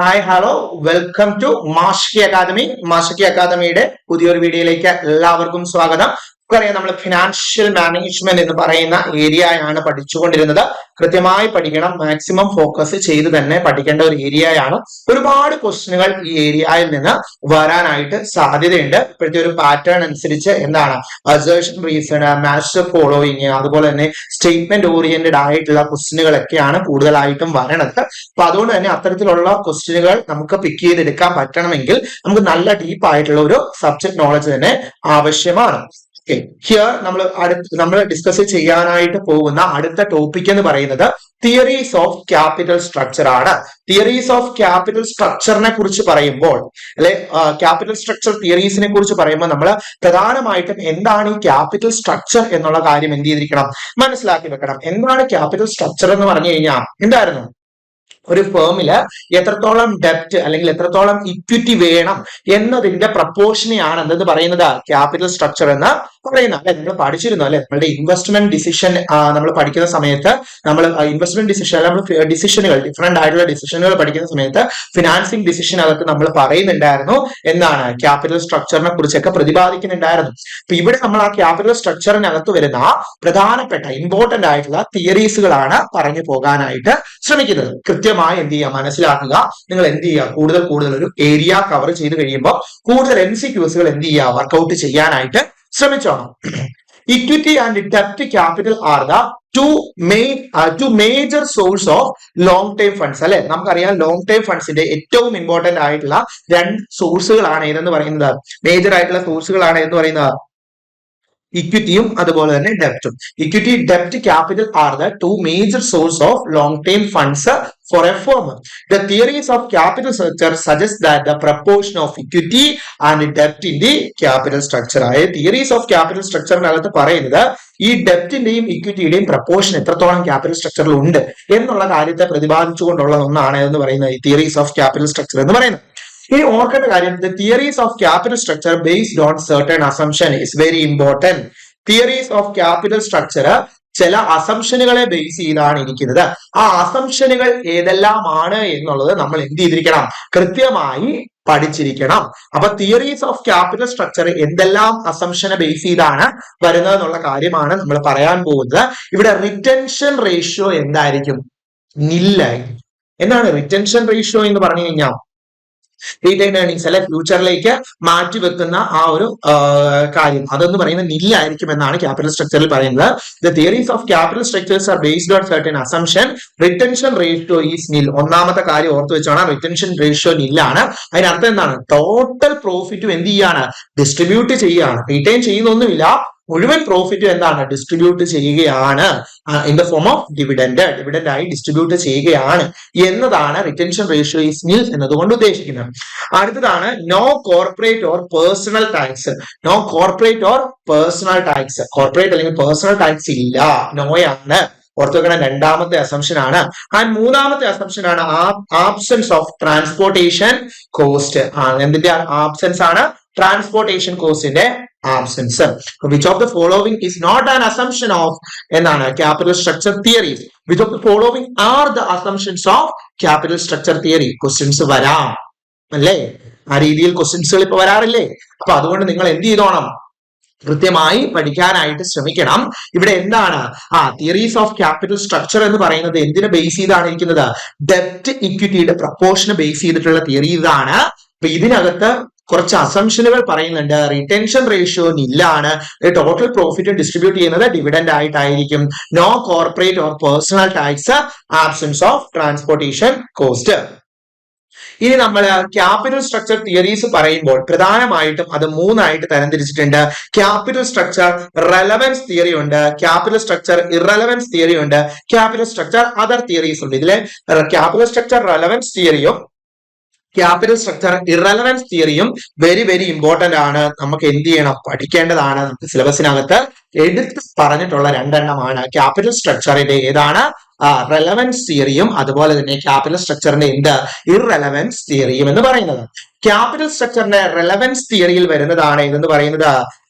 Hi hello welcome to Mashakki academy. Mashakki അക്കാദമിയുടെ പുതിയൊരു വീഡിയോയിലേക്ക് എല്ലാവർക്കും സ്വാഗതം. നമുക്കറിയാം, നമ്മൾ ഫിനാൻഷ്യൽ മാനേജ്മെന്റ് എന്ന് പറയുന്ന ഏരിയയാണ് പഠിച്ചുകൊണ്ടിരുന്നത്. കൃത്യമായി പഠിക്കണം, മാക്സിമം ഫോക്കസ് ചെയ്ത് തന്നെ പഠിക്കേണ്ട ഒരു ഏരിയയാണ്. ഒരുപാട് ക്വസ്റ്റ്യനുകൾ ഈ ഏരിയയിൽ നിന്ന് വരാനായിട്ട് സാധ്യതയുണ്ട്. ഇപ്പോഴത്തെ ഒരു പാറ്റേൺ അനുസരിച്ച് എന്താണ് അസേർഷൻ, റീസൺ, മാസ്റ്റർ ഫോളോയിങ്, അതുപോലെ തന്നെ സ്റ്റേറ്റ്മെന്റ് ഓറിയന്റഡ് ആയിട്ടുള്ള ക്വസ്റ്റ്യനുകളൊക്കെയാണ് കൂടുതലായിട്ടും വരണത്. അപ്പൊ അതുകൊണ്ട് തന്നെ അത്തരത്തിലുള്ള ക്വസ്റ്റ്യനുകൾ നമുക്ക് പിക്ക് ചെയ്തെടുക്കാൻ പറ്റണമെങ്കിൽ നമുക്ക് നല്ല ഡീപ്പ് ആയിട്ടുള്ള ഒരു സബ്ജക്ട് നോളജ് തന്നെ ആവശ്യമാണ്. ഹിയർ നമ്മൾ ഡിസ്കസ് ചെയ്യാനായിട്ട് പോകുന്ന അടുത്ത ടോപ്പിക് എന്ന് പറയുന്നത് തിയറീസ് ഓഫ് ക്യാപിറ്റൽ സ്ട്രക്ചർ ആണ്. തിയറീസ് ഓഫ് ക്യാപിറ്റൽ സ്ട്രക്ചറിനെ കുറിച്ച് പറയുമ്പോൾ, അല്ലെ, ക്യാപിറ്റൽ സ്ട്രക്ചർ തിയറീസിനെ കുറിച്ച് പറയുമ്പോൾ നമ്മൾ പ്രധാനമായിട്ടും എന്താണ് ഈ ക്യാപിറ്റൽ സ്ട്രക്ചർ എന്നുള്ള കാര്യം എന്ത് ചെയ്തിരിക്കണം, മനസ്സിലാക്കി വെക്കണം. എന്താണ് ക്യാപിറ്റൽ സ്ട്രക്ചർ എന്ന് പറഞ്ഞു കഴിഞ്ഞാൽ എന്തായിരുന്നു? ഒരു ഫേമില് എത്രത്തോളം ഡെപ്റ്റ് അല്ലെങ്കിൽ എത്രത്തോളം ഇക്വിറ്റി വേണം എന്നതിന്റെ പ്രപ്പോർഷനെയാണ് എന്തെന്ന് പറയുന്നത് ക്യാപിറ്റൽ സ്ട്രക്ചർ എന്ന് പറയുന്നത്. അല്ലെ, നമ്മൾ പഠിച്ചിരുന്നു അല്ലെ, നമ്മളുടെ ഇൻവെസ്റ്റ്മെന്റ് ഡിസിഷൻ നമ്മൾ പഠിക്കുന്ന സമയത്ത് നമ്മൾ ഇൻവെസ്റ്റ്മെന്റ് ഡിസിഷൻ നമ്മൾ ഡിസിഷനുകൾ, ഡിഫറെന്റ് ആയിട്ടുള്ള ഡിസിഷനുകൾ പഠിക്കുന്ന സമയത്ത് ഫിനാൻസിങ് ഡിസിഷനകത്ത് നമ്മൾ പറയുന്നുണ്ടായിരുന്നു എന്താണ് ക്യാപിറ്റൽ സ്ട്രക്ചറിനെ കുറിച്ചൊക്കെ പ്രതിപാദിക്കുന്നുണ്ടായിരുന്നു. അപ്പൊ ഇവിടെ നമ്മൾ ആ ക്യാപിറ്റൽ സ്ട്രക്ചറിനകത്ത് വരുന്ന പ്രധാനപ്പെട്ട ഇമ്പോർട്ടന്റ് ആയിട്ടുള്ള തിയറീസുകളാണ് പറഞ്ഞു പോകാനായിട്ട് ശ്രമിക്കുന്നത്. കൃത്യമായി എന്ത് ചെയ്യുക, മനസ്സിലാക്കുക. നിങ്ങൾ എന്ത് ചെയ്യുക, കൂടുതൽ ഒരു ഏരിയ കവർ ചെയ്ത് കഴിയുമ്പോൾ കൂടുതൽ MCQs എന്ത് ചെയ്യുക, വർക്ക്ഔട്ട് ചെയ്യാനായിട്ട് ശ്രമിച്ചോണം. ഇക്വിറ്റി ആൻഡ് ഡെപ്റ്റ് capital are the two major source of long time funds. അല്ലെ, നമുക്കറിയാം ലോങ് ടൈം ഫണ്ട്സിന്റെ ഏറ്റവും ഇമ്പോർട്ടന്റ് ആയിട്ടുള്ള രണ്ട് സോഴ്സുകളാണ് ഏതെന്ന് പറയുന്നത്, മേജർ ആയിട്ടുള്ള സോഴ്സുകളാണ് എന്ന് പറയുന്നത് ഇക്വിറ്റിയും അതുപോലെ തന്നെ ഡെപ്റ്റും. ഇക്വിറ്റി, ഡെപ്റ്റ്, capital are the two major source of long time funds for a firm. The theories of capital structure suggest that the proportion of equity and debt in the capital structure. Theories of capital സ്ട്രക്ചറിനകത്ത് പറയുന്നത് ഈ ഡെപ്റ്റിന്റെയും ഇക്വിറ്റിയുടെയും proportion എത്രത്തോളം capital സ്ട്രക്ചറിൽ ഉണ്ട് എന്നുള്ള കാര്യത്തെ പ്രതിപാദിച്ചുകൊണ്ടുള്ള ഒന്നാണ് എന്ന് പറയുന്നത് ഈ തിയറീസ് ഓഫ് ക്യാപിറ്റൽ സ്ട്രക്ചർ എന്ന് പറയുന്നത്. ഈ ഓർക്കേണ്ട കാര്യം, the theories of capital structure based on certain assumption is very important. Theories of capital structure ചില അസംഷനുകളെ ബേസ് ചെയ്താണ് ഇരിക്കുന്നത്. ആ അസംഷനുകൾ ഏതെല്ലാമാണ് എന്നുള്ളത് നമ്മൾ എന്ത് ചെയ്തിരിക്കണം, കൃത്യമായി പഠിച്ചിരിക്കണം. അപ്പൊ തിയറീസ് ഓഫ് ക്യാപിറ്റൽ സ്ട്രക്ചർ എന്തെല്ലാം അസംഷനെ ബേസ് ചെയ്താണ് വരുന്നത് എന്നുള്ള കാര്യമാണ് നമ്മൾ പറയാൻ പോകുന്നത്. ഇവിടെ റിറ്റൻഷൻ റേഷ്യോ എന്തായിരിക്കും, നില്ലായിരിക്കും. എന്താണ് റിറ്റൻഷൻ റേഷ്യോ എന്ന് പറഞ്ഞു കഴിഞ്ഞാൽ റീറ്റെയിൻ ഏർണിങ്സ് അല്ലെ, ഫ്യൂച്ചറിലേക്ക് മാറ്റിവെക്കുന്ന ആ ഒരു കാര്യം, അതെന്ന് പറയുന്നത് നില്ലായിരിക്കും എന്നാണ് ക്യാപിറ്റൽ സ്ട്രക്ചറിൽ പറയുന്നത്. The theories of capital structures are based on certain assumption. Retention ratio is നിൽ. ഒന്നാമത്തെ കാര്യം ഓർത്ത് വെച്ചോണം, റിറ്റൻഷൻ റേഷ്യോ നില്ലാണ്. അതിനർത്ഥം എന്താണ്, ടോട്ടൽ പ്രോഫിറ്റും എന്ത് ചെയ്യാണ്, ഡിസ്ട്രിബ്യൂട്ട് ചെയ്യുകയാണ്. റീറ്റെയിൻ ചെയ്യുന്നൊന്നുമില്ല, മുഴുവൻ പ്രോഫിറ്റും എന്താണ്, ഡിസ്ട്രിബ്യൂട്ട് ചെയ്യുകയാണ് in the form of dividend ആയി ഡിസ്ട്രിബ്യൂട്ട് ചെയ്യുകയാണ് എന്നതാണ് റിറ്റൻഷൻ റേഷ്യോ ഈസ് നിൽ എന്നതുകൊണ്ട് ഉദ്ദേശിക്കുന്നത്. അടുത്തതാണ് no corporate or personal tax. No corporate or personal tax. Corporate അല്ലെങ്കിൽ പേഴ്സണൽ ടാക്സ് ഇല്ല, നോയാണ്. ഓർത്ത് വെക്കണം, രണ്ടാമത്തെ അസംഷൻ ആണ്. ആൻഡ് മൂന്നാമത്തെ അസംഷൻ ആണ് ആബ്സെൻസ് ഓഫ് ട്രാൻസ്പോർട്ടേഷൻ കോസ്റ്റ്. എന്തിന്റെ ആബ്സെൻസ് ആണ്, ട്രാൻസ്പോർട്ടേഷൻ കോസ്റ്റിന്റെ absence. Which of the following is not an assumption of എന്താണ് capital structure theories. Which of the following are the assumptions of capital structure theory. Questions വരാം അല്ലേ, ആ രീതിയിൽ ക്വസ്റ്റ്യൻസുകൾ ഇപ്പൊ വരാറില്ലേ. അപ്പൊ അതുകൊണ്ട് നിങ്ങൾ എന്ത് ചെയ്തോണം, കൃത്യമായി പഠിക്കാനായിട്ട് ശ്രമിക്കണം. ഇവിടെ എന്താണ് തിയറീസ് ഓഫ് ക്യാപിറ്റൽ സ്ട്രക്ചർ എന്ന് പറയുന്നത് എന്തിനെ ബേസ് ചെയ്താണ് ഇരിക്കുന്നത്, ഡെപ്റ്റ് ഇക്വിറ്റിയുടെ പ്രപ്പോർഷനെ ബേസ് ചെയ്തിട്ടുള്ള തിയറി ഇതാണ്. അപ്പൊ ഇതിനകത്ത് കുറച്ച് അസംഷനുകൾ പറയുന്നുണ്ട്. റിറ്റൻഷൻ റേഷ്യോ നില്ലാണ്. ടോട്ടൽ പ്രോഫിറ്റ് ഡിസ്ട്രിബ്യൂട്ട് ചെയ്യുന്നത് ഡിവിഡൻഡ് ആയിട്ടായിരിക്കും. No corporate or personal tax, absence of transportation cost. ഇനി നമ്മൾ ക്യാപിറ്റൽ സ്ട്രക്ചർ തിയറീസ് പറയുമ്പോൾ പ്രധാനമായിട്ടും അത് മൂന്നായിട്ട് തരംതിരിച്ചിട്ടുണ്ട്. ക്യാപിറ്റൽ സ്ട്രക്ചർ റെലവൻസ് തിയറി ഉണ്ട്, ക്യാപിറ്റൽ സ്ട്രക്ചർ ഇറലവൻസ് തിയറി ഉണ്ട്, ക്യാപിറ്റൽ സ്ട്രക്ചർ അതർ തിയറീസ് ഉണ്ട്. ഇതിലെ ക്യാപിറ്റൽ സ്ട്രക്ചർ റെലവൻസ് തിയറിയും ക്യാപിറ്റൽ സ്ട്രക്ചർ ഇറലവൻസ് തിയറിയും വെരി ഇമ്പോർട്ടന്റ് ആണ്. നമുക്ക് എന്ത് ചെയ്യണം, പഠിക്കേണ്ടതാണ്. നമുക്ക് സിലബസിനകത്ത് എടുത്ത് പറഞ്ഞിട്ടുള്ള രണ്ടെണ്ണമാണ്. ക്യാപിറ്റൽ സ്ട്രക്ചറിന്റെ ഏതാണ്, റെലവൻസ് തിയറിയും അതുപോലെ തന്നെ ക്യാപിറ്റൽ സ്ട്രക്ചറിന്റെ എന്ത്, ഇറലവൻസ് തിയറിയും എന്ന് പറയുന്നത്. ക്യാപിറ്റൽ സ്ട്രക്ചറിന്റെ റെലവൻസ് തിയറിയിൽ വരുന്നതാണ് ഇതെന്ന് പറയുന്നത്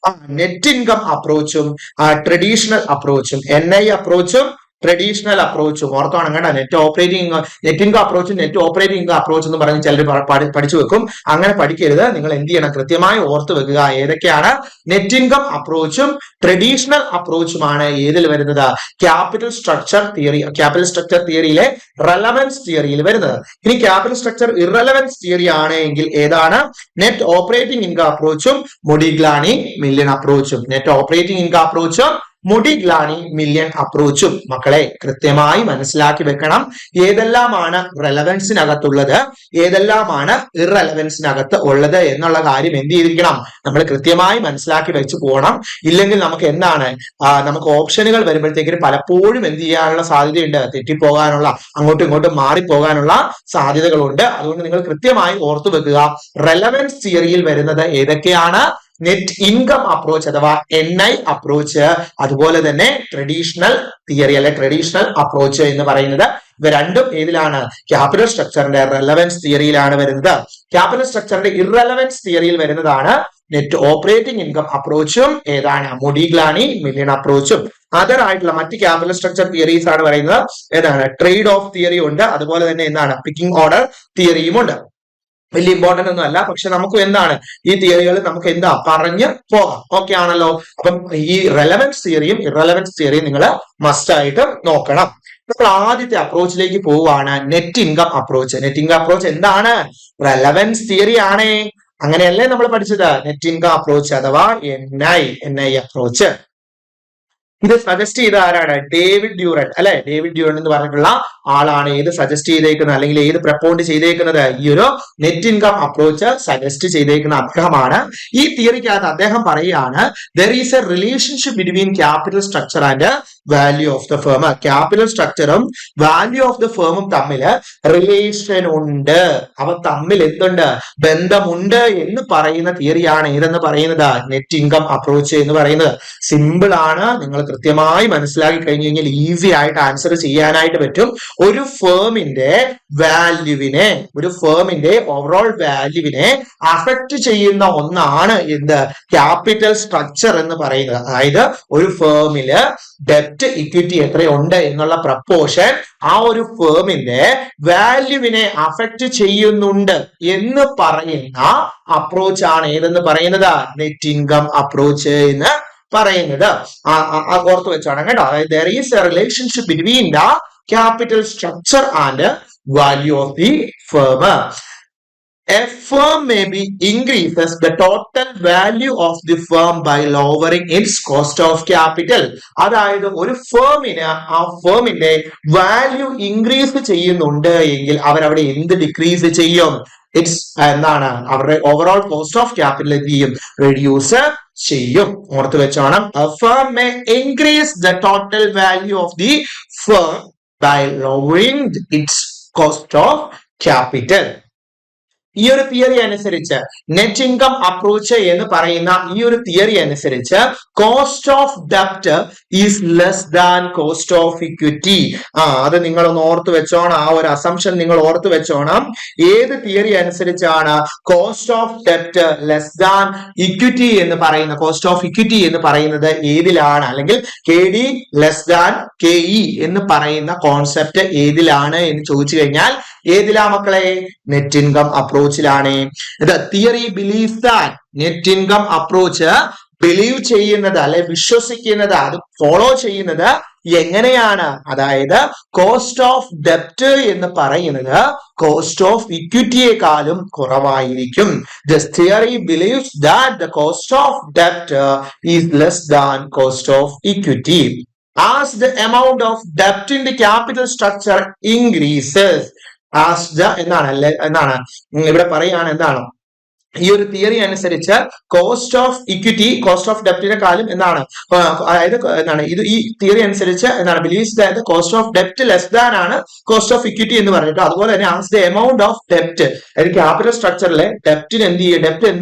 നെറ്റ് ഇൻകം അപ്രോച്ചും ട്രഡീഷണൽ അപ്രോച്ചും NI അപ്രോച്ചും ട്രഡീഷണൽ അപ്രോച്ചും ഓർത്തോണം കേട്ടോ. നെറ്റ് ഇൻകം അപ്രോച്ചും നെറ്റ് ഓപ്പറേറ്റിംഗ് ഇൻകം അപ്രോച്ച് എന്ന് പറഞ്ഞ് ചിലർ പഠിച്ചു വെക്കും. അങ്ങനെ പഠിക്കരുത്. നിങ്ങൾ എന്ത് ചെയ്യണം, കൃത്യമായി ഓർത്ത് വെക്കുക. ഏതൊക്കെയാണ് നെറ്റ് ഇൻകം അപ്രോച്ചും ട്രഡീഷണൽ അപ്രോച്ചുമാണ് ഏതിൽ വരുന്നത്? ക്യാപിറ്റൽ സ്ട്രക്ചർ തിയറിയിലെ റെലവൻസ് തിയറിയിൽ വരുന്നത്. ഇനി ക്യാപിറ്റൽ സ്ട്രക്ചർ ഇറലവൻസ് തിയറി ആണ് എങ്കിൽ ഏതാണ്? നെറ്റ് ഓപ്പറേറ്റിംഗ് ഇൻകം അപ്രോച്ചും മൊഡിഗ്ലാനി മില്യൺ അപ്രോച്ചും. നെറ്റ് ഓപ്പറേറ്റിംഗ് ഇൻകം അപ്രോച്ചും മൊഡിഗ്ലാനി മില്യൺ അപ്രോച്ചും മക്കളെ കൃത്യമായി മനസ്സിലാക്കി വെക്കണം. ഏതെല്ലാമാണ് റെലവൻസിനകത്തുള്ളത്, ഏതെല്ലാമാണ് ഇറലവൻസിനകത്ത് ഉള്ളത് എന്നുള്ള കാര്യം എന്ത് ചെയ്തിരിക്കണം, നമ്മൾ കൃത്യമായി മനസ്സിലാക്കി വെച്ച് പോകണം. ഇല്ലെങ്കിൽ നമുക്ക് എന്താണ്, നമുക്ക് ഓപ്ഷനുകൾ വരുമ്പോഴത്തേക്കിന് പലപ്പോഴും എന്ത് ചെയ്യാനുള്ള സാധ്യതയുണ്ട്, തെറ്റിപ്പോകാനുള്ള, അങ്ങോട്ടും ഇങ്ങോട്ടും മാറിപ്പോകാനുള്ള സാധ്യതകളുണ്ട്. അതുകൊണ്ട് നിങ്ങൾ കൃത്യമായി ഓർത്തു വെക്കുക. റെലവൻസ് തിയറിയിൽ വരുന്നത് ഏതൊക്കെയാണ്? നെറ്റ് ഇൻകം അപ്രോച്ച് അഥവാ NI അപ്രോച്ച്, അതുപോലെ തന്നെ ട്രഡീഷണൽ തിയറി അല്ലെ ട്രഡീഷണൽ അപ്രോച്ച് എന്ന് പറയുന്നത്. ഇവ രണ്ടും ഏതിലാണ്? ക്യാപിറ്റൽ സ്ട്രക്ചറിന്റെ റെലവൻസ് തിയറിയിലാണ് വരുന്നത്. ക്യാപിറ്റൽ സ്ട്രക്ചറിന്റെ ഇറലവൻസ് തിയറിയിൽ വരുന്നതാണ് നെറ്റ് ഓപ്പറേറ്റിംഗ് ഇൻകം അപ്രോച്ചും ഏതാണ്? മൊഡിഗ്ലാനി മില്യൺ അപ്രോച്ചും. അതർ ആയിട്ടുള്ള മറ്റ് ക്യാപിറ്റൽ സ്ട്രക്ചർ തിയറീസ് ആണ് പറയുന്നത് ഏതാണ്? ട്രേഡ് ഓഫ് തിയറി ഉണ്ട്, അതുപോലെ തന്നെ എന്താണ്, പിക്കിംഗ് ഓർഡർ തിയറിയും ഉണ്ട്. വലിയ ഇമ്പോർട്ടന്റ് ഒന്നും അല്ല, പക്ഷെ നമുക്ക് എന്താണ് ഈ തിയറികൾ നമുക്ക് എന്താ പറഞ്ഞ് പോകാം. ഓക്കെ ആണല്ലോ. അപ്പം ഈ റെലവൻസ് തിയറിയും ഇറലവൻസ് തിയറിയും നിങ്ങൾ മസ്റ്റ് ആയിട്ട് നോക്കണം. നമ്മൾ ആദ്യത്തെ അപ്രോച്ചിലേക്ക് പോവുകയാണ്, net income approach. Net income approach എന്താണ്? റെലവൻസ് തിയറി ആണേ. അങ്ങനെയല്ലേ നമ്മൾ പഠിച്ചത്? നെറ്റ് ഇൻകം അപ്രോച്ച് അഥവാ NI അപ്രോച്ച്. ഇത് സജസ്റ്റ് ചെയ്ത ആരാണ്? ഡേവിഡ് ഡ്യൂറന്റ് അല്ലെ. ഡേവിഡ് ഡ്യൂറന്റ് എന്ന് പറഞ്ഞിട്ടുള്ള ആളാണ് ഏത് സജസ്റ്റ് ചെയ്തേക്കുന്നത്, അല്ലെങ്കിൽ ഏത് പ്രപ്പോണ്ട് ചെയ്തേക്കുന്നത്? ഈ ഒരു നെറ്റ് ഇൻകം അപ്രോച്ച് സജസ്റ്റ് ചെയ്തേക്കുന്ന അദ്ദേഹമാണ്. ഈ തിയറിക്കകത്ത് അദ്ദേഹം പറയുകയാണ്, there is a relationship between capital structure and value of the firm. Capital സ്ട്രക്ചറും വാല്യൂ ഓഫ് ദ ഫേമും തമ്മിൽ റിലേഷൻ ഉണ്ട്, അവ തമ്മിൽ എന്തുണ്ട്? ബന്ധമുണ്ട് എന്ന് പറയുന്ന തിയറിയാണ് ഏതെന്ന് പറയുന്നത്? നെറ്റ് ഇൻകം അപ്രോച്ച് എന്ന് പറയുന്നത്. സിമ്പിൾ ആണ്. നിങ്ങൾ കൃത്യമായി മനസ്സിലാക്കി കഴിഞ്ഞു കഴിഞ്ഞാൽ ഈസി ആയിട്ട് ആൻസർ ചെയ്യാനായിട്ട് പറ്റും. ഒരു ഫേമിന്റെ വാല്യൂവിനെ, ഒരു ഫേമിന്റെ ഓവറോൾ വാല്യൂവിനെ അഫക്ട് ചെയ്യുന്ന ഒന്നാണ് എന്ത്? ക്യാപിറ്റൽ സ്ട്രക്ചർ എന്ന് പറയുന്നത്. അതായത് ഒരു ഫേമില് ഡെപ്റ്റ് ഇക്വിറ്റി എത്രയുണ്ട് എന്നുള്ള പ്രപ്പോർഷൻ ആ ഒരു ഫേമിന്റെ വാല്യൂവിനെ അഫക്ട് ചെയ്യുന്നുണ്ട് എന്ന് പറയുന്ന അപ്രോച്ച് ആണ് ഏതെന്ന് പറയുന്നത്? നെറ്റ് ഇൻകം അപ്രോച്ച് എന്ന് പറയുന്നത്. ഓർത്ത് വെച്ചാണ് കേട്ടോ. അതായത് there is a relationship between the capital structure and value of the firm. A firm maybe increases the total value of the firm by lowering its cost of capital. അതായത് ഒരു ഫേമിന് ആ ഫേമിന്റെ value increase ചെയ്യുന്നുണ്ട് എങ്കിൽ അവരവിടെ എന്ത് decrease ചെയ്യും? It's എന്താണ്? അവരുടെ ഓവറോൾ കോസ്റ്റ് ഓഫ് ക്യാപിറ്റൽ എന്ത് ചെയ്യും? റെഡ്യൂസ് ചെയ്യും. ഓർത്ത് വെച്ചോണം. A firm may increase the total value of the firm by lowering its cost of capital. ഈ ഒരു തിയറി അനുസരിച്ച്, നെറ്റ് ഇൻകം അപ്രോച്ച് എന്ന് പറയുന്ന ഈ ഒരു തിയറി അനുസരിച്ച് കോസ്റ്റ് ഓഫ് ഡെപ്റ്റ് is less than cost of equity. അത് നിങ്ങളൊന്ന് ഓർത്ത് വെച്ചോണം. ആ ഒരു അസംഷൻ നിങ്ങൾ ഓർത്ത് വെച്ചോണം. ഏത് തിയറി അനുസരിച്ചാണ് കോസ്റ്റ് ഓഫ് ഡെപ്റ്റ് ലെസ് ദാൻ ഇക്വിറ്റി എന്ന് പറയുന്ന, കോസ്റ്റ് ഓഫ് ഇക്വിറ്റി എന്ന് പറയുന്നത് ഏതിലാണ്? അല്ലെങ്കിൽ KD ലെസ് ദാൻ KE എന്ന് പറയുന്ന കോൺസെപ്റ്റ് ഏതിലാണ് എന്ന് ചോദിച്ചു കഴിഞ്ഞാൽ ഏതിലാ മക്കളെ? നെറ്റ് ഇൻകം അപ്രോച്ചിലാണ്. The theory believes that, net income approach believe ചെയ്യുന്നത് അല്ലെ വിശ്വസിക്കുന്നത്, അത് ഫോളോ ചെയ്യുന്നത് എങ്ങനെയാണ്? അതായത് കോസ്റ്റ് ഓഫ് ഡെപ്റ്റ് എന്ന് പറയുന്നത് കോസ്റ്റ് ഓഫ് ഇക്വിറ്റിയെക്കാളും കുറവായിരിക്കും. This theory believes that the cost of ഡെപ്റ്റ് is less than cost of equity. As the amount of debt in the capital structure increases, എന്താണ് ഇവിടെ പറയാണ്? എന്താണ് ഈ ഒരു തിയറി അനുസരിച്ച് cost of equity cost of ഡെപ്റ്റിനെക്കാളും എന്താണ്? അതായത് എന്താണ് ഇത്? ഈ തിയറി അനുസരിച്ച് എന്താണ്? ബിലീവ്സ് ദാറ്റ് കോസ്റ്റ് ഓഫ് ഡെപ്റ്റ് ലെസ് ദാൻ ആണ് കോസ്റ്റ് ഓഫ് ഇക്വിറ്റി എന്ന് പറഞ്ഞിട്ട്. അതുപോലെ തന്നെ ആസ് ദ എമൗണ്ട് ഓഫ് ഡെപ്റ്റ്, അതായത് ക്യാപിറ്റൽ സ്ട്രക്ചറിലെ ഡെപ്റ്റിന് എന്ത്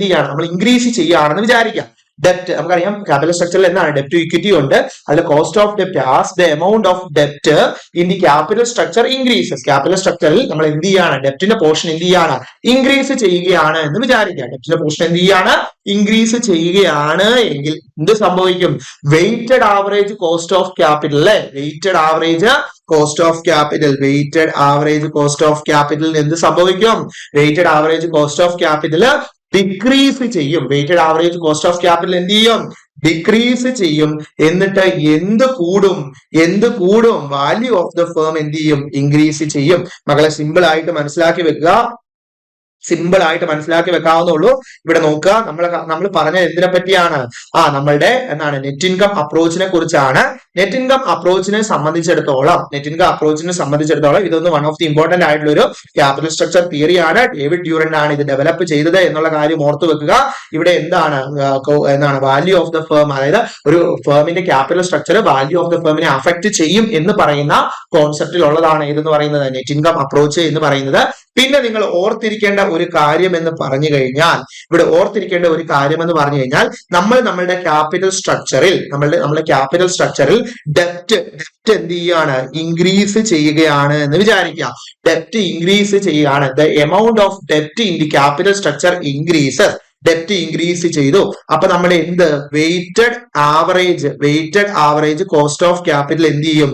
ചെയ്യാണ്? നമ്മൾ ഇൻക്രീസ് ചെയ്യുകയാണെന്ന് വിചാരിക്കാം. ഡെപ്റ്റ് നമുക്കറിയാം ക്യാപിറ്റൽ സ്ട്രക്ചറിൽ എന്താണ് ഡെപ്റ്റ് ടു ഇക്വിറ്റി ഉണ്ട്, അതിൽ cost of ഡെപ്റ്റ് as the amount of ഡെപ്റ്റ് in the capital structure increases. Capital സ്ട്രക്ചറിൽ നമ്മൾ എന്ത് ചെയ്യാണ്, ഡെപ്റ്റിന്റെ പോർഷൻ എന്ത് ചെയ്യാണ്, ഇൻക്രീസ് ചെയ്യുകയാണ് എന്ന് വിചാരിക്കുക. ഡെപ്റ്റിന്റെ പോർഷൻ എന്ത് ചെയ്യാണ്, ഇൻക്രീസ് ചെയ്യുകയാണ് എങ്കിൽ എന്ത് സംഭവിക്കും, weighted average cost of capital അല്ലെ, weighted average cost of capital, weighted average cost of capital എന്ത് സംഭവിക്കും, weighted average cost of capital decrease ചെയ്യും. Weighted average cost of capital എന്ത് ചെയ്യും, ഡിക്രീസ് ചെയ്യും. എന്നിട്ട് എന്ത് കൂടും, വാല്യൂ ഓഫ് ദ ഫേം എന്ത് ചെയ്യും, ഇൻക്രീസ് ചെയ്യും. മക്കളെ സിമ്പിൾ ആയിട്ട് മനസ്സിലാക്കി വെക്കുക, സിമ്പിൾ ആയിട്ട് മനസ്സിലാക്കി വെക്കാവുന്നുള്ളൂ. ഇവിടെ നോക്കുക, നമ്മൾ പറഞ്ഞത് എന്തിനെ പറ്റിയാണ്, നമ്മളുടെ എന്താണ് നെറ്റ് ഇൻകം അപ്രോച്ചിനെ കുറിച്ചാണ്. നെറ്റ് ഇൻകം അപ്രോച്ചിനെ സംബന്ധിച്ചിടത്തോളം ഇതൊന്ന് വൺ ഓഫ് ദി ഇമ്പോർട്ടന്റ് ആയിട്ടുള്ള ഒരു ക്യാപിറ്റൽ സ്ട്രക്ചർ തിയറി ആണ്. ഡേവിഡ് ഡ്യൂറന്റ് ആണ് ഇത് ഡെവലപ്പ് ചെയ്തത് എന്നുള്ള കാര്യം ഓർത്തു വെക്കുക. ഇവിടെ എന്താണ് വാല്യൂ ഓഫ് ദ ഫേം, അതായത് ഒരു ഫേമിന്റെ capital structure value of the ഫേമിനെ അഫക്ട് ചെയ്യും എന്ന് പറയുന്ന കോൺസെപ്റ്റിൽ ഉള്ളതാണ് ഇതെന്ന് പറയുന്നത്, നെറ്റ് ഇൻകം അപ്രോച്ച് എന്ന് പറയുന്നത്. പിന്നെ നിങ്ങൾ ഓർത്തിരിക്കേണ്ട ഒരു കാര്യം എന്ന് പറഞ്ഞു കഴിഞ്ഞാൽ, നമ്മളുടെ ക്യാപിറ്റൽ സ്ട്രക്ചറിൽ ഡെപ്റ്റ് എന്ത് ചെയ്യാണ്, ഇൻക്രീസ് ചെയ്യുകയാണ് എന്ന് വിചാരിക്കുക. ഡെപ്റ്റ് ഇൻക്രീസ് ചെയ്യുകയാണ്, ദ എമൗണ്ട് ഓഫ് ഡെപ്റ്റ് in the capital structure increases. ഡെപ്റ്റ് ഇൻക്രീസ് ചെയ്തു. അപ്പൊ നമ്മുടെ എന്ത് weighted average cost of capital എന്ത് ചെയ്യും,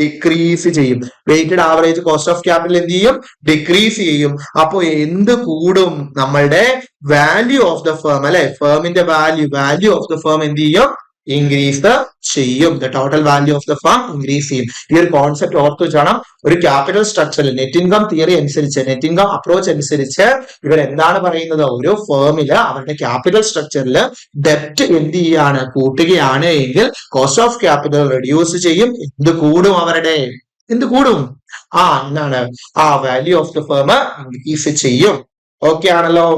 ഡിക്രീസ് ചെയ്യും. Weighted average cost of capital എന്ത് ചെയ്യും, ഡിക്രീസ് ചെയ്യും. അപ്പൊ എന്ത് കൂടും, നമ്മളുടെ വാല്യൂ ഓഫ് ദ ഫേം അല്ലെ, ഫേമിന്റെ വാല്യൂ ഓഫ് ദ ഫേം എന്ത് ചെയ്യും, ഇൻക്രീസ് ചെയ്യും. The total value of the firm increase ചെയ്യും. ഈ ഒരു കോൺസെപ്റ്റ് ഓർത്ത് വെച്ചോണം. ഒരു ക്യാപിറ്റൽ സ്ട്രക്ചറിൽ നെറ്റ് ഇൻകം തിയറി അനുസരിച്ച്, നെറ്റ് ഇൻകം അപ്രോച്ച് അനുസരിച്ച് ഇവർ എന്താണ് പറയുന്നത്, ഒരു ഫേമില് അവരുടെ ക്യാപിറ്റൽ സ്ട്രക്ചറിൽ ഡെപ്റ്റ് എന്ത് ചെയ്യാണ്, കൂട്ടുകയാണ് എങ്കിൽ കോസ്റ്റ് ഓഫ് ക്യാപിറ്റൽ റെഡ്യൂസ് ചെയ്യും. എന്ത് കൂടും, എന്താണ് value of the firm increase ചെയ്യും. ഓക്കെ ആണല്ലോ.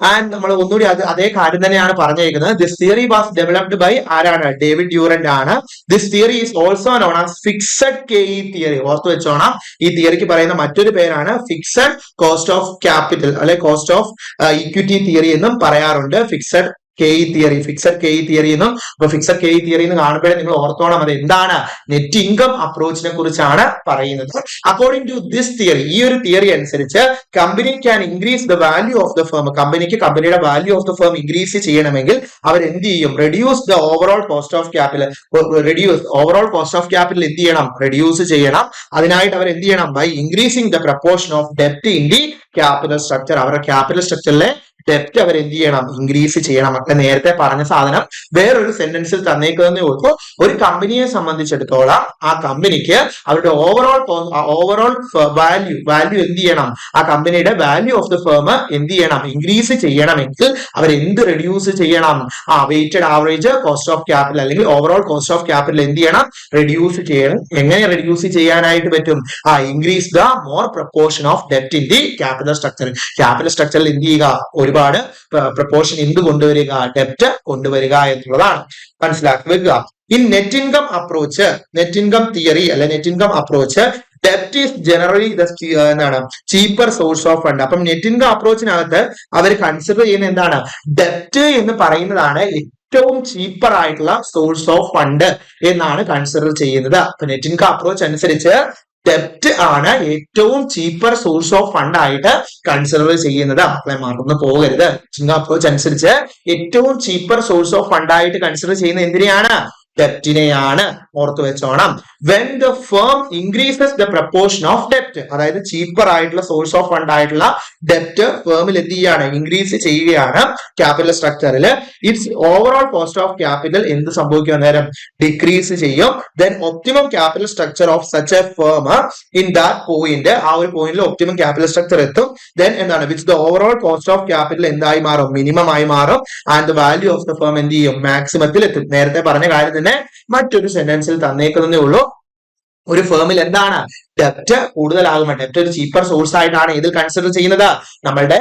ആൻഡ് നമ്മൾ ഒന്നുകൂടി അതേ കാര്യം തന്നെയാണ് പറഞ്ഞിരിക്കുന്നത്. This theory was developed by ആരാണ്, ഡേവിഡ് ഡ്യൂറന്റ് ആണ്. This theory is also known as fixed KE theory. ഓർത്തു വെച്ചോണം, ഈ തിയറിക്ക് പറയുന്ന മറ്റൊരു പേരാണ് ഫിക്സഡ് കോസ്റ്റ് ഓഫ് ക്യാപിറ്റൽ അല്ലെ കോസ്റ്റ് ഓഫ് ഇക്വിറ്റി തിയറി എന്നും പറയാറുണ്ട്. ഫിക്സഡ് KE തിയറി എന്നും. അപ്പൊ ഫിക്സഡ് KE തിയറി എന്ന് കാണുമ്പോഴേ നിങ്ങൾ ഓർത്തോണം അത് എന്താണ്, നെറ്റ് ഇൻകം അപ്രോച്ചിനെ കുറിച്ചാണ് പറയുന്നത്. അക്കോർഡിംഗ് ടു ദിസ് തിയറി, ഈ ഒരു തിയറി അനുസരിച്ച് company can increase the value of the firm. കമ്പനിയുടെ value of the firm increase ചെയ്യണമെങ്കിൽ അവർ എന്ത് ചെയ്യും, reduce the overall cost of capital. എന്ത് ചെയ്യണം, റെഡ്യൂസ് ചെയ്യണം. അതിനായിട്ട് അവർ എന്ത് ചെയ്യണം, by increasing the proportion of ഡെപ്റ്റ് ഇൻ ദി ക്യാപിറ്റൽ സ്ട്രക്ചർ. അവരുടെ ക്യാപിറ്റൽ സ്ട്രക്ചറിലെ ഡെപ്റ്റ് അവർ എന്ത് ചെയ്യണം, ഇൻക്രീസ് ചെയ്യണം. മക്കളെ നേരത്തെ പറഞ്ഞ സാധനം വേറൊരു സെന്റൻസിൽ തന്നേക്കുന്നതേ ഉള്ളൂ. ഒരു കമ്പനിയെ സംബന്ധിച്ചിടത്തോളം ആ കമ്പനിക്ക് അവരുടെ ഓവറോൾ വാല്യൂ എന്ത് ചെയ്യണം, ആ കമ്പനിയുടെ വാല്യൂ ഓഫ് ദ ഫേം എന്ത് ചെയ്യണം, ഇൻക്രീസ് ചെയ്യണമെങ്കിൽ അവർ എന്ത് റെഡ്യൂസ് ചെയ്യണം, weighted average cost of capital അല്ലെങ്കിൽ ഓവറോൾ കോസ്റ്റ് ഓഫ് ക്യാപിറ്റൽ എന്ത് ചെയ്യണം, റെഡ്യൂസ് ചെയ്യണം. എങ്ങനെ റെഡ്യൂസ് ചെയ്യാനായിട്ട് പറ്റും, increase the more proportion of ഡെപ്റ്റ് in the capital structure. Capital സ്ട്രക്ചറിൽ എന്ത് ചെയ്യുക, ഒരുപാട് പ്രപ്പോർഷൻ എന്ത് കൊണ്ടുവരിക, ഡെപ്റ്റ് കൊണ്ടുവരിക എന്നുള്ളതാണ്. മനസ്സിലാക്കി വെക്കുക. ഈ നെറ്റ് ഇൻകം തിയറി അല്ലെ നെറ്റ് ഇൻകം അപ്രോച്ച്, ഡെപ്റ്റ് ഈസ് ജനറലി എന്താണ് ചീപ്പർ സോഴ്സ് ഓഫ് ഫണ്ട്. അപ്പം നെറ്റ് ഇൻകം അപ്രോച്ചിനകത്ത് അവർ കൺസിഡർ ചെയ്യുന്ന എന്താണ്, ഡെപ്റ്റ് എന്ന് പറയുന്നതാണ് ഏറ്റവും ചീപ്പർ ആയിട്ടുള്ള സോഴ്സ് ഓഫ് ഫണ്ട് എന്നാണ് കൺസിഡർ ചെയ്യുന്നത്. അപ്പൊ നെറ്റ് ഇൻകം അപ്രോച്ച് അനുസരിച്ച് ഡെപ്റ്റ് ആണ് ഏറ്റവും ചീപ്പർ സോഴ്സ് ഓഫ് ഫണ്ട് ആയിട്ട് കൺസിഡർ ചെയ്യുന്നത്. മക്കളെ മറന്നു പോകരുത്. അപ്രോച്ച് അനുസരിച്ച് ഏറ്റവും ചീപ്പർ സോഴ്സ് ഓഫ് ഫണ്ട് ആയിട്ട് കൺസിഡർ ചെയ്യുന്നത് എന്തിനെയാണ്, ഡെപ്റ്റിനെയാണ്. ഓർത്തു വെച്ചോണം. When the firm increases the proportion of ഡെപ്റ്റ്, അതായത് ചീപ്പർ ആയിട്ടുള്ള സോഴ്സ് ഓഫ് ഫണ്ട് ആയിട്ടുള്ള ഡെപ്റ്റ് ഫേമിൽ എന്ത് ചെയ്യാണ്, ഇൻക്രീസ് ചെയ്യുകയാണ് ക്യാപിറ്റൽ സ്ട്രക്ചറിൽ. Its overall cost of capital എന്ത് സംഭവിക്കും, അന്നേരം ഡിക്രീസ് ചെയ്യും. Then optimum capital structure of such a firm in that point, ആ ഒരു പോയിന്റിൽ ഒപ്റ്റിമം ക്യാപിറ്റൽ സ്ട്രക്ചർ എത്തും. ദെൻ എന്താണ്, which the overall cost of capital എന്തായി മാറും, മിനിമം ആയി മാറും. And the value of the firm എന്ത് ചെയ്യും, മാക്സിമത്തിൽ എത്തും. നേരത്തെ പറഞ്ഞ കാര്യം തന്നെ മറ്റൊരു സെന്റൻസിൽ തന്നേക്കുന്നതേ ഉള്ളൂ. ഒരു ഫേമിൽ എന്താണ്, ഡെപ്റ്റ് കൂടുതലാകുമ്പോൾ, ഡെപ്റ്റ് ഒരു ചീപ്പർ സോഴ്സ് ആയിട്ടാണ് ഇതിൽ കൺസിഡർ ചെയ്യുന്നത്, നമ്മളുടെ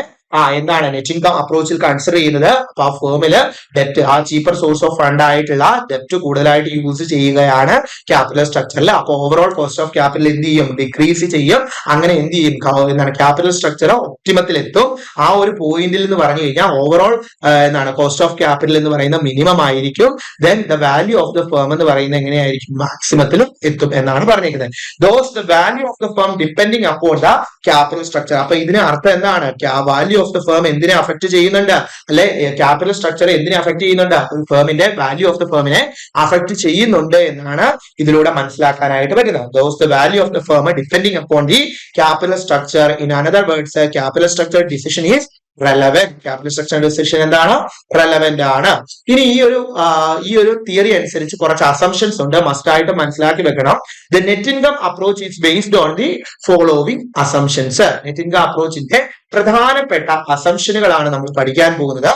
എന്താണ് നെറ്റ് ഇൻകം അപ്രോച്ചിൽ കൺസിഡർ ചെയ്യുന്നത്. അപ്പൊ ആ ഫേമില് ഡെപ്റ്റ്, ആ ചീപ്പർ സോഴ്സ് ഓഫ് ഫണ്ട് ആയിട്ടുള്ള ഡെപ്റ്റ് കൂടുതലായിട്ട് യൂസ് ചെയ്യുകയാണ് ക്യാപിറ്റൽ സ്ട്രക്ചറിൽ. അപ്പൊ ഓവറോൾ കോസ്റ്റ് ഓഫ് ക്യാപിറ്റൽ എന്ത് ചെയ്യും, ഡിക്രീസ് ചെയ്യും. അങ്ങനെ എന്ത് ചെയ്യും, എന്താണ് ക്യാപിറ്റൽ സ്ട്രക്ചർ ഒപ്റ്റിമത്തിൽ എത്തും. ആ ഒരു പോയിന്റിൽ എന്ന് പറഞ്ഞു കഴിഞ്ഞാൽ ഓവറോൾ എന്താണ് കോസ്റ്റ് ഓഫ് ക്യാപിറ്റൽ എന്ന് പറയുന്ന മിനിമം ആയിരിക്കും. Then the value of the firm എന്ന് പറയുന്നത് എങ്ങനെയായിരിക്കും, മാക്സിമത്തിലും എത്തും എന്നാണ് പറഞ്ഞിരിക്കുന്നത്. Those the value of the firm depending upon the capital structure. അപ്പൊ ഇതിന് അർത്ഥം എന്താണ്, വാല്യൂ ഓഫ് ദ ഫേം എന്തിനെ അഫക്ട് ചെയ്യുന്നുണ്ട്, അല്ലെ ക്യാപിറ്റൽ സ്ട്രക്ചർ എന്തിനെ അഫക്ട് ചെയ്യുന്നുണ്ട്, ഫേമിന്റെ വാല്യൂ ഓഫ് ദ ഫേമിനെ അഫക്ട് ചെയ്യുന്നുണ്ട് എന്നാണ് ഇതിലൂടെ മനസ്സിലാക്കാനായിട്ട് പറ്റുന്നത്. Those the value of the firm depending upon the capital structure. In another words capital structure decision is relevant. Capital structure decision എന്താണ്, റെലവെന്റ് ആണ്. ഇനി ഈ ഒരു തിയറി അനുസരിച്ച് കുറച്ച് അസംഷൻസ് ഉണ്ട്, മസ്റ്റ് ആയിട്ട് മനസ്സിലാക്കി വെക്കണം. The net income approach is based on the following assumptions. Net income അപ്രോച്ചിന്റെ പ്രധാനപ്പെട്ട അസംഷനുകളാണ് നമ്മൾ പഠിക്കാൻ പോകുന്നത്.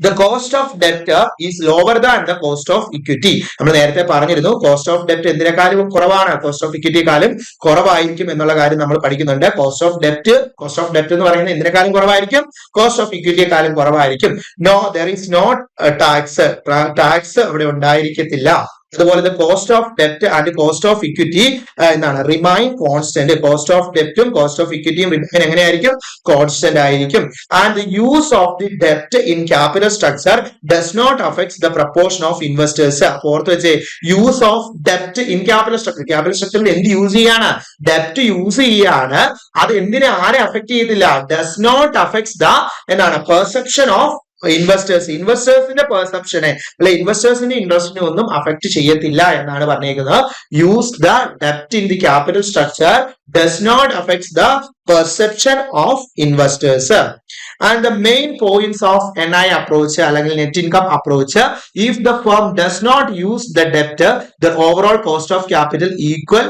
The cost of debt is lower than the cost of equity. നമ്മൾ നേരത്തെ പറഞ്ഞിരുന്നു കോസ്റ്റ് ഓഫ് ഡെപ്റ്റ് എന്തിനേക്കാളും കുറവാണ്, കോസ്റ്റ് ഓഫ് ഇക്വിറ്റിക്കാളും കുറവായിരിക്കും എന്നുള്ള കാര്യം നമ്മൾ പഠിക്കുന്നുണ്ട്. കോസ്റ്റ് ഓഫ് ഡെപ്റ്റ് എന്ന് പറയുന്നത് എന്തിനേക്കാളും കുറവായിരിക്കും, കോസ്റ്റ് ഓഫ് ഇക്വിറ്റിയെക്കാളും കുറവായിരിക്കും. No, there is not tax അവിടെ ഉണ്ടായിരിക്കത്തില്ല. അതുപോലെ കോസ്റ്റ് ഓഫ് ഡെപ്റ്റ് ആൻഡ് കോസ്റ്റ് ഓഫ് ഇക്വിറ്റി എന്താണ്, റിമൈൻ കോൺസ്റ്റന്റ്. കോസ്റ്റ് ഓഫ് ഡെപ്റ്റും കോസ്റ്റ് ഓഫ് ഇക്വിറ്റിയും റിമൈൻ എങ്ങനെയായിരിക്കും, കോൺസ്റ്റന്റ് ആയിരിക്കും. And the use of the ഡെപ്റ്റ് in capital structure does not affects the proportion of investors. ഓർത്ത് വെച്ചേ, യൂസ് ഓഫ് ഡെപ്റ്റ് ഇൻ ക്യാപിറ്റൽ സ്ട്രക്ചർ. ക്യാപിറ്റൽ സ്ട്രക്ചറിൽ എന്ത് യൂസ് ചെയ്യാണ്, ഡെപ്റ്റ് യൂസ് ചെയ്യാണ്. അത് എന്തിനെ ആരെ അഫക്ട് ചെയ്യത്തില്ല, ഡസ് നോട്ട് അഫക്ട്സ് ദ എന്താണ് പെർസെപ്ഷൻ ഓഫ് ഇൻവെസ്റ്റേഴ്സിന്റെ പെർസെപ്ഷനെ, അല്ലെ ഇൻവെസ്റ്റേഴ്സിന്റെ ഇൻട്രസ്റ്റിനെ ഒന്നും അഫക്ട് ചെയ്യത്തില്ല എന്നാണ് പറഞ്ഞേക്കുന്നത്. യൂസ് ദ ഡെപ്റ്റ് in the capital structure does not affect the perception of investors. And the main points of NI approach അല്ലെങ്കിൽ net income approach, if the firm does not use the debt, the overall cost of capital equal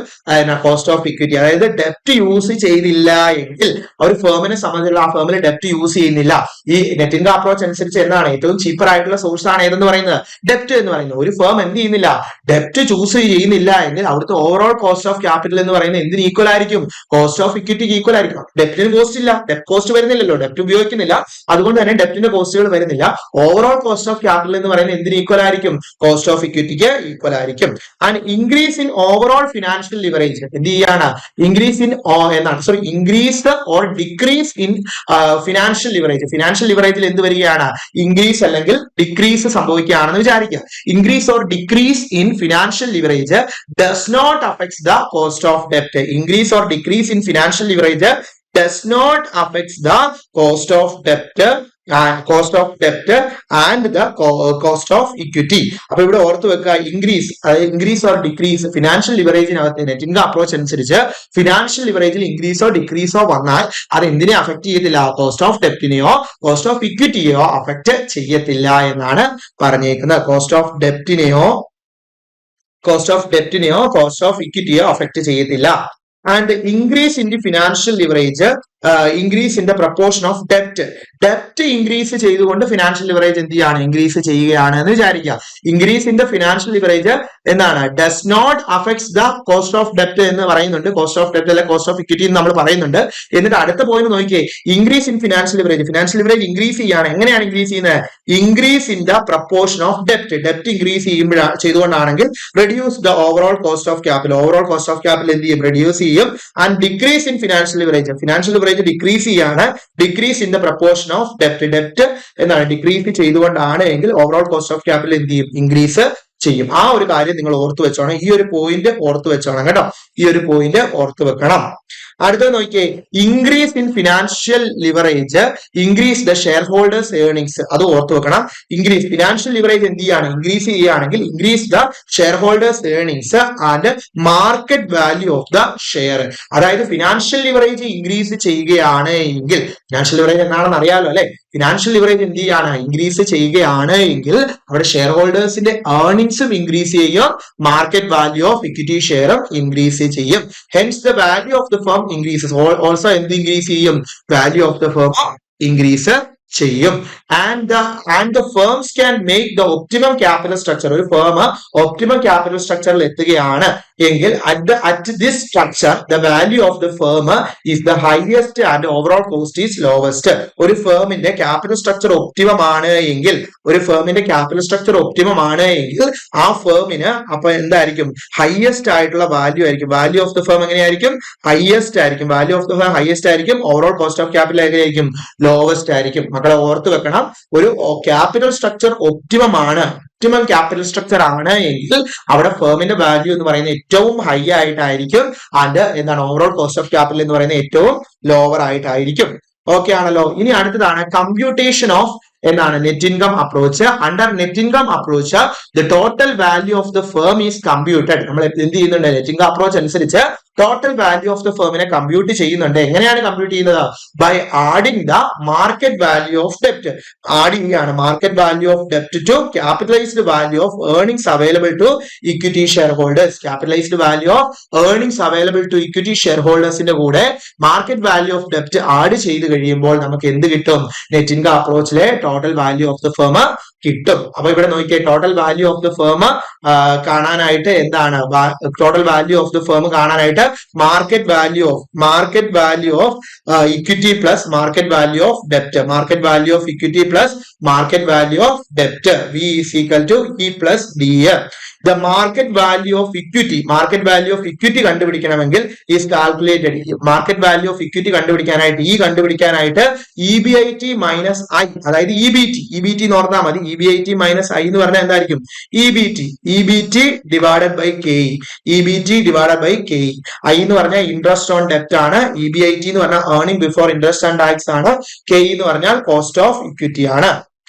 cost of equity. അതായത് ഡെപ്റ്റ് use ചെയ്തില്ല എങ്കിൽ ഒരു ഫേമിനെ സംബന്ധിച്ചുള്ള ആ ഫേമിൽ ഡെപ്റ്റ് use ചെയ്യുന്നില്ല. ഈ net income approach അനുസരിച്ച് എന്താണ് ഏറ്റവും ചീപ്പർ ആയിട്ടുള്ള സോഴ്സ് ആണ് ഏതെന്ന് പറയുന്നത്, ഡെപ്റ്റ് എന്ന് പറയുന്നത്. ഒരു ഫേം എന്ത് ചെയ്യുന്നില്ല, ഡെപ്റ്റ് ചൂസ് ചെയ്യുന്നില്ല എങ്കിൽ അവിടുത്തെ ഓവറോൾ കോസ്റ്റ് ഓഫ് ക്യാപിറ്റൽ എന്ന് പറയുന്നത് എന്തിന് ഈക്വൽ ആയിരിക്കും, കോസ്റ്റ് ഓഫ് ഇക്വിറ്റിക്ക് ഈക്വൽ ആയിരിക്കും. ഡെപ്റ്റിന് കോസ്റ്റ് ഇല്ല, ഡെപ്റ്റ് കോസ്റ്റ് വരുന്നില്ലല്ലോ, ഡെപ്റ്റ് ഉപയോഗിക്കുന്നില്ല, അതുകൊണ്ട് തന്നെ ഡെപ്റ്റിന്റെ കോസ്റ്റുകൾ വരുന്നില്ല. ഓവറോൾ കോസ്റ്റ് ഓഫ് ക്യാപിറ്റൽ എന്ന് പറയുന്നത് എന്തിന് ഈക്വൽ ആയിരിക്കും, കോസ്റ്റ് ഓഫ് ഇക്വിറ്റിക്ക് ഈക്വൽ ആയിരിക്കും. And increase in overall financial leverage എന്ത് ചെയ്യാണ്, increase or decrease in financial leverage. Financial ലിവറേജിൽ എന്ത് വരികയാണ്, ഇൻക്രീസ് അല്ലെങ്കിൽ ഡിക്രീസ് സംഭവിക്കുകയാണെന്ന് വിചാരിക്കുക. Increase or decrease in financial leverage does not affects the cost of ഡെപ്റ്റ്. Increase or decrease in financial leverage does not affect the cost of debt and the cost of equity. അപ്പൊ ഇവിടെ ഓർത്ത് വെക്കുക, increase or decrease financial ലിവറേജിനകത്ത് net income approach അനുസരിച്ച് financial ലിവറേജിൽ ഇൻക്രീസോ ഡിക്രീസോ വന്നാൽ അത് എന്തിനെ അഫക്ട് ചെയ്യത്തില്ല, കോസ്റ്റ് ഓഫ് ഡെപ്റ്റിനെയോ കോസ്റ്റ് ഓഫ് ഇക്വിറ്റിയെയോ അഫക്ട് ചെയ്യത്തില്ല എന്നാണ് പറഞ്ഞേക്കുന്നത്. കോസ്റ്റ് ഓഫ് ഡെപ്റ്റിനെയോ കോസ്റ്റ് ഓഫ് ഇക്വിറ്റിയോ അഫക്ട് ചെയ്യത്തില്ല. And the increase in the financial leverage, increase in the proportion of debt increase ചെയ്തുകൊണ്ട് ഫിനാൻഷ്യൽ ലിവറേജ് എന്ത് ചെയ്യാണ്, ഇൻക്രീസ് ചെയ്യുകയാണ് എന്ന് വിചാരിക്കുക. Increase in the financial leverage എന്താണ്, does not affects the cost of ഡെപ്റ്റ് എന്ന് പറയുന്നുണ്ട്. കോസ്റ്റ് ഓഫ് ഡെപ്റ്റ് അല്ലെ കോസ്റ്റ് ഓഫ് ഇക്വിറ്റി എന്ന് നമ്മൾ പറയുന്നുണ്ട്. എന്നിട്ട് അടുത്ത പോയിന്റ് നോക്കിയേ, increase in financial leverage increase ചെയ്യാണ്. എങ്ങനെയാണ് ഇൻക്രീസ് ചെയ്യുന്നത്, increase in the proportion of ഡെപ്റ്റ് ഇൻക്രീസ് ചെയ്തുകൊണ്ടാണെങ്കിൽ reduce the overall cost of capital എന്ത് ചെയ്യും, റെഡ്യൂസ് ചെയ്യും. And decrease in financial leverage decrease ചെയ്യാണ്. Decrease in the proportion of ഡെപ്റ്റ് എന്താണ്, ഡിക്രീസ് ചെയ്തുകൊണ്ടാണ് എങ്കിൽ ഓവറോൾ കോസ്റ്റ് ഓഫ് ക്യാപിറ്റൽ എന്ത് ചെയ്യും, ഇൻക്രീസ് ചെയ്യും. ആ ഒരു കാര്യം നിങ്ങൾ ഓർത്തു വെച്ചോണം, ഈ ഒരു പോയിന്റ് ഓർത്തു വെച്ചോണം കേട്ടോ, ഈ ഒരു പോയിന്റ് ഓർത്തു വെക്കണം. അടുത്തത് നോക്കിയേ, increase in financial leverage increase the share holders earnings. അത് ഓർത്തു വെക്കണം. ഇൻക്രീസ് ഫിനാൻഷ്യൽ ലിവറേജ് എന്ത് ചെയ്യാണ്, ഇൻക്രീസ് ചെയ്യുകയാണെങ്കിൽ increase the share holders earnings and market value of the share. അതായത് ഫിനാൻഷ്യൽ ലിവറേജ് ഇൻക്രീസ് ചെയ്യുകയാണ് എങ്കിൽ, ഫിനാൻഷ്യൽ ലിവറേജ് എന്താണെന്ന് അറിയാലോ അല്ലെ, ഫിനാൻഷ്യൽ ലിവറേജ് എന്ത് ചെയ്യാണ്, ഇൻക്രീസ് ചെയ്യുകയാണ് എങ്കിൽ അവിടെ ഷെയർ ഹോൾഡേഴ്സിന്റെ ഏർണിങ്സും ഇൻക്രീസ് ചെയ്യും, മാർക്കറ്റ് വാല്യൂ ഓഫ് ഇക്വിറ്റി ഷെയറും ഇൻക്രീസ് ചെയ്യും. Hence the value of the firm increases. Also എന്ത് ഇൻക്രീസ് ചെയ്യും, value of the firm increase ചെയ്യും. And the firms can make the optimum capital structure. ഒരു ഫേം ഒപ്റ്റിമം ക്യാപിറ്റൽ സ്ട്രക്ചറിൽ എത്തുകയാണ് എങ്കിൽ at this structure the value of the firm is the highest and overall cost is lowest. ഒരു ഫേമിന്റെ capital structure optimum ആണ് എങ്കിൽ, ഒരു ഫേമിന്റെ ക്യാപിറ്റൽ സ്ട്രക്ചർ ഒപ്റ്റിമം ആണ് എങ്കിൽ ആ ഫേമിന് അപ്പൊ എന്തായിരിക്കും, ഹൈയസ്റ്റ് ആയിട്ടുള്ള വാല്യൂ ആയിരിക്കും. വാല്യൂ ഓഫ് ദ ഫേം എങ്ങനെയായിരിക്കും, ഹൈയസ്റ്റ് ആയിരിക്കും. Value of the firm highest ആയിരിക്കും. ഓവറോൾ കോസ്റ്റ് ഓഫ് ക്യാപിറ്റൽ എങ്ങനെയായിരിക്കും, ലോവസ്റ്റ് ആയിരിക്കും. മക്കളെ ഓർത്ത് വെക്കണം, ഒരു ക്യാപിറ്റൽ സ്ട്രക്ചർ ഒപ്റ്റിമം ആണ്, ഒപ്റ്റിമം ക്യാപിറ്റൽ സ്ട്രക്ചർ ആണ് എങ്കിൽ അവിടെ ഫേമിന്റെ വാല്യൂ എന്ന് പറയുന്നത് ഏറ്റവും ഹൈ ആയിട്ടായിരിക്കും. ആൻഡ് എന്താണ്, ഓവറോൾ കോസ്റ്റ് ഓഫ് ക്യാപിറ്റൽ എന്ന് പറയുന്നത് ഏറ്റവും ലോവർ ആയിട്ടായിരിക്കും. ഓക്കെ ആണല്ലോ. ഇനി അടുത്തതാണ് കമ്പ്യൂട്ടേഷൻ ഓഫ് എന്താണ്, net income approach. Under net income approach the total value of the firm is computed. നമ്മൾ എന്ത് ചെയ്യുന്നുണ്ട്, നെറ്റ് ഇൻകം അപ്രോച്ച് അനുസരിച്ച് ടോട്ടൽ വാല്യൂ ഓഫ് ദ ഫേമിനെ കമ്പ്യൂട്ട് ചെയ്യുന്നുണ്ട്. എങ്ങനെയാണ് കമ്പ്യൂട്ട് ചെയ്യുന്നത്, by adding the market value of ഡെപ്റ്റ്. ആഡ് ചെയ്യാണ് മാർക്കറ്റ് വാല്യൂ ഓഫ് ഡെപ്റ്റ് to capitalised value of earnings available to equity share holders. Capitalised value of earnings available to equity share ഹോൾഡേഴ്സിന്റെ കൂടെ market value of ഡെപ്റ്റ് add ചെയ്ത് കഴിയുമ്പോൾ നമുക്ക് എന്ത് കിട്ടും, നെറ്റ് ഇൻകം അപ്രോച്ചിലെ total value of the firm കിട്ടും. അപ്പൊ ഇവിടെ നോക്കിയേ, total value of the firm കാണാനായിട്ട് എന്താണ്, total value of the firm കാണാനായിട്ട് market value of equity plus market value of ഡെപ്റ്റ്, market value of equity plus market value of ഡെപ്റ്റ്, V is equal to E plus D. The market value of equity കണ്ടുപിടിക്കണമെങ്കിൽ is calculated. Market value of equity കണ്ടുപിടിക്കാനായിട്ട് EBIT minus I, അതായത് EBT എന്ന് ഓർത്താൽ മതി. EBIT minus I എന്ന് പറഞ്ഞാൽ എന്തായിരിക്കും, EBT divided by KE. I എന്ന് പറഞ്ഞാൽ ഇൻട്രസ്റ്റ് ഓൺ ഡെപ്റ്റ് ആണ്, EBIT എന്ന് പറഞ്ഞാൽ earning before interest and tax ആണ്, KE എന്ന് പറഞ്ഞാൽ കോസ്റ്റ് ഓഫ് ഇക്വിറ്റി ആണ്.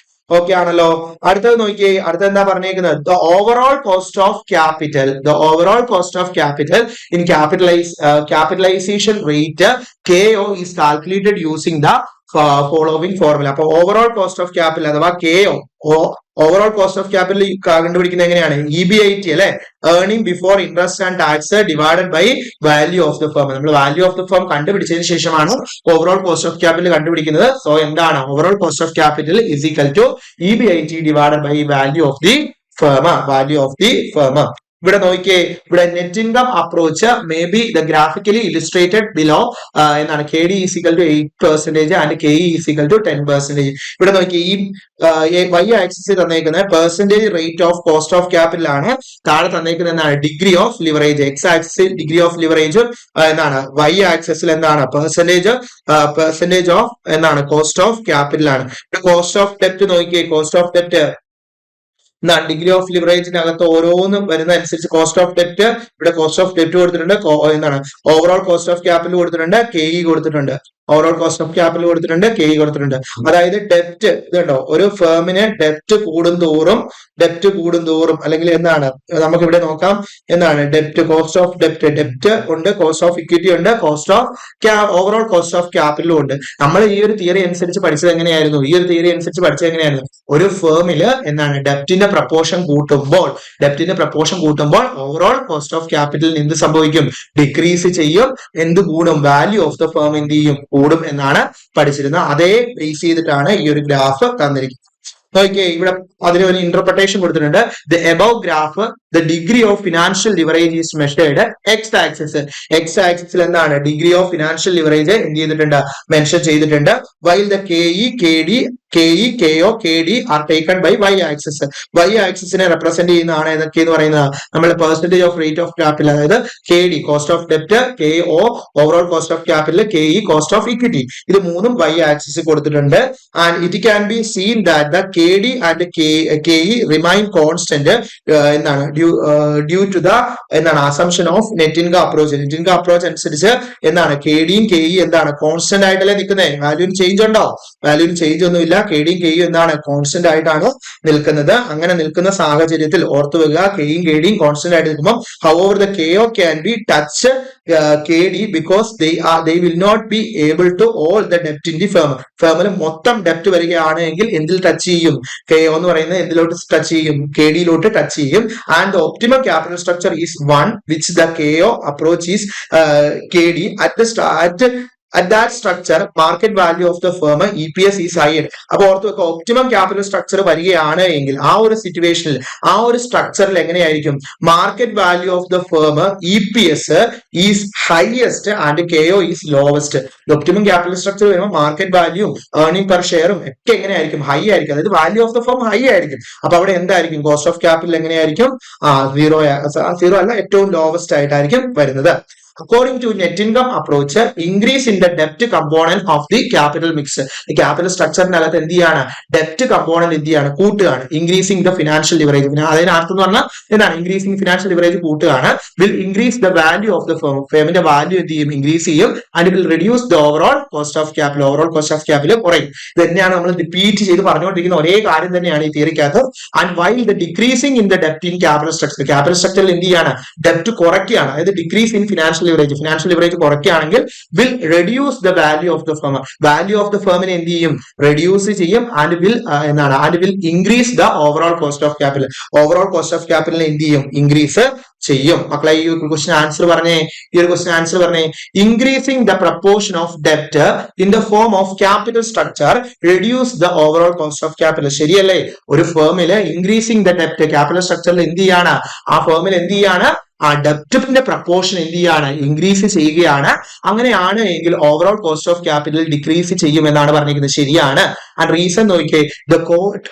ഓക്കെ ആണല്ലോ. അടുത്തത് നോക്കിയേ, അടുത്ത എന്താ പറഞ്ഞേക്കുന്നത്, the overall cost of capital in capitalization rate KO is calculated using the following formula. അപ്പൊ ഓവറോൾ കോസ്റ്റ് ഓഫ് ക്യാപിറ്റൽ അഥവാ KO, overall cost of capital കണ്ടുപിടിക്കുന്നത് എങ്ങനെയാണ്, EBIT അല്ലെ, earning before interest and tax divided by value of the firm. നമ്മൾ value of the firm കണ്ടുപിടിച്ചതിന് ശേഷമാണ് overall cost of capital കണ്ടുപിടിക്കുന്നത്. So എന്താണ്, overall cost of capital is equal to EBIT divided by value of the firm. ഇവിടെ നോക്കിയേ, ഇവിടെ net income approach may be the graphically illustrated below എന്താണ്, KD is equal to 8% and KE is equal to 10%. ഇവിടെ നോക്കി, ഈ y ആക്സിസിൽ തന്നേക്കുന്നത് percentage rate of cost of capital ആണ്, താഴെ തന്നേക്കുന്നത് എന്താണ്, ഡിഗ്രി ഓഫ് ലിവറേജ്. X ആക്സിസിൽ ഡിഗ്രി ഓഫ് ലിവറേജ് എന്താണ്, Y ആക്സിസിൽ എന്താണ്, പെർസെന്റേജ് ഓഫ് എന്താണ്, കോസ്റ്റ് ഓഫ് ക്യാപിറ്റൽ ആണ്. കോസ്റ്റ് ഓഫ് ഡെപ്റ്റ് നോക്കിയേ, കോസ്റ്റ് ഓഫ് ഡെപ്റ്റ് എന്താണ്, ഡിഗ്രി ഓഫ് ലിവറേജിനകത്ത് ഓരോന്നും വരുന്ന അനുസരിച്ച് കോസ്റ്റ് ഓഫ് ഡെപ്റ്റ്, ഇവിടെ കോസ്റ്റ് ഓഫ് ഡെപ്റ്റ് കൊടുത്തിട്ടുണ്ട്, എന്താണ്, ഓവറോൾ കോസ്റ്റ് ഓഫ് ക്യാപിറ്റൽ കൊടുത്തിട്ടുണ്ട്, KE കൊടുത്തിട്ടുണ്ട്. ഓവറോൾ കോസ്റ്റ് ഓഫ് ക്യാപിറ്റൽ കൊടുത്തിട്ടുണ്ട്, KE കൊടുത്തിട്ടുണ്ട്. അതായത് ഡെപ്റ്റ് ഇതുണ്ടോ, ഒരു ഫേമിന് ഡെപ്റ്റ് കൂടുന്തോറും അല്ലെങ്കിൽ എന്താണ്, നമുക്ക് ഇവിടെ നോക്കാം, എന്താണ് ഡെപ്റ്റ്, കോസ്റ്റ് ഓഫ് ഡെപ്റ്റ് ഉണ്ട്, കോസ്റ്റ് ഓഫ് ഇക്വിറ്റി ഉണ്ട്, cost of overall cost of ക്യാപിറ്റലും ഉണ്ട്. നമ്മൾ ഈ ഒരു തിയറി അനുസരിച്ച് പഠിച്ചത് എങ്ങനെയായിരുന്നു, ഒരു ഫേമില് എന്താണ്, ഡെപ്റ്റിന്റെ പ്രപ്പോർഷൻ കൂട്ടുമ്പോൾ ഓവറോൾ കോസ്റ്റ് ഓഫ് ക്യാപിറ്റലിന് എന്ത് സംഭവിക്കും, ഡിക്രീസ് ചെയ്യും. എന്ത് കൂടും, വാല്യൂ ഓഫ് ദ ഫേം എന്ത് ചെയ്യും, കൂടും എന്നാണ് പഠിച്ചിരുന്നത്. അതേ ബേസ് ചെയ്തിട്ടാണ് ഈ ഒരു ഗ്രാഫ് തന്നിരിക്കുന്നത്. നോക്കിയേ, ഇവിടെ അതിന് ഒരു ഇന്റർപ്രിട്ടേഷൻ കൊടുത്തിട്ടുണ്ട്. The above graph, the degree of financial leverage is measured X ആക്സിസിൽ എന്താണ്, ഡിഗ്രി ഓഫ് ഫിനാൻഷ്യൽ ലിവറേജ് എന്ത് ചെയ്തിട്ടുണ്ട്, മെൻഷൻ ചെയ്തിട്ടുണ്ട്. While the KE, KO, KD are taken by Y ആക്സിസിനെ റെപ്രസെന്റ് ചെയ്യുന്നതാണ് ഏതൊക്കെയെന്ന് പറയുന്നത്, നമ്മൾ percentage of rate of capital, അതായത് KD കോസ്റ്റ് ഓഫ് ഡെപ്റ്റ്, KO overall cost of capital, KE cost of equity. ഇത് മൂന്നും Y ആക്സിസ് കൊടുത്തിട്ടുണ്ട്. And it can be seen that the KD and KE remain constant എന്താണ്, due to the എന്താണ്, assumption of net income approach അനുസരിച്ച് എന്താണ്, KDയും KE എന്താണ്, constant ആയിട്ടല്ലേ നിൽക്കുന്നത്, വാല്യൂന് ചേഞ്ച് ഉണ്ടോ, വാല്യൂന് ചേഞ്ച് ഒന്നുമില്ല. KDയും KE എന്താണ്, കോൺസ്റ്റന്റ് ആയിട്ടാണ് നിൽക്കുന്നത്. അങ്ങനെ നിൽക്കുന്ന സാഹചര്യത്തിൽ ഓർത്തു വെക്കുക, KDയും കോൺസ്റ്റന്റ് ആയിട്ട് നിൽക്കുമ്പോൾ however the KO can be touch KD because they will not be able to all the debt in the firm. ഫേമിൽ മൊത്തം ഡെപ്റ്റ് വരികയാണെങ്കിൽ എന്തിൽ ടച്ച് ചെയ്യും, KO എന്ന് പറയുന്നത് എന്തിലോട്ട് ടച്ച് ചെയ്യും, KDയിലോട്ട് ടച്ച് ചെയ്യും. And the optimal capital structure is 1 which the KO approach is KD at at that structure market value of the firm EPS is higher. അപ്പോൾ ഓർത്ത് വെക്കുക, ഒപ്റ്റിമം ക്യാപിറ്റൽ സ്ട്രക്ചർ വരികയാണ് എങ്കിൽ ആ ഒരു സിറ്റുവേഷനിൽ ആ ഒരു സ്ട്രക്ചറിൽ എങ്ങനെയായിരിക്കും market value of the firm EPS is highest and KO is lowest. Optimum capital structure വരുമ്പോൾ മാർക്കറ്റ് വാല്യൂ ഏർണിംഗ് പെർ ഷെയറും ഒക്കെ എങ്ങനെയായിരിക്കും ഹൈ ആയിരിക്കും, അതായത് value of the firm high ആയിരിക്കും. അപ്പൊ അവിടെ എന്തായിരിക്കും കോസ്റ്റ് ഓഫ് ക്യാപിറ്റൽ എങ്ങനെയായിരിക്കും സീറോ അല്ല, ഏറ്റവും ലോവസ്റ്റ് ആയിട്ടായിരിക്കും വരുന്നത്. According to net income approach, increase in the debt component of the capital mix. The capital structure നകത്ത് എന്ത് ചെയ്യാണ്, ഡെപ്റ്റ് കമ്പോണന്റ് എന്ത് ചെയ്യാണ്, കൂട്ടുകയാണ്. ഇൻക്രീസിംഗ് ദ ഫിനാൻഷ്യൽ ലിവറേജ്, അതിനർത്ഥം എന്ന് പറഞ്ഞാൽ എന്താണ്, ഇൻക്രീസിംഗ് ഫിനാൻഷ്യൽ ലിവറേജ് കൂട്ടുകയാണ്. Will increase the value of the firm, ഫേമിന്റെ വാല്യൂ എന്ത് ചെയ്യും, ഇൻക്രീസ് ചെയ്യും. And will reduce the overall cost of capital, overall cost of capital കുറയും. ഇത് തന്നെയാണ് നമ്മൾ റിപ്പീറ്റ് ചെയ്ത് പറഞ്ഞുകൊണ്ടിരിക്കുന്ന ഒരേ കാര്യം തന്നെയാണ് ഈ തിയറിക്കകത്ത്. And while the decreasing in the ഡെപ്റ്റ് ഇൻ ക്യാപിറ്റൽ സ്ട്രക്ചർ, ക്യാപിറ്റൽ സ്ട്രക്ചറിൽ എന്ത് ചെയ്യാണ്, ഡെപ്റ്റ് കുറയ്ക്കുകയാണ്. അതായത് ഡിക്രീസ് ഇൻ ഫിനാൻഷ്യൽ ലിവറേജ് കുറയ്ക്കുകയാണെങ്കിൽ will reduce the value of the firm, value of the ഫേമിനെ എന്ത് ചെയ്യും, റെഡ്യൂസ് ചെയ്യും. And will increase the overall cost of capital, overall cost of ക്യാപിറ്റലിനെ എന്ത് ചെയ്യും, ഇൻക്രീസ് ചെയ്യും. മക്കളെ ഈ ഒരു ക്വസ്റ്റ്യൻ ആൻസർ പറഞ്ഞേ, ഇൻക്രീസിംഗ് ദ പ്രപ്പോർഷൻ ഓഫ് ഡെപ്റ്റ് in the form of capital structure reduce the overall cost of capital. ശരിയല്ലേ? ഒരു ഫേമില് ഇൻക്രീസിംഗ് ദ ഡെപ്റ്റ് ക്യാപിറ്റൽ സ്ട്രക്ചറിൽ എന്ത് ചെയ്യാണ്, ആ ഫേമിൽ എന്ത് ചെയ്യാണ്, ആ ഡെപ്റ്റിന്റെ പ്രപ്പോർഷൻ എന്ത് ചെയ്യാണ്, ഇൻക്രീസ് ചെയ്യുകയാണ്. അങ്ങനെയാണ് എങ്കിൽ overall cost of capital decrease ചെയ്യും എന്നാണ് പറഞ്ഞിരിക്കുന്നത്. ശരിയാണ്. ആൻഡ് റീസൺ നോക്കിയേ, ദ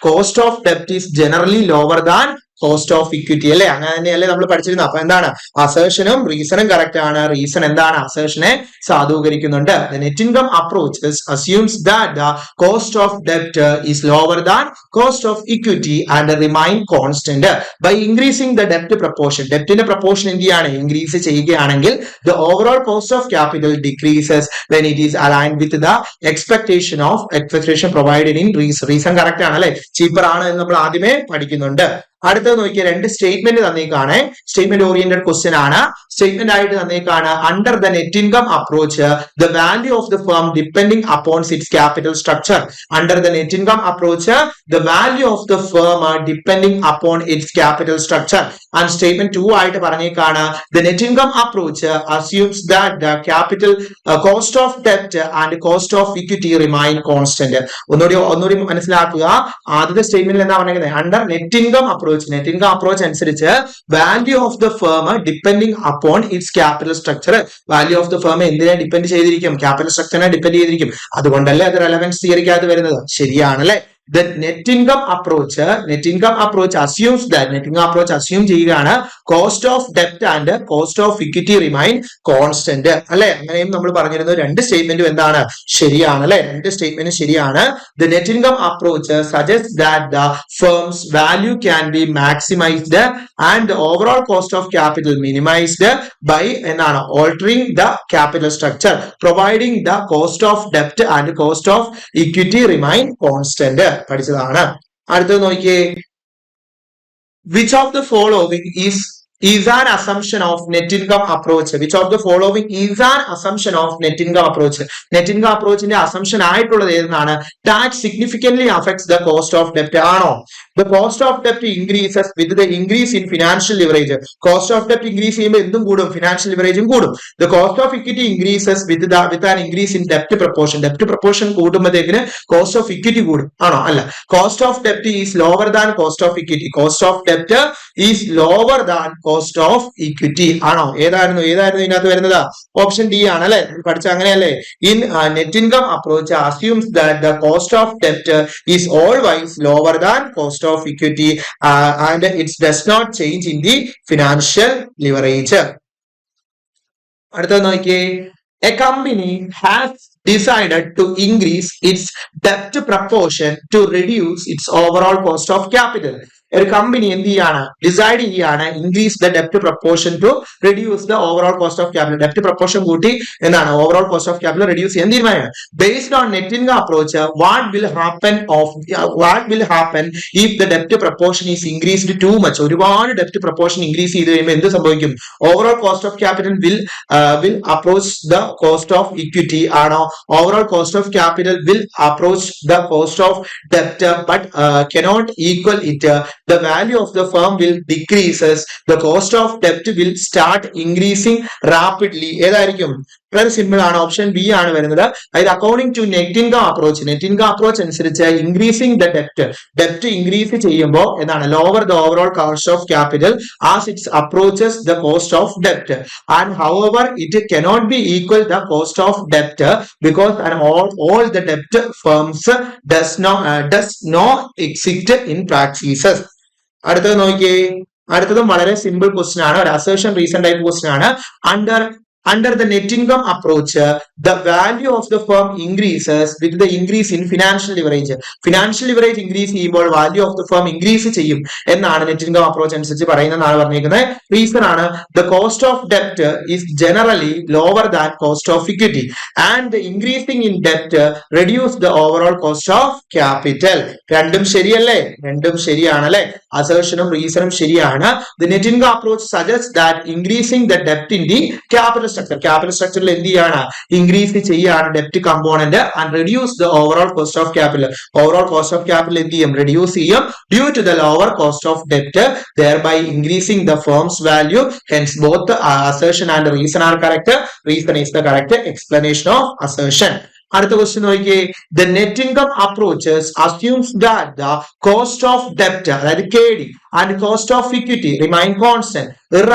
കോസ്റ്റ് ഓഫ് ഡെപ്റ്റ് is generally lower than cost of equity, അല്ലെ? അങ്ങനെ തന്നെയല്ലേ നമ്മൾ പഠിച്ചിരുന്നത്. അപ്പൊ എന്താണ്, അസേഷനും റീസണും കറക്റ്റ് ആണ്. റീസൺ എന്താണ്, അസേഷനെ സാധൂകരിക്കുന്നുണ്ട്. The net income approach assumes that the cost of debt is lower than cost of equity and remain constant. By increasing the debt proportion, ഡെപ്റ്റിന്റെ പ്രപ്പോർഷൻ എന്ത് ചെയ്യാണ്, ഇൻക്രീസ് ചെയ്യുകയാണെങ്കിൽ the overall cost of capital decreases when it is aligned with the expectation provided in reason. Reason correct ആണ്, അല്ലെ? Cheaper ആണ് എന്ന് നമ്മൾ ആദ്യമേ പഠിക്കുന്നുണ്ട്. അടുത്തത് നോക്കിയ രണ്ട് സ്റ്റേറ്റ്മെന്റ് തന്നേക്കാണ്. സ്റ്റേറ്റ്മെന്റ് ഓറിയന്റഡ് ക്വസ്റ്റ്യൻ ആണ്. സ്റ്റേറ്റ്മെന്റ് ആയിട്ട് തന്നേക്കാണ്, under the net income approach the value of the firm depending upon its capital structure. Under the net income approach the value of the firm depending upon its capital structure. And statement 2 ആയിട്ട് പറഞ്ഞേക്കാണ്, the net income approach assumes that the capital cost of ഡെപ്റ്റ് and cost of equity remain constant. ഒന്നുകൂടി മനസ്സിലാക്കുക. ആദ്യത്തെ സ്റ്റേറ്റ്മെന്റിൽ എന്താ പറഞ്ഞിരിക്കുന്നത്, under net income approach അനുസരിച്ച് value of the firm depending upon its capital structure. Value of the firm എന്തിനെ depend ചെയ്തിരിക്കും, ക്യാപിറ്റൽ സ്ട്രക്ചറിനെ ഡിപ്പെൻഡ് ചെയ്തിരിക്കും. അതുകൊണ്ടല്ലേ അത് റെലവൻസ് തിയറിക്കകത്ത് വരുന്നത്. ശരിയാണല്ലേ? The net income approach assumes that assume ചെയ്യുകയാണ് cost of debt and cost of equity remain constant, അല്ലെ? അങ്ങനെയും നമ്മൾ പറഞ്ഞിരുന്നു. രണ്ട് സ്റ്റേറ്റ്മെന്റും എന്താണ്, ശരിയാണ്, അല്ലെ? രണ്ട് സ്റ്റേറ്റ്മെന്റും ശരിയാണ്. The net income approach suggests that the firm's value can be maximized and the overall cost of capital minimized by altering the capital structure, providing the cost of debt and cost of equity remain constant. പഠിച്ചതാണ്. അടുത്തത് നോക്കിയേ, which of the following is an assumption of net income approach? Which of the following is an assumption of net income approach? Net income approachന്റെ assumption ആയിട്ടുള്ളത് ഏതാണ്? Tax significantly affects the cost of debt ആണോ? The cost of debt increases with the increase in financial leverage. Cost of debt increase ചെയ്യുമ്പോൾ എന്തും കൂടും, financial ലിവറേജും കൂടും. The cost of equity increases with an increase in debt proportion. Debt proportion കൂടുമ്പോഴത്തേക്കിന് cost of equity കൂടും ആണോ? അല്ല. Cost of debt is lower than cost of equity. Cost of debt is lower than cost of equity ആണോ? ഏതായിരുന്നു ഇതിനകത്ത് വരുന്നത്? Option D ആണ്, അല്ലെ? പഠിച്ച അങ്ങനെയല്ലേ? In net income approach assumes that the cost of debt is always lower than cost of equity and it does not change in the financial leverage. അടുത്തത് നോക്കിയേ, a company has decided to increase its debt proportion to reduce its overall cost of capital. ഒരു company എന്ത് ചെയ്യാണ്, decide ചെയ്യാണ്, increase the ഡെപ്റ്റ് proportion to reduce the overall cost of capital. ഡെപ്റ്റ് proportion കൂട്ടി എന്താണ്, overall cost of capital reduce ചെയ്യാൻ തീരുമാനമാണ്. Based on net income approach what will happen if the ഡെപ്റ്റ് proportion is increased too much. ഒരുപാട് ഡെപ്റ്റ് proportion increase ചെയ്ത് കഴിയുമ്പോൾ എന്ത് സംഭവിക്കും? Overall cost of capital will approach the cost of equity ആണോ? Overall cost of capital will approach the cost of ഡെപ്റ്റ് but cannot equal it. The value of the firm will decreases. The cost of debt will start increasing rapidly. ഏതായിരിക്കും? വളരെ simple ആണ്. Option B ആണ് വരുന്നത്. അതായത് according to net income approach അനുസരിച്ച് increasing the ഡെപ്റ്റ് increase ചെയ്യുമ്പോൾ എന്താണ് lower the overall cost of capital as it's approaches the cost of ഡെപ്റ്റ് and however it cannot be equal the cost of ഡെപ്റ്റ് because all the debt firms does not exist in practices. അടുത്തത് നോക്കിയേ, അടുത്തതും വളരെ simple question ആണ്, ഒരു assertion reason type question ആണ്. Under the net income approach, the value of the firm increases with the increase in financial leverage. Financial leverage increase ചെയ്യുമ്പോൾ value of the firm increase ചെയ്യും എന്നാണ് net income approach അനുസരിച്ച് പറയുന്നതാണ് പറഞ്ഞിരിക്കുന്നത്. Reason ആണ് the cost of debt is generally lower than cost of equity and the increasing in debt reduce the overall cost of capital. രണ്ടും ശരിയല്ലേ? രണ്ടും ശരിയാണല്ലേ? അസേർഷനും റീസണും ശരിയാണ്. The net income approach suggests that increasing the debt in the capital സ്ട്രക്ചറിൽ എന്ത് ചെയ്യാണ്? Increase ചെയ്യാണ് ഡെപ്റ്റ് component and reduce the overall cost of capital. Overall cost of capital എന്ത് ചെയ്യും? റെഡ്യൂസ് ചെയ്യും due to the lower cost of ഡെപ്റ്റ് thereby increasing the firm's value. Hence both the assertion and reason are correct. Reason is the correct explanation of assertion. അടുത്ത question നോക്കിയേ. The net income approaches assumes that the cost of debt അതായത് KD and cost of equity remain constant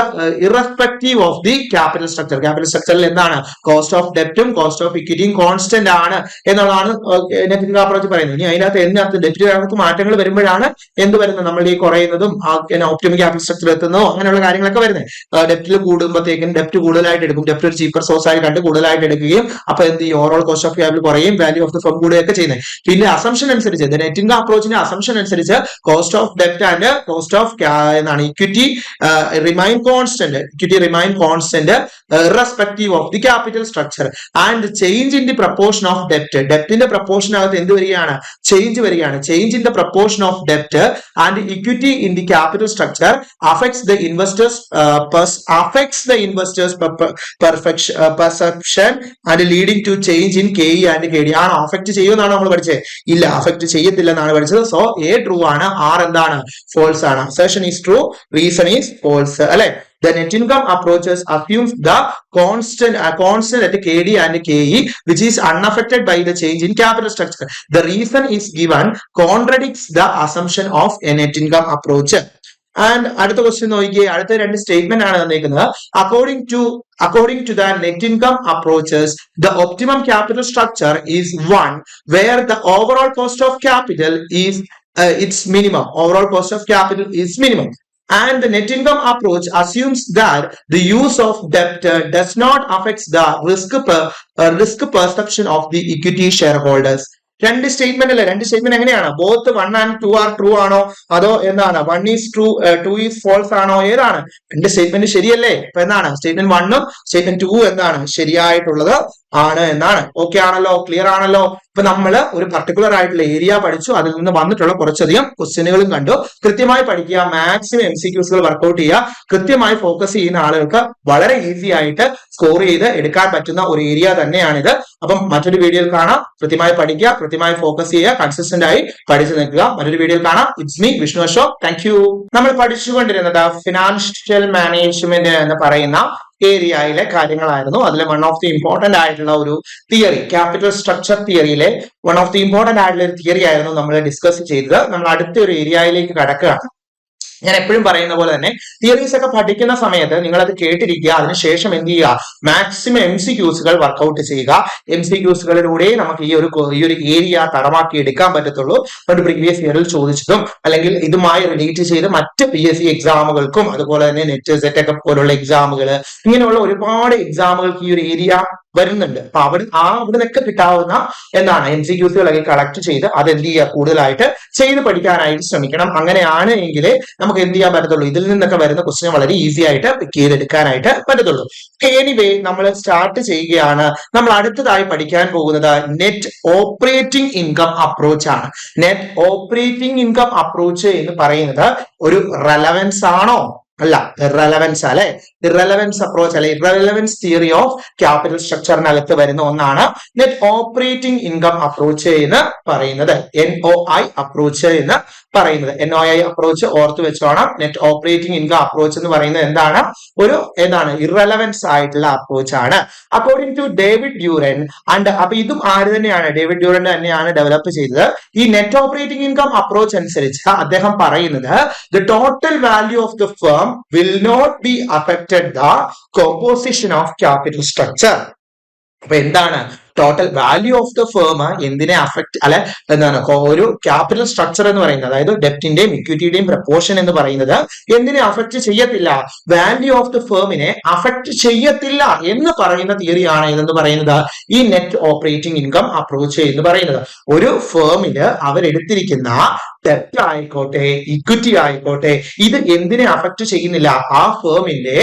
irrespective of the capital structure. Capital സ്ട്രക്ചറിൽ എന്താണ്? Cost of ഡെപ്റ്റും cost of ഇക്വിറ്റിയും constant ആണ് എന്നുള്ളതാണ് net income approach പറയുന്നത്. ഇനി അതിനകത്ത് ഡെപ്റ്റിനകത്ത് മാറ്റങ്ങൾ വരുമ്പോഴാണ് എന്ത് വരുന്നത്? നമ്മൾ ഈ കുറയുന്നതും ഒപ്റ്റിമം ക്യാപിറ്റൽ സ്ട്രക്ചർ എത്തുന്നതും അങ്ങനെയുള്ള കാര്യങ്ങളൊക്കെ വരുന്നത്. ഡെപ്റ്റിൽ കൂടുമ്പോഴത്തേക്കും ഡെപ്റ്റ് കൂടുതലായിട്ട് എടുക്കും, ഡെപ്റ്റ് ഒരു ചീപ്പർ സോഴ്സ് ആയി കണ്ട് കൂടുതലായിട്ട് എടുക്കുകയും അപ്പൊ എന്ത് ചെയ്യും? ഓവറോൾ കോസ്റ്റ് ഓഫ് ക്യാപിറ്റൽ കുറയും, വാല്യൂ ഓഫ് ദ ഫേം കൂടുകയൊക്കെ ചെയ്യുന്നത്. പിന്നെ അസംഷൻ അനുസരിച്ച് നെറ്റ് ഇൻകം അപ്രോച്ചിന്റെ അസംഷൻ അനുസരിച്ച് കോസ്റ്റ് ഓഫ് ഡെപ്റ്റ് ആൻഡ് കോസ്റ്റ് ഓഫ് എന്താണ് equity remain constant irrespective of the capital structure and change in the proportion of debt. ഡെപ്റ്റിന്റെ പ്രൊപ്പോർഷൻ അകത്ത് എന്ത് വരികയാണ്? ചേഞ്ച് വരികയാണ്. Change in the proportion of ഡെപ്റ്റ് and equity in the capital structure affects the investors perception and leading to change in KE and KD. ആണ് affect ചെയ്യുമെന്നാണ് നമ്മൾ പഠിച്ചത്? ഇല്ല, അഫക്ട് ചെയ്യത്തില്ല എന്നാണ് പഠിച്ചത്. സോ എ ട്രൂ ആണ്, ആർ എന്താണ്? ഫോൾസ് ആണ്. Assertion is true, reason is false അല്ലെ? The net income approaches assumes the constant at KD and KE which is unaffected by the change in capital structure. The reason is given contradicts the assumption of a net income approach. And അടുത്ത question നോക്കിയേ. അടുത്ത രണ്ട് statement ആണ് തന്നിരിക്കുന്നത്. According to the net income approaches, the optimum capital structure is one where the overall cost of capital is its minimum. Overall cost of capital is minimum. And the net income approach assumes that the use of debt does not affect the risk perception of the equity shareholders. രണ്ട് statement അല്ലേ? രണ്ട് statement എങ്ങനെയാണ്? Both 1 and 2 are true ആണോ? അതോ എന്താണ് 1 is true 2 is false ആണോ? ഏതാണ്? രണ്ട് സ്റ്റേറ്റ്മെന്റ് ശരിയല്ലേ? അപ്പൊ എന്താണ്? സ്റ്റേറ്റ്മെന്റ് 1ഉം സ്റ്റേറ്റ്മെന്റ് 2 എന്താണ്? ശരിയായിട്ടുള്ളത് ആണ് എന്നാണ്. ഓക്കെ ആണല്ലോ? ക്ലിയർ ആണല്ലോ? ഇപ്പൊ നമ്മള് ഒരു പർട്ടിക്കുലർ ആയിട്ടുള്ള ഏരിയ പഠിച്ചു, അതിൽ നിന്ന് വന്നിട്ടുള്ള കുറച്ചധികം ക്വസ്റ്റ്യനുകളും കണ്ടു. കൃത്യമായി പഠിക്കുക, മാക്സിമം MCQs വർക്ക്ഔട്ട് ചെയ്യുക. കൃത്യമായി ഫോക്കസ് ചെയ്യുന്ന ആളുകൾക്ക് വളരെ ഈസി ആയിട്ട് സ്കോർ ചെയ്ത് എടുക്കാൻ പറ്റുന്ന ഒരു ഏരിയ തന്നെയാണിത്. അപ്പം മറ്റൊരു വീഡിയോയിൽ കാണാം. കൃത്യമായി പഠിക്കുക, കൃത്യമായി ഫോക്കസ് ചെയ്യുക, കൺസിസ്റ്റന്റ് ആയി പഠിച്ചു നിൽക്കുക. മറ്റൊരു വീഡിയോയിൽ കാണാം. It's me Vishnu Ashok. Thank you. നമ്മൾ പഠിച്ചുകൊണ്ടിരുന്നത് ഫിനാൻഷ്യൽ മാനേജ്മെന്റ് എന്ന് പറയുന്ന ഏരിയയിലെ കാര്യങ്ങളായിരുന്നു. അതിലെ വൺ ഓഫ് ദി ഇമ്പോർട്ടന്റ് ആയിട്ടുള്ള ഒരു തിയറി, ക്യാപിറ്റൽ സ്ട്രക്ചർ തിയറിയിലെ വൺ ഓഫ് ദി ഇമ്പോർട്ടന്റ് ആയിട്ടുള്ള ഒരു തിയറി ആയിരുന്നു നമ്മൾ ഡിസ്കസ് ചെയ്തത്. നമ്മൾ അടുത്ത ഒരു ഏരിയയിലേക്ക് കടക്കുകയാണ്. ഞാൻ എപ്പോഴും പറയുന്ന പോലെ തന്നെ തിയറീസ് ഒക്കെ പഠിക്കുന്ന സമയത്ത് നിങ്ങൾ അത് കേട്ടിരിക്കുക. അതിനുശേഷം എന്ത് ചെയ്യുക? മാക്സിമം MCQs വർക്ക്ഔട്ട് ചെയ്യുക. MCQsകളിലൂടെ നമുക്ക് ഈ ഒരു ഏരിയ തടമാക്കി എടുക്കാൻ പറ്റത്തുള്ളൂ. അതുകൊണ്ട് പ്രീവിയസ് ഇയറിൽ ചോദിച്ചതും അല്ലെങ്കിൽ ഇതുമായി റിലേറ്റ് ചെയ്ത് മറ്റ് PSC എക്സാമുകൾക്കും അതുപോലെ തന്നെ നെറ്റ് സെറ്റ് ഒക്കെ പോലുള്ള എക്സാമുകൾ, ഇങ്ങനെയുള്ള ഒരുപാട് എക്സാമുകൾക്ക് ഈ ഒരു ഏരിയ വരുന്നുണ്ട്. അപ്പൊ അവിടെ നിന്നൊക്കെ കിട്ടാവുന്ന എന്താണ് MCQsകളൊക്കെ കളക്ട് ചെയ്ത് അത് എന്ത് ചെയ്യുക? കൂടുതലായിട്ട് ചെയ്ത് പഠിക്കാനായിട്ട് ശ്രമിക്കണം. അങ്ങനെയാണ് എങ്കിൽ നമുക്ക് എന്ത് ചെയ്യാൻ പറ്റത്തുള്ളൂ? ഇതിൽ നിന്നൊക്കെ വരുന്ന ക്വസ്റ്റ്യൻ വളരെ ഈസി ആയിട്ട് പിക്ക് ചെയ്തെടുക്കാനായിട്ട് പറ്റത്തുള്ളൂ. എനിവേ നമ്മൾ സ്റ്റാർട്ട് ചെയ്യുകയാണ്. നമ്മൾ അടുത്തതായി പഠിക്കാൻ പോകുന്നത് നെറ്റ് ഓപ്പറേറ്റിംഗ് ഇൻകം അപ്രോച്ച് ആണ്. നെറ്റ് ഓപ്പറേറ്റിംഗ് ഇൻകം അപ്രോച്ച് എന്ന് പറയുന്നത് ഒരു റെലവൻസ് ആണോ? അല്ല, ഇറലവൻസ് അല്ലെ, ഇറലവൻസ് അപ്രോച്ച് അല്ലെ, ഇറലവൻസ് തിയറി ഓഫ് ക്യാപിറ്റൽ സ്ട്രക്ചറിനകത്ത് വരുന്ന ഒന്നാണ് നെറ്റ് ഓപ്പറേറ്റിംഗ് ഇൻകം അപ്രോച്ച് എന്ന് പറയുന്നത്, NOI അപ്രോച്ച് എന്ന് പറയുന്നത്. NOI അപ്രോച്ച് ഓർത്ത് വെച്ചോണം. നെറ്റ് ഓപ്പറേറ്റിംഗ് ഇൻകം അപ്രോച്ച് എന്ന് പറയുന്നത് എന്താണ്, എന്താണ് ഇറലവൻസ് ആയിട്ടുള്ള അപ്രോച്ച് ആണ് according to David Durand. And അപ്പൊ ഇതും ആര് തന്നെയാണ്, ഡേവിഡ് ഡ്യൂറൻ തന്നെയാണ് ഡെവലപ്പ് ചെയ്തത്. ഈ നെറ്റ് ഓപ്പറേറ്റിംഗ് ഇൻകം അപ്രോച്ച് അനുസരിച്ച് അദ്ദേഹം പറയുന്നത് the total value of the firm will not be affected the composition of capital structure. അപ്പൊ എന്താണ് total value of the firm എന്തിനെ അഫക്ട് അല്ലെ എന്താണ് ഒരു ക്യാപിറ്റൽ സ്ട്രക്ചർ എന്ന് പറയുന്നത്, അതായത് ഡെപ്റ്റിന്റെയും ഇക്വിറ്റിയുടെയും പ്രപ്പോർഷൻ എന്ന് പറയുന്നത് എന്തിനെ അഫക്ട് ചെയ്യത്തില്ല, വാല്യൂ ഓഫ് ദ ഫേമിനെ അഫക്ട് ചെയ്യത്തില്ല എന്ന് പറയുന്ന തിയറിയാണ് ഇതെന്ന് പറയുന്നത് ഈ നെറ്റ് ഓപ്പറേറ്റിംഗ് ഇൻകം അപ്രോച്ച് എന്ന് പറയുന്നത്. ഒരു ഫേമില് അവരെടുത്തിരിക്കുന്ന ഡെപ്റ്റ് ആയിക്കോട്ടെ ഇക്വിറ്റി ആയിക്കോട്ടെ ഇത് എന്തിനെ അഫക്ട് ചെയ്യുന്നില്ല, ആ ഫേമിന്റെ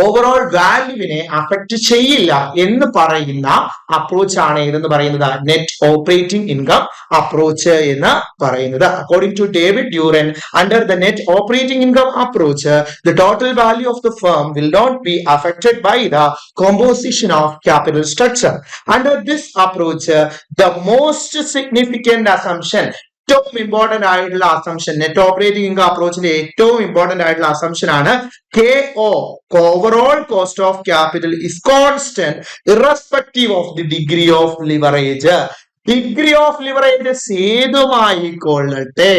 ഓവറോൾ വാല്യൂവിനെ അഫക്ട് ചെയ്യില്ല എന്ന് പറയുന്ന അപ്രോച്ച് ആണ് ഇതെന്ന് പറയുന്നത് നെറ്റ് ഓപ്പറേറ്റിംഗ് ഇൻകം അപ്രോച്ച് എന്ന് പറയുന്നത്. According to David Durand, under the net operating income approach the total value of the firm will not be affected by the composition of capital structure. Under this approach the most significant assumption, ഏറ്റവും important ആയിട്ടുള്ള assumption, net operating income അപ്രോച്ചിന്റെ ഏറ്റവും important ആയിട്ടുള്ള assumption ആണ് KO, overall cost of capital is constant irrespective of the degree of leverage. Degree of leverage ഏതുമായിക്കൊള്ളട്ടെ,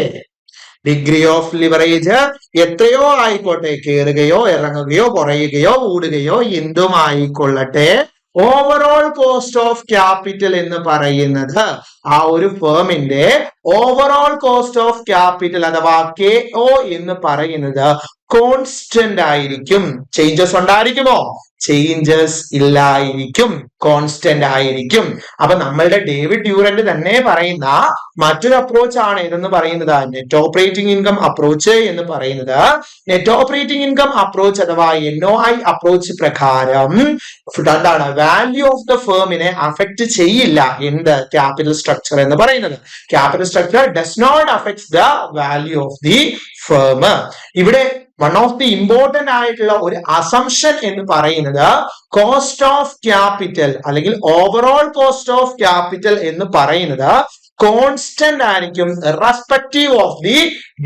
degree of leverage എത്രയോ ആയിക്കോട്ടെ, കയറുകയോ ഇറങ്ങുകയോ കുറയുകയോ കൂടുകയോ എന്തുമായിക്കൊള്ളട്ടെ, ഓവറോൾ കോസ്റ്റ് ഓഫ് ക്യാപിറ്റൽ എന്ന് പറയുന്നത് ആ ഒരു ഫേമിന്റെ ഓവറോൾ കോസ്റ്റ് ഓഫ് ക്യാപിറ്റൽ അഥവാ KO എന്ന് പറയുന്നത് കോൺസ്റ്റന്റ് ആയിരിക്കും. ചേഞ്ചസ് ഉണ്ടായിരിക്കുമോ? ചേഞ്ചസ് ഇല്ലായിരിക്കും, കോൺസ്റ്റന്റ് ആയിരിക്കും. അപ്പൊ നമ്മളുടെ ഡേവിഡ് ഡ്യൂറന്റ് തന്നെ പറയുന്ന മറ്റൊരു അപ്രോച്ച് ആണ് ഇതെന്ന് പറയുന്നത് നെറ്റ് ഓപ്പറേറ്റിംഗ് ഇൻകം അപ്രോച്ച് എന്ന് പറയുന്നത്. നെറ്റ് ഓപ്പറേറ്റിംഗ് ഇൻകം അപ്രോച്ച് അഥവാ NOI അപ്രോച്ച് പ്രകാരം എന്താണ് വാല്യൂ ഓഫ് ദ ഫേമിനെ അഫക്ട് ചെയ്യില്ല എന്ത് ക്യാപിറ്റൽ സ്ട്രക്ചർ എന്ന് പറയുന്നത്. Capital structure does not affect the value of the firm. ഇവിടെ വൺ ഓഫ് ദി ഇമ്പോർട്ടന്റ് ആയിട്ടുള്ള ഒരു അസംഷൻ എന്ന് പറയുന്നത് കോസ്റ്റ് ഓഫ് ക്യാപിറ്റൽ അല്ലെങ്കിൽ ഓവറോൾ കോസ്റ്റ് ഓഫ് ക്യാപിറ്റൽ എന്ന് പറയുന്നത് കോൺസ്റ്റന്റ് ആയിരിക്കും respective of the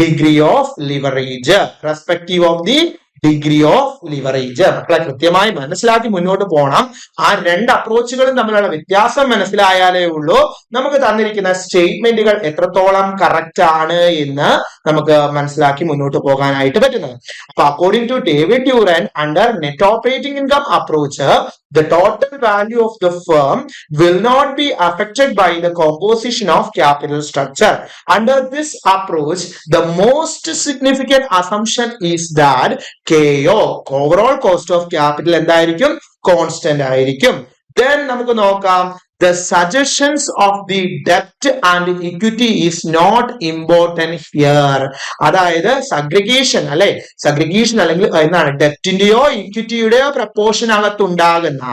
degree of leverage, respective of the degree of leverage. മക്കളെ കൃത്യമായി മനസ്സിലാക്കി മുന്നോട്ട് പോകണം. ആ രണ്ട് അപ്രോച്ചുകളും തമ്മിലുള്ള വ്യത്യാസം മനസ്സിലായാലേ ഉള്ളൂ നമുക്ക് തന്നിരിക്കുന്ന സ്റ്റേറ്റ്മെന്റുകൾ എത്രത്തോളം കറക്റ്റ് ആണ് എന്ന് നമുക്ക് മനസ്സിലാക്കി മുന്നോട്ട് പോകാനായിട്ട് പറ്റുന്നത്. അപ്പൊ according to David Durand, under net operating income approach the total value of the firm will not be affected by the composition of capital structure. Under this approach, the most significant assumption is that KO, overall cost of capital എന്തായിരിക്കും? Constant ആയിരിക്കും. Then നമുക്ക് നോക്കാം, the suggestions of the debt and equity is not important here. അതായത് സഗ്രിഗേഷൻ അല്ലെ, സഗ്രിഗേഷൻ അല്ലെങ്കിൽ എന്താണ് ഡെപ്റ്റിന്റെയോ ഇക്വിറ്റിയുടെയോ proportion അകത്തുണ്ടാകുന്ന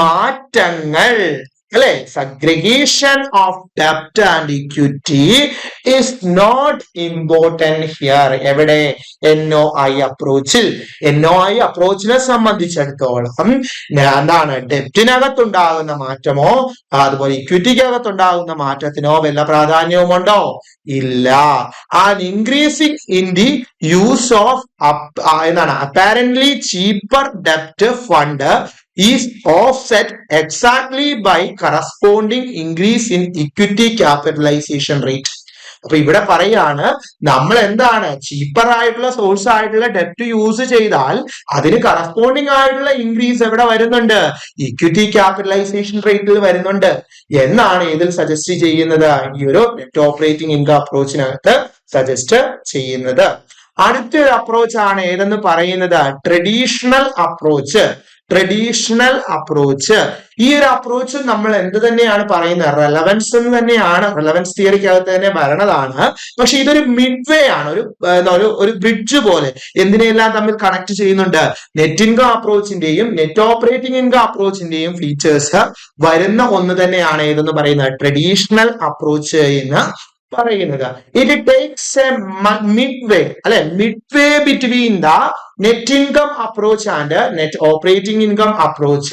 മാറ്റങ്ങൾ അല്ലെ, സഗ്രിഗേഷൻ ഓഫ് ഡെപ്റ്റ് and equity is not important here. എവിടെ? NOI അപ്രോച്ചിൽ. NOI അപ്രോച്ചിനെ സംബന്ധിച്ചിടത്തോളം എന്താണ് ഡെപ്റ്റിനകത്തുണ്ടാകുന്ന മാറ്റമോ അതുപോലെ ഇക്വിറ്റിക്കകത്തുണ്ടാകുന്ന മാറ്റത്തിനോ വല്ല പ്രാധാന്യവുമുണ്ടോ? ഇല്ല. And increasing in the use of എന്താണ് അപ്പാരന്റ്ലി ചീപ്പർ ഡെപ്റ്റ് fund is offset exactly by corresponding increase in equity capitalization rate. അപ്പൊ ഇവിടെ പറയാണ് നമ്മൾ എന്താണ് ചീപ്പർ ആയിട്ടുള്ള സോഴ്സ് ആയിട്ടുള്ള ഡെപ്റ്റ് യൂസ് ചെയ്താൽ അതിന് കറസ്പോണ്ടിങ് ആയിട്ടുള്ള ഇൻക്രീസ് എവിടെ വരുന്നുണ്ട്? ഇക്വിറ്റി ക്യാപിറ്റലൈസേഷൻ റേറ്റിൽ വരുന്നുണ്ട് എന്നാണ് ഇതിൽ സജസ്റ്റ് ചെയ്യുന്നത്, ഈ ഒരു നെറ്റ് ഓപ്പറേറ്റിംഗ് ഇൻകം അപ്രോച്ചിനകത്ത് സജസ്റ്റ് ചെയ്യുന്നത്. അടുത്തൊരു അപ്രോച്ച് ആണ് ഏതെന്ന് പറയുന്നത് ട്രഡീഷണൽ അപ്രോച്ച്. ട്രഡീഷണൽ അപ്രോച്ച്, ഈ ഒരു അപ്രോച്ച് നമ്മൾ എന്ത് തന്നെയാണ് പറയുന്നത്, റെലവൻസ് എന്ന് തന്നെയാണ്, റെലവൻസ് തിയറിക്കകത്ത് തന്നെ വരണതാണ്. പക്ഷെ ഇതൊരു മിഡ് വേ ആണ്, ഒരു ബ്രിഡ്ജ് പോലെ എന്തിനെല്ലാം തമ്മിൽ കണക്ട് ചെയ്യുന്നുണ്ട്. നെറ്റ് ഇൻകം അപ്രോച്ചിന്റെയും നെറ്റ് ഓപ്പറേറ്റിംഗ് ഇൻകം അപ്രോച്ചിന്റെയും ഫീച്ചേഴ്സ് വരുന്ന ഒന്ന് തന്നെയാണ് ഏതെന്ന് പറയുന്നത് ട്രഡീഷണൽ അപ്രോച്ച് എന്ന് പറയുന്നത്. It takes a mid way അല്ലെ, mid way between the net income approach and net operating income approach,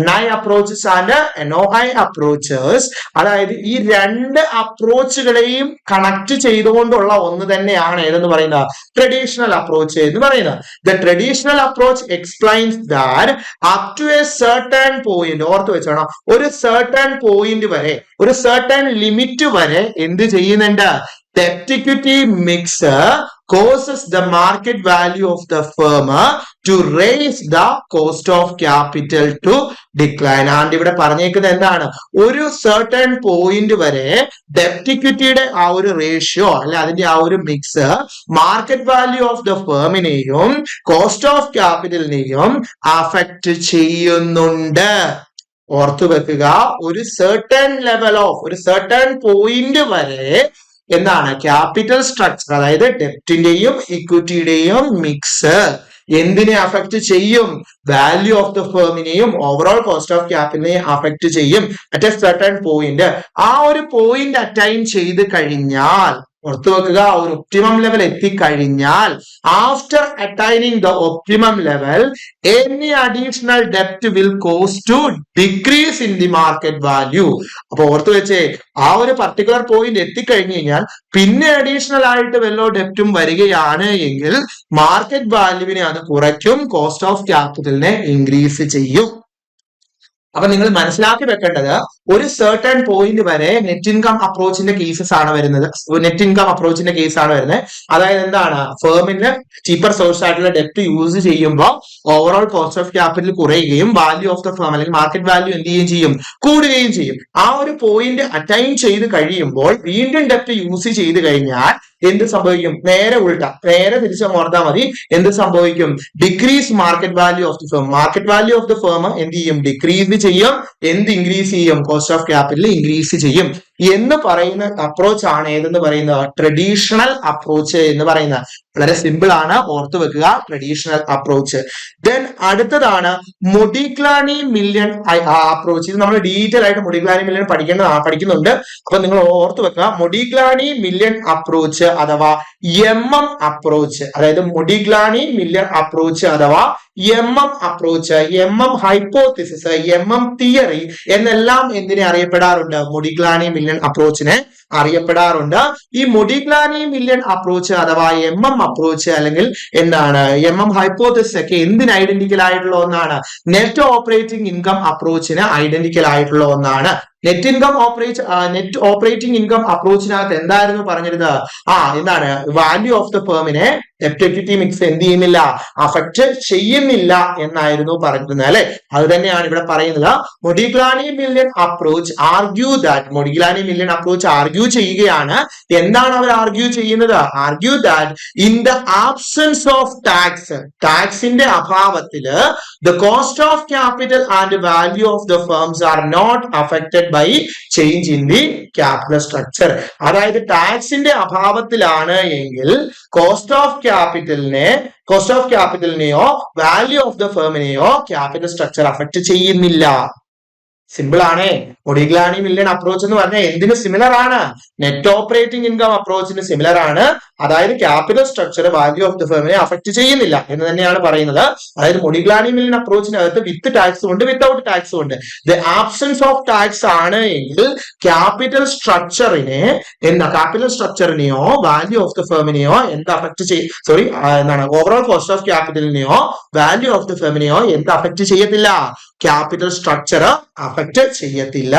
NI approaches and NOI approaches. അതായത് ഈ രണ്ട് അപ്രോച്ചുകളെയും കണക്ട് ചെയ്തുകൊണ്ടുള്ള ഒന്ന് തന്നെയാണ് ഏതെന്ന് പറയുന്നത് ട്രഡീഷണൽ അപ്രോച്ച് എന്ന് പറയുന്നത്. The traditional approach explains that up to a certain point, ഓർത്ത് വെച്ചോണം, ഒരു certain point വരെ, ഒരു certain limit വരെ എന്ത് ചെയ്യുന്നുണ്ട്? Debt equity mix causes the market value of the firm to raise the cost of capital to decline. And ഇവിടെ പറഞ്ഞേക്കുന്നത് എന്താണ്? ഒരു certain point വരെ ഡെപ്റ്റ് ഇക്വിറ്റിയുടെ ആ ഒരു റേഷ്യോ അല്ലെ അതിന്റെ ആ ഒരു mix market value of the ഫേമിനെയും കോസ്റ്റ് ഓഫ് ക്യാപിറ്റലിനെയും അഫക്റ്റ് ചെയ്യുന്നുണ്ട്. ഓർത്തു വെക്കുക, ഒരു certain ലെവൽ ഓഫ്, ഒരു certain പോയിന്റ് വരെ എന്താണ് ക്യാപിറ്റൽ സ്ട്രക്ചർ, അതായത് ഡെപ്റ്റിന്റെയും ഇക്വിറ്റിയുടെയും മിക്സ് എന്തിനെ അഫക്ട് ചെയ്യും? വാല്യൂ ഓഫ് ദ ഫേമിനെയും ഓവറോൾ കോസ്റ്റ് ഓഫ് ക്യാപിറ്റലിനെയും അഫക്ട് ചെയ്യും അറ്റ് എ സർട്ടൻ പോയിന്റ്. ആ ഒരു പോയിന്റ് അറ്റൈൻ ചെയ്ത് കഴിഞ്ഞാൽ, ഓർത്തു വെക്കുക, ഒരു ഒപ്റ്റിമം ലെവൽ എത്തിക്കഴിഞ്ഞാൽ, after attaining the optimum level any additional ഡെപ്റ്റ് will cause to decrease in the market value. അപ്പൊ ഓർത്തു വെച്ചേ, ആ ഒരു പർട്ടിക്കുലർ പോയിന്റ് എത്തിക്കഴിഞ്ഞു കഴിഞ്ഞാൽ പിന്നെ അഡീഷണൽ ആയിട്ട് വല്ലോ ഡെപ്റ്റും വരികയാണ് എങ്കിൽ മാർക്കറ്റ് വാല്യൂവിനെ അത് കുറയ്ക്കും, കോസ്റ്റ് ഓഫ് ക്യാപിറ്റലിനെ ഇൻക്രീസ് ചെയ്യും. അപ്പൊ നിങ്ങൾ മനസ്സിലാക്കി വെക്കേണ്ടത്, ഒരു സർട്ടൺ പോയിന്റ് വരെ നെറ്റ് ഇൻകം അപ്രോച്ചിന്റെ കേസസ് ആണ് വരുന്നത്, നെറ്റ് ഇൻകം അപ്രോച്ചിന്റെ കേസാണ് വരുന്നത്. അതായത് എന്താണ്, ഫേമിന് ചീപ്പർ സോഴ്സ് ആയിട്ടുള്ള ഡെപ്റ്റ് യൂസ് ചെയ്യുമ്പോൾ ഓവറോൾ കോസ്റ്റ് ഓഫ് ക്യാപിറ്റൽ കുറയുകയും വാല്യൂ ഓഫ് ദ ഫേം അല്ലെങ്കിൽ മാർക്കറ്റ് വാല്യൂ എന്ത് ചെയ്യുകയും ചെയ്യും? കൂടുകയും ചെയ്യും. ആ ഒരു പോയിന്റ് അറ്റൈൻ ചെയ്ത് കഴിയുമ്പോൾ വീണ്ടും ഡെപ്റ്റ് യൂസ് ചെയ്ത് കഴിഞ്ഞാൽ എന്ത് സംഭവിക്കും? നേരെ ഉൾട്ട, നേരെ തിരിച്ച് ഓർത്താൽ മതി. എന്ത് സംഭവിക്കും? Decrease market value of the firm. Market value of the firm എന്ത് ചെയ്യും? ഡിക്രീസ് ചെയ്യും. എന്ത് ഇൻക്രീസ് ചെയ്യും? കോസ്റ്റ് ഓഫ് ക്യാപിറ്റൽ ഇൻക്രീസ് ചെയ്യും എന്ന് പറയുന്ന അപ്രോച്ച് ആണ് ഏതെന്ന് പറയുന്നത് ട്രഡീഷണൽ അപ്രോച്ച് എന്ന് പറയുന്നത്. വളരെ സിമ്പിൾ ആണ്, ഓർത്തു വെക്കുക, ട്രഡീഷണൽ അപ്രോച്ച്. ദെൻ അടുത്തതാണ് മൊഡിഗ്ലാനി മില്യൺ അപ്രോച്ച്. ഇത് നമ്മൾ ഡീറ്റെയിൽ ആയിട്ട് മൊഡിഗ്ലാനി മില്യൺ പഠിക്കുന്നുണ്ട്. അപ്പൊ നിങ്ങൾ ഓർത്തു വെക്കുക, മൊഡിഗ്ലാനി മില്യൺ അപ്രോച്ച് അഥവാ MM അപ്രോച്ച്, അതായത് മൊഡിഗ്ലാനി മില്യൺ അപ്രോച്ച് അഥവാ MM approach, MM hypothesis, MM theory എന്നെല്ലാം എന്തിനെ അറിയപ്പെടാറുണ്ട്? മൊഡിഗ്ലാനി മില്യൺ അപ്രോച്ചിനെ അറിയപ്പെടാറുണ്ട്. ഈ മൊഡിഗ്ലാനി മില്യൺ അപ്രോച്ച് അഥവാ MM അപ്രോച്ച് അല്ലെങ്കിൽ എന്താണ് MM ഹൈപ്പോത്തിസിസ് ഒക്കെ എന്തിന് ഐഡന്റിക്കൽ ആയിട്ടുള്ള ഒന്നാണ്? നെറ്റ് ഓപ്പറേറ്റിംഗ് ഇൻകം അപ്രോച്ചിന് ഐഡന്റിക്കൽ ആയിട്ടുള്ള ഒന്നാണ്. നെറ്റ് ഓപ്പറേറ്റിംഗ് ഇൻകം അപ്രോച്ചിനകത്ത് എന്തായിരുന്നു പറഞ്ഞിരുന്നത്? എന്താണ് വാല്യൂ ഓഫ് ദ ഫേമിനെ ഡെപ്റ്റ് ഇക്വിറ്റി മിക്സ് എന്ത് ചെയ്യുന്നില്ല? അഫക്ട് ചെയ്യുന്നില്ല എന്നായിരുന്നു പറഞ്ഞിരുന്നത് അല്ലെ. അത് തന്നെയാണ് ഇവിടെ പറയുന്നത്. Modigliani Miller approach argue that, Modigliani Miller approach argue ചെയ്യുകയാണ്. എന്താണ് അവർ ആർഗ്യൂ ചെയ്യുന്നത്? Argue that in the absence of tax, ടാക്സിന്റെ അഭാവത്തില് the cost of capital and value of the firms are not affected by change in the capital structure. അതായത് ടാക്സിന്റെ അഭാവത്തിലാണ് എങ്കിൽ കോസ്റ്റ് ഓഫ് ക്യാപിറ്റലിനെയോ വാല്യൂ ഓഫ് ദ ഫേമിനെയോ capital structure affect ചെയ്യുന്നില്ല. Simple ആണ്. മൊഡിഗ്ലാനി മില്യൺ അപ്രോച്ച് എന്ന് പറഞ്ഞാൽ എന്തിന് സിമിലർ ആണ്? നെറ്റ് ഓപ്പറേറ്റിംഗ് ഇൻകം അപ്രോച്ചിന് സിമിലർ ആണ്. അതായത് capital structure value of the ഫേമിനെ അഫക്ട് ചെയ്യുന്നില്ല എന്ന് തന്നെയാണ് പറയുന്നത്. അതായത് മൊഡിഗ്ലാനി മില്യൺ അപ്രോച്ചിനകത്ത് വിത്ത് ടാക്സ് ഉണ്ട്, വിത്തൗട്ട് ടാക്സ് ഉണ്ട്. ദ ആബ്സെൻസ് ഓഫ് ടാക്സ് ആണ് എങ്കിൽ ക്യാപിറ്റൽ സ്ട്രക്ചറിനെയോ വാല്യൂ ഓഫ് ദ ഫേമിനെയോ എന്ത് അഫക്ട് എന്താണ് ഓവറോൾ കോസ്റ്റ് ഓഫ് ക്യാപിറ്റലിനെയോ വാല്യൂ ഓഫ് ദ ഫേമിനെയോ എന്ത് അഫക്ട് ചെയ്യത്തില്ല? ക്യാപിറ്റൽ സ്ട്രക്ചർ അഫക്ട് ചെയ്യത്തില്ല.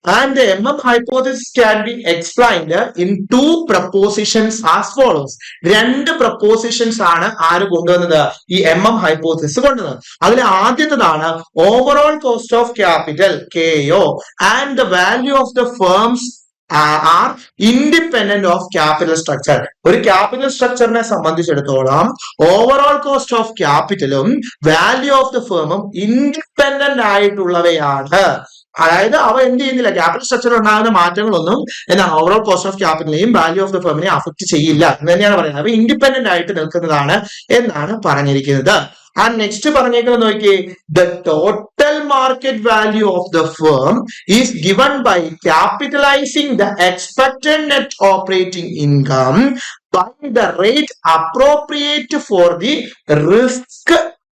And the MM hypothesis can be explained in two propositions as follows. രണ്ട് propositions ആണ് ആര് കൊണ്ടുവന്നത്? ഈ MM hypothesis കൊണ്ടുവന്നത്. അതിൽ ആദ്യത്തേതാണ് overall cost of capital KO and the value of the firms are independent of capital structure. ഒരു capital സ്ട്രക്ചറിനെ സംബന്ധിച്ചിടത്തോളം ഓവറോൾ കോസ്റ്റ് ഓഫ് ക്യാപിറ്റലും വാല്യൂ ഓഫ് ദ ഫേമും ഇൻഡിപെൻഡന്റ് ആയിട്ടുള്ളവയാണ്. അതായത് അവ എന്ത് ചെയ്യുന്നില്ല, ക്യാപിറ്റൽ സ്ട്രക്ചർ ഉണ്ടാകുന്ന മാറ്റങ്ങളൊന്നും എന്താണ് ഓവറോൾ കോസ്റ്റ് ഓഫ് ക്യാപിറ്റലിനെയും വാല്യൂ ഓഫ് ദ ഫേമിനെയും അഫക്ട് ചെയ്യില്ല എന്ന് തന്നെയാണ് പറയുന്നത്. അപ്പൊ ഇൻഡിപെൻഡന്റ് ആയിട്ട് നിൽക്കുന്നതാണ് എന്നാണ് പറഞ്ഞിരിക്കുന്നത്. And next പറഞ്ഞേക്കുന്നത് നോക്കിയേ, the total market value of the firm is given by capitalizing the expected net operating income by the rate appropriate for the risk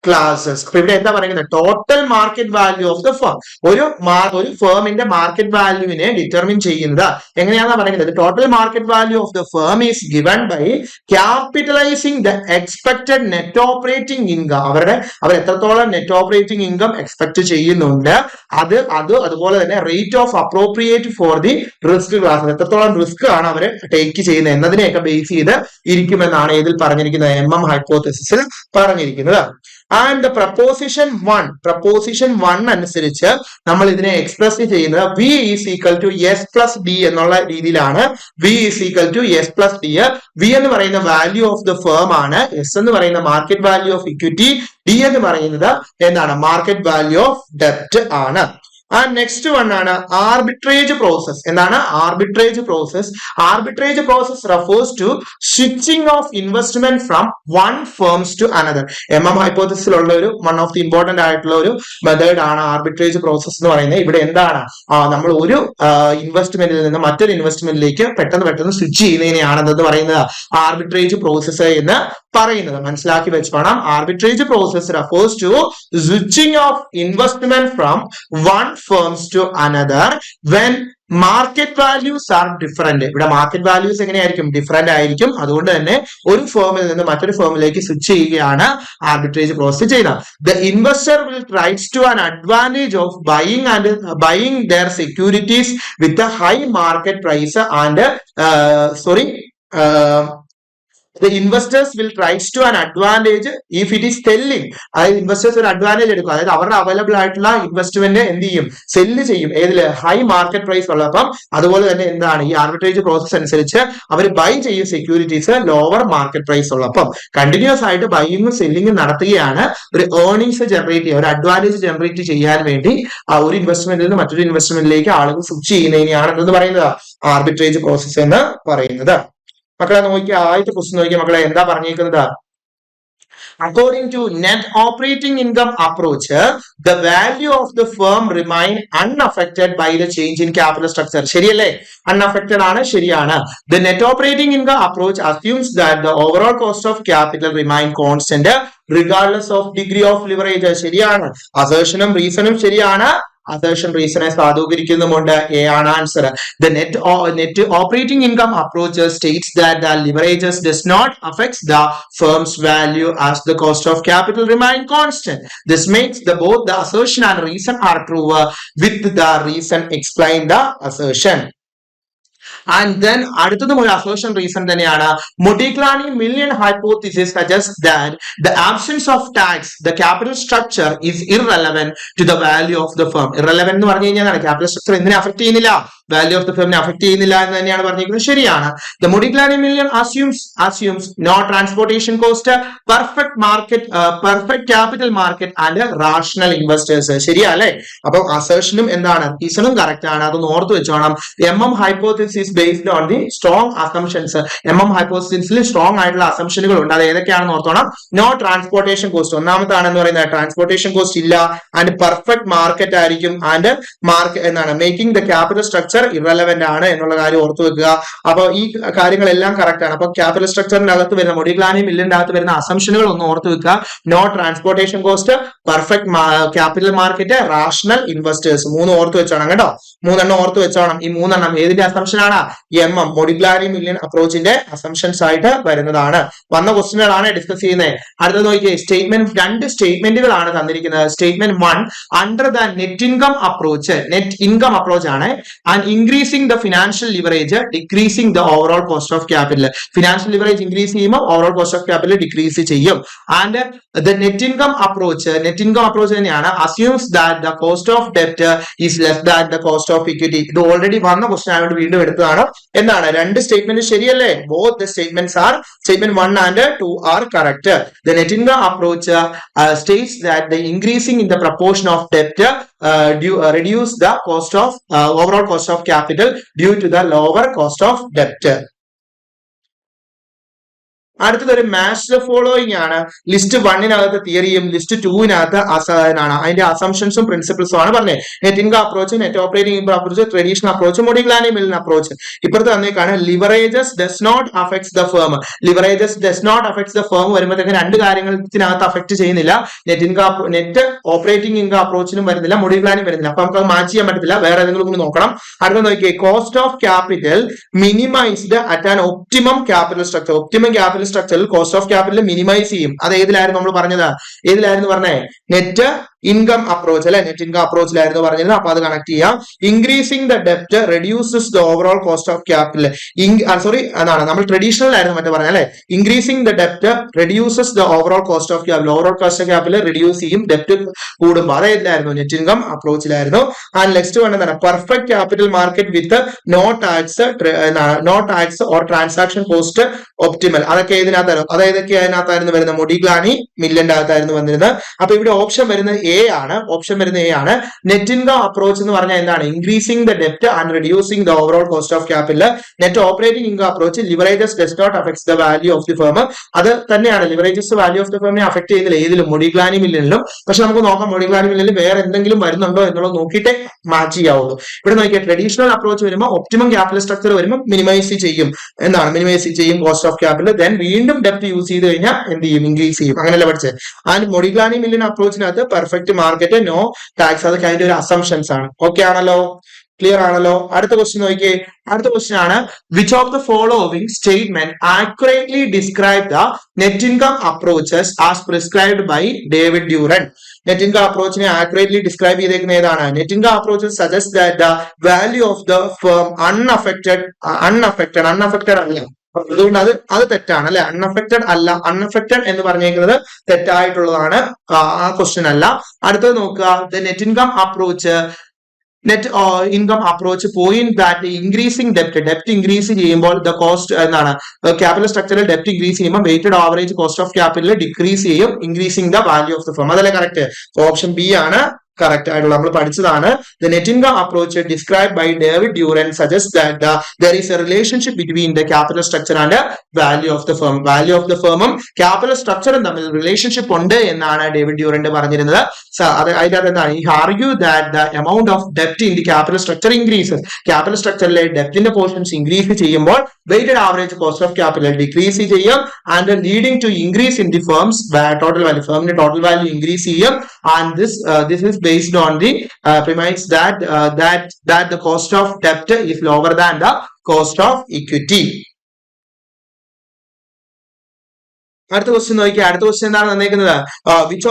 classes. അപ്പൊ ഇവിടെ എന്താ പറയുന്നത്? Total market value of the firm. ഒരു ഫേമിന്റെ market വാല്യൂവിനെ determine ചെയ്യുന്നത് എങ്ങനെയാണെന്ന് പറയുന്നത്? Total market value of the firm is given by capitalising the expected net operating income. അവർ എത്രത്തോളം നെറ്റ് ഓപ്പറേറ്റിംഗ് ഇൻകം എക്സ്പെക്ട് ചെയ്യുന്നുണ്ട്, അതുപോലെ തന്നെ rate of appropriate for the risk class, എത്രത്തോളം റിസ്ക് ആണ് അവർ ടേക്ക് ചെയ്യുന്നത് എന്നതിനെയൊക്കെ ബേസ് ചെയ്ത് ഇരിക്കുമെന്നാണ് ഇതിൽ പറഞ്ഞിരിക്കുന്നത്, MM ഹൈപ്പോത്തസിസിൽ പറഞ്ഞിരിക്കുന്നത്. ആൻഡ് പ്രപ്പോസിഷൻ 1 അനുസരിച്ച് നമ്മൾ ഇതിനെ എക്സ്പ്രസ് ചെയ്യുന്നത് V is equal to S plus D എന്നുള്ള രീതിയിലാണ്. V is equal to S plus D. V എന്ന് പറയുന്ന വാല്യൂ ഓഫ് ദ ഫേം ആണ്, S എന്ന് പറയുന്ന market value of equity, D എന്ന് പറയുന്നത് എന്താണ്? മാർക്കറ്റ് വാല്യൂ ഓഫ് ഡെപ്റ്റ് ആണ്. And next one ആണ് arbitrage process. എന്താണ് arbitrage process? Arbitrage process refers to switching of investment from one firms to another. MM hypothesis ഉള്ള ഒരു one of the important ആയിട്ടുള്ള ഒരു മെത്തേഡ് ആണ് arbitrage process എന്ന് പറയുന്നത്. ഇവിടെ എന്താണ്? നമ്മൾ ഒരു ഇൻവെസ്റ്റ്മെന്റിൽ നിന്ന് മറ്റൊരു ഇൻവെസ്റ്റ്മെന്റിലേക്ക് പെട്ടെന്ന് സ്വിച്ച് ചെയ്യുന്നതിനെയാണ് എന്തെന്ന് പറയുന്നത്? arbitrage process എന്ന് പറയുന്നത്. മനസ്സിലാക്കി വെച്ചോണം. arbitrage process refers to switching of investment from one firms to another when market values are different. ഇവിടെ മാർക്കറ്റ് വാല്യൂസ് എങ്ങനെയായിരിക്കും? ഡിഫറെന്റ് ആയിരിക്കും. അതുകൊണ്ട് തന്നെ ഒരു ഫേമിൽ നിന്ന് മറ്റൊരു ഫേമിലേക്ക് സ്വിച്ച് ചെയ്യുകയാണ് ആർബിട്രേജ് പ്രോസസ് ചെയ്യുന്നത്. The investor will tries to an advantage of buying their securities with a high market price and the investors will try to an advantage if it is selling. അതായത് investors ഒരു advantage എടുക്കും, അതായത് അവരുടെ available ആയിട്ടുള്ള investment എന്ത് ചെയ്യും? Cell ചെയ്യും. ഏതില്? High market price ഉള്ളപ്പം. അതുപോലെ തന്നെ എന്താണ് ഈ ആർബിട്രേജ് പ്രോസസ് അനുസരിച്ച് അവർ ബൈ ചെയ്യും സെക്യൂരിറ്റീസ് ലോവർ മാർക്കറ്റ് പ്രൈസ് ഉള്ളപ്പം. കണ്ടിന്യൂസ് ആയിട്ട് ബൈയിങ്ങും സെല്ലിങ്ങും നടത്തുകയാണ് ഒരു ഏർണിങ്സ് ജനറേറ്റ് ചെയ്യുക, ഒരു അഡ്വാൻറ്റേജ് ജനറേറ്റ് ചെയ്യാൻ വേണ്ടി ഒരു ഇൻവെസ്റ്റ്മെന്റിൽ നിന്ന് മറ്റൊരു ഇൻവെസ്റ്റ്മെന്റിലേക്ക് ആളുകൾ സ്വിച്ച് ചെയ്യുന്നതിനെയാണ് എന്ന് പറയുന്നത് ആർബിട്രേജ് പ്രോസസ് എന്ന് പറയുന്നത്. മക്കളെ നോക്കിയ ആദ്യത്തെ ക്വസ്റ്റ്യൻ നോക്കിയ മക്കളെ എന്താ പറഞ്ഞിരിക്കുന്നത്? According to net operating income approach, the value of the firm remain unaffected by the change in capital structure. ശരിയല്ലേ? Unaffected ആണ്, ശരിയാണ്. The net operating income approach assumes that the overall cost of capital remain constant regardless of degree of leverage. ശരിയാണ്. അസേർഷനും റീസണും ശരിയാണ്. Assertion റീസണെ സാധൂകരിക്കുന്നുമുണ്ട്. A ആണ് answer. The net operating income approach states that the leverages does not affect the firm's value as the cost of capital remain constant. This makes both the assertion and reason are true with the reason explain the assertion. And then അടുത്തതും ഒരു അസോർഷൻ reason തന്നെയാണ്. Modigliani-Millian hypothesis suggests that the absence of tax, the capital structure is irrelevant to the value of the firm. Irrelevant എന്ന് പറഞ്ഞു കഴിഞ്ഞാൽ capital structure എന്തിനെ affect ചെയ്യുന്നില്ല? Value of the ഫേമിനെ affect ചെയ്യുന്നില്ല എന്ന് തന്നെയാണ് പറഞ്ഞിരിക്കുന്നത്. ശരിയാണ്. The Modigliani-Millian assumes no transportation cost, perfect capital market and rational investors. ശരിയല്ലേ? അപ്പൊ അസേർഷനും എന്താണ് റീസണും കറക്റ്റ് ആണ്. അതൊന്ന് ഓർത്ത് വെച്ചോണം. MM hypothesis based on the strong assumptions. MM hypothesis strong ആയിട്ടുള്ള അസംഷനുകൾ ഉണ്ട്. അത് ഏതൊക്കെയാണെന്ന് ഓർത്തോണം. നോ ട്രാൻസ്പോർട്ടേഷൻ കോസ്റ്റ് ഒന്നാമത്താണെന്ന് പറയുന്നത്. ട്രാൻസ്പോർട്ടേഷൻ കോസ്റ്റ് ഇല്ല. ആൻഡ് പെർഫെക്റ്റ് മാർക്കറ്റ് ആയിരിക്കും. ആൻഡ് എന്താണ് making the capital structure irrelevant ആണ് എന്നുള്ള കാര്യം ഓർത്തു വെക്കുക. അപ്പൊ ഈ കാര്യങ്ങളെല്ലാം കറക്റ്റ് ആണ്. അപ്പൊ ക്യാപിറ്റൽ സ്ട്രക്ചറിന്റെ അകത്ത് വരുന്ന Modigliani-Millian അകത്ത് വരുന്ന അസംഷനുകൾ ഒന്ന് ഓർത്തു വെക്കുക. No transportation cost, perfect capital market, rational investors. 3 ഓർത്തു വെച്ചോണം കേട്ടോ. 3 ഓർത്തു വെച്ചോണം. ഈ 3 ഏതിന്റെ അസംഷൻ ആണ്? MM Modigliani-Millian അപ്രോച്ചിന്റെ അസംഷൻസ് ആയിട്ട് വരുന്നതാണ്. വന്ന ക്വസ്റ്റ്യനുകളാണ് ഡിസ്കസ് ചെയ്യുന്നത്. അടുത്ത നോക്കിയേ സ്റ്റേറ്റ്മെന്റ്. 2 സ്റ്റേറ്റ്മെന്റുകളാണ് തന്നിരിക്കുന്നത്. Statement 1 under the net income approach, net income approach ആണ്. And increasing the financial leverage, decreasing the overall cost of capital. Financial leverage increase ചെയ്യുമ്പോൾ overall cost of capital decrease ചെയ്യും. And the net income approach തന്നെയാണ് assumes that the cost of ഡെപ്റ്റ് is less than the cost of equity. ഇത് already വന്ന question ആയതുകൊണ്ട് വീണ്ടും എടുത്തതാണ്. എന്താണ് 2 സ്റ്റേറ്റ്മെന്റ് ശരിയല്ലേ? Both the statements R statement 1 and 2 are correct. The net income approach states that the increasing in the proportion of debt reduce the cost of overall cost of capital due to the lower cost of debt. അടുത്തതൊരു match the following ആണ്. List 1-നകത്ത് തിയറിയും list 2-നകത്ത് അതിന്റെ അസംഷൻസും പ്രിൻസിപ്പിൾസും ആണ് പറഞ്ഞത്. Net income approach, net operating income approach, traditional approach, Modigliani Miller approach. ഇപ്പുറത്ത് തന്നേക്കാണ് leverages does not affects the firm. Leverages does not affects the firm വരുമ്പോഴത്തേക്ക് രണ്ട് കാര്യത്തിനകത്ത് അഫക്ട് ചെയ്യുന്നില്ല. നെറ്റ് ഓപ്പറേറ്റിംഗ് ഇൻകം അപ്രോച്ചിനും വരുന്നില്ല, മൊഡിഗ്ലാനും വരുന്നില്ല. അപ്പൊ നമുക്ക് അത് മാച്ച് ചെയ്യാൻ പറ്റത്തില്ല. വേറെ ഏതെങ്കിലും കൂടി നോക്കണം. അടുത്ത നോക്കിയേ, cost of capital minimised at an optimum capital structure. Optimum capital സ്ട്രക്ചറിൽ കോസ്റ്റ് ഓഫ് ക്യാപിറ്റൽ മിനിമൈസ് ചെയ്യും. അത് ഏതിലായിരുന്നു നമ്മൾ പറഞ്ഞത്? ഏതിലായിരുന്നു പറഞ്ഞേ? നെറ്റ് ഇൻകം അപ്രോച്ച് അല്ലെ, നെറ്റ് ഇൻകം അപ്രോച്ചിലായിരുന്നു പറഞ്ഞത്. അപ്പൊ അത് കണക്ട് ചെയ്യാം. ഇൻക്രീസിംഗ് ദ ഡെപ്റ്റ് reduces the overall cost of capital. Sorry, അതാണ് നമ്മൾ ട്രഡീഷണൽ ആയിരുന്നു മറ്റേ പറഞ്ഞ അല്ലെ. ഇൻക്രീസിംഗ് ദ ഡെപ്റ്റ് reduces the overall cost of capital. Overall cost of capital reduce ചെയ്യും ഡെപ്റ്റ് കൂടുമ്പോൾ. അതേതായിരുന്നു? നെറ്റ് ഇൻകം അപ്രോച്ചിലായിരുന്നു. ആൻഡ് നെക്സ്റ്റ് വൺ എന്താണ്? Perfect capital market with no tax or transaction cost optimal. അതൊക്കെ ഏതിനകത്തായിരുന്നു? അതായതൊക്കെ അതിനകത്തായിരുന്നു വരുന്നത്? മൊഡിഗ്ലാനി മില്ലന്റെ അകത്തായിരുന്നു വന്നിരുന്നത്. അപ്പൊ ഇവിടെ ഓപ്ഷൻ വരുന്നത് എ ആണ്. ഓപ്ഷൻ വരുന്നത് എ ആണ്. നെറ്റ് ഇൻകം അപ്രോച്ച് എന്ന് പറഞ്ഞാൽ എന്താണ്? ഇൻക്രീസിംഗ് ദ ഡെപ്റ്റ് and reducing the overall cost of capital. Net operating income approach leverages does not affects the value of the firm. അത് തന്നെയാണ്, ലിവറേജസ് വാല്യൂ ഓഫ് ദി ഫേമിനെ affect ചെയ്യുന്നില്ല ഏതിലും, മൊഡിഗ്ലാനി മില്ലനിലും. പക്ഷെ നമുക്ക് നോക്കാം മൊഡിഗ്ലാനി മില്ലനിൽ വേറെ എന്തെങ്കിലും വരുന്നുണ്ടോ എന്നുള്ളത് നോക്കിയിട്ടേ മാച്ച് ചെയ്യാവുള്ളൂ. ഇവിടെ നോക്കിയാൽ ട്രഡീഷണൽ അപ്രോച്ച് വരുമ്പോൾ ഒപ്റ്റിമം ക്യാപിറ്റൽ സ്ട്രക്ചർ വരുമ്പോൾ മിനിമൈസ് ചെയ്യും. എന്താണ്? മിനിമൈസ് ചെയ്യും കോസ്റ്റ് ഓഫ് ക്യാപിറ്റൽ. ദെൻ വീണ്ടും ഡെപ്റ്റ് യൂസ് ചെയ്ത് കഴിഞ്ഞാൽ എന്ത് ചെയ്യും? ഇൻക്രീസ് ചെയ്യും. അങ്ങനെയല്ല പഠിച്ചത്. ആൻഡ് മൊഡിഗ്ലാനി മില്ലൻ അപ്രോച്ചിനകത്ത് പെർഫെക്റ്റ് മാർക്കറ്റ്, നോ ടാക്സ്, അതൊക്കെ അതിന്റെ ഒരു അസംഷൻസ് ആണ്. ഓക്കെ ആണല്ലോ? ക്ലിയർ ആണല്ലോ? അടുത്ത ക്വസ്റ്റ്യൻ നോക്കിയേ. അടുത്ത ക്വസ്റ്റ്യൻ ആണ്, which of the following statement accurately describe the net income approaches as prescribed by David Durand. Net income അപ്രോച്ചിനെ ആക്യുറേറ്റ്ലി ഡിസ്ക്രൈബ് ചെയ്തേക്കുന്ന ഏതാണ്? Net income approaches suggest that the value of the firm unaffected അല്ല. അതുകൊണ്ട് അത് തെറ്റാണ് അല്ലെ. Unaffected അല്ല. Unaffected എന്ന് പറഞ്ഞേക്കുന്നത് തെറ്റായിട്ടുള്ളതാണ്. ആ ക്വസ്റ്റ്യൻ അല്ല. അടുത്തത് നോക്കുക. The net income approach point that increasing ഡെപ്റ്റ് ഇൻക്രീസ് ചെയ്യുമ്പോൾ ദ കോസ്റ്റ് എന്താണ്? ക്യാപിറ്റൽ സ്ട്രക്ചറിൽ ഡെപ്റ്റ് ഇൻക്രീസ് ചെയ്യുമ്പോൾ weighted average cost of capital decrease ചെയ്യും, increasing the value of the firm. അതല്ലേ കറക്റ്റ്? ഓപ്ഷൻ ബി ആണ് കറക്റ്റ് ആയിട്ടുള്ള. നമ്മൾ പഠിച്ചതാണ്. The net income approach describe by David Durand suggest that there is a relationship between the capital structure and value of the firm. Value of the ഫേമും capital സ്ട്രക്ചറും തമ്മിൽ relationship ഉണ്ട് എന്നാണ് David Durand പറഞ്ഞിരുന്നത്. അതിനകത്ത് എന്താണ്? ഈ argue that the amount of ഡെപ്റ്റ് in the capital structure increases. Capital സ്ട്രക്ചറിലെ ഡെപ്റ്റിന്റെ പോർഷൻസ് ഇൻക്രീസ് ചെയ്യുമ്പോൾ weighted average cost of capital decrease ചെയ്യും. And leading to increase in the firm's total value. ഫേമിന്റെ ടോട്ടൽ വാല്യൂ ഇൻക്രീസ് ചെയ്യും. And this is based on the premise that the cost of debt is lower than the cost of equity. അടുത്ത question നോക്കിയാൽ അടുത്ത question എന്താണ് തന്നേക്കുന്നത്? Which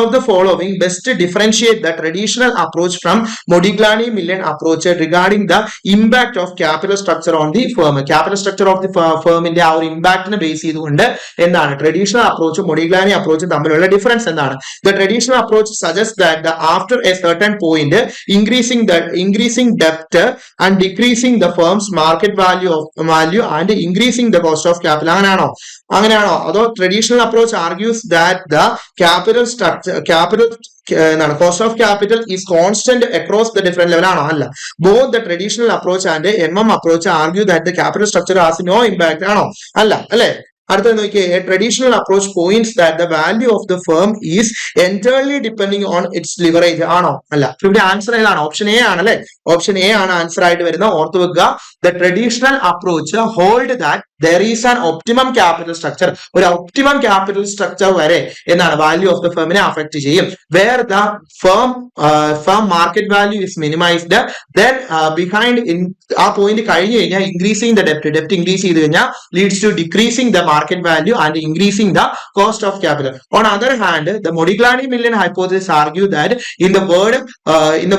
of the following best differentiate the traditional approach from Modigliani Miller approach regarding the impact of capital structure on the firm. Capital structure of the ഫേമിന്റെ ആ ഒരു ഇമ്പാക്ടിനെ base ചെയ്തുകൊണ്ട് എന്താണ് ട്രഡീഷണൽ അപ്രോച്ചും മൊഡിഗ്ലാനി അപ്രോച്ചും തമ്മിലുള്ള ഡിഫറൻസ് എന്താണ്? The traditional approach suggest that after a certain point increasing ഡെപ്റ്റ് and decreasing the firm's market value and increasing the cost of capital. അങ്ങനെയാണോ? അതോ traditional approach argues that the capital എന്താണ് cost of capital is constant across the different level ആണോ? അല്ല. Both the traditional approach and MM approach argue that the capital structure has no impact ആണോ? അല്ല അല്ലെ. അടുത്തത് നോക്കിയേ. Traditional approach points that the value of the firm is entirely depending on its leverage ആണോ? അല്ല. ഇവിടെ ആൻസർ ഏതാണ്? Option A ആണ് അല്ലെ. ഓപ്ഷൻ എ ആണ് ആൻസർ ആയിട്ട് വരുന്നത്. ഓർത്ത് വെക്കുക. The traditional approach hold that there is an optimum capital structure. ഒരു ഒപ്റ്റിമം ക്യാപിറ്റൽ സ്ട്രക്ചർ വരെ എന്താണ് വാല്യൂ ഓഫ് ദ ഫേമിനെ അഫക്ട് ചെയ്യും. Where the firm market value is minimized then behind ആ പോയിന്റ് കഴിഞ്ഞു കഴിഞ്ഞാൽ ഇൻക്രീസിംഗ് ദ ഡെപ്റ്റ് ഇൻക്രീസ് ചെയ്ത് കഴിഞ്ഞാൽ leads to decreasing the market value and increasing the cost of capital. On other hand the Modigliani Miller hypothesis argue that in the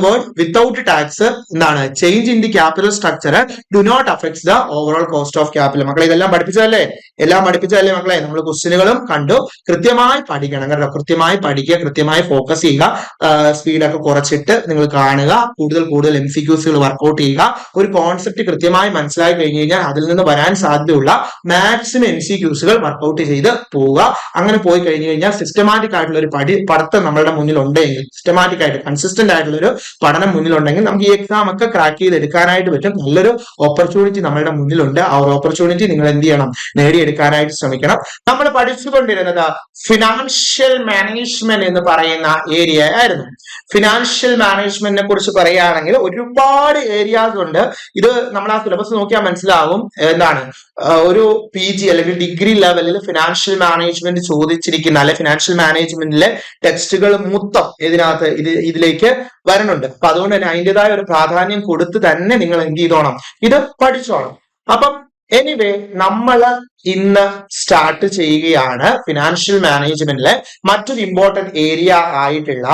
word without tax എന്താണ് change in the capital structure do not affects the overall cost of capital. മക്കളെ എല്ലാം പഠിപ്പിച്ചതല്ലേ മക്കളെ? നമ്മൾ ക്വസ്റ്റ്യനുകളും കണ്ടു. കൃത്യമായി പഠിക്കണം കേട്ടോ. കൃത്യമായി പഠിക്കുക, കൃത്യമായി ഫോക്കസ് ചെയ്യുക. സ്പീഡൊക്കെ കുറച്ചിട്ട് നിങ്ങൾ കാണുക. കൂടുതൽ MCQs വർക്ക്ഔട്ട് ചെയ്യുക. ഒരു കോൺസെപ്റ്റ് കൃത്യമായി മനസ്സിലാക്കി കഴിഞ്ഞു കഴിഞ്ഞാൽ അതിൽ നിന്ന് വരാൻ സാധ്യതയുള്ള മാക്സിമം MCQs വർക്ക്ഔട്ട് ചെയ്ത് പോവുക. അങ്ങനെ പോയി കഴിഞ്ഞു കഴിഞ്ഞാൽ സിസ്റ്റമാറ്റിക് ആയിട്ടുള്ള ഒരു പഠിത്തം നമ്മളുടെ മുന്നിൽ ഉണ്ടെങ്കിൽ, സിസ്റ്റമാറ്റിക് ആയിട്ട് കൺസിസ്റ്റന്റ് ആയിട്ടുള്ള ഒരു പഠനം മുന്നിലുണ്ടെങ്കിൽ നമുക്ക് ഈ എക്സാം ഒക്കെ ക്രാക്ക് ചെയ്ത് എടുക്കാനായിട്ട് പറ്റും. നല്ലൊരു ഓപ്പർച്യൂണിറ്റി നമ്മളുടെ മുന്നിലുണ്ട്. ആ ഒരു ഓപ്പർച്യൂണിറ്റി നിങ്ങൾ എന്ത് ചെയ്യണം, നേടിയെടുക്കാനായിട്ട് ശ്രമിക്കണം. നമ്മൾ പഠിച്ചുകൊണ്ടിരുന്നത് ഫിനാൻഷ്യൽ മാനേജ്മെന്റ് എന്ന് പറയുന്ന ഏരിയ ആയിരുന്നു. ഫിനാൻഷ്യൽ മാനേജ്മെന്റിനെ കുറിച്ച് പറയുകയാണെങ്കിൽ ഒരുപാട് ഏരിയാസ് ഉണ്ട്. ഇത് നമ്മൾ ആ സിലബസ് നോക്കിയാൽ മനസ്സിലാവും. എന്താണ് ഒരു PG അല്ലെങ്കിൽ ഡിഗ്രി ലെവലിൽ ഫിനാൻഷ്യൽ മാനേജ്മെന്റ് ചോദിച്ചിരിക്കുന്ന അല്ലെ ഫിനാൻഷ്യൽ മാനേജ്മെന്റിലെ ടെക്സ്റ്റുകൾ മൊത്തം ഇതിലേക്ക് വരുന്നുണ്ട്. അപ്പൊ അതുകൊണ്ട് തന്നെ അതിൻ്റെതായ ഒരു പ്രാധാന്യം കൊടുത്ത് തന്നെ നിങ്ങൾ എന്ത് ചെയ്തോണം, ഇത് പഠിച്ചോണം. അപ്പം എനിവേ നമ്മൾ ഇന്ന് സ്റ്റാർട്ട് ചെയ്യുകയാണ് ഫിനാൻഷ്യൽ മാനേജ്മെന്റിലെ മറ്റൊരു ഇമ്പോർട്ടന്റ് ഏരിയ ആയിട്ടുള്ള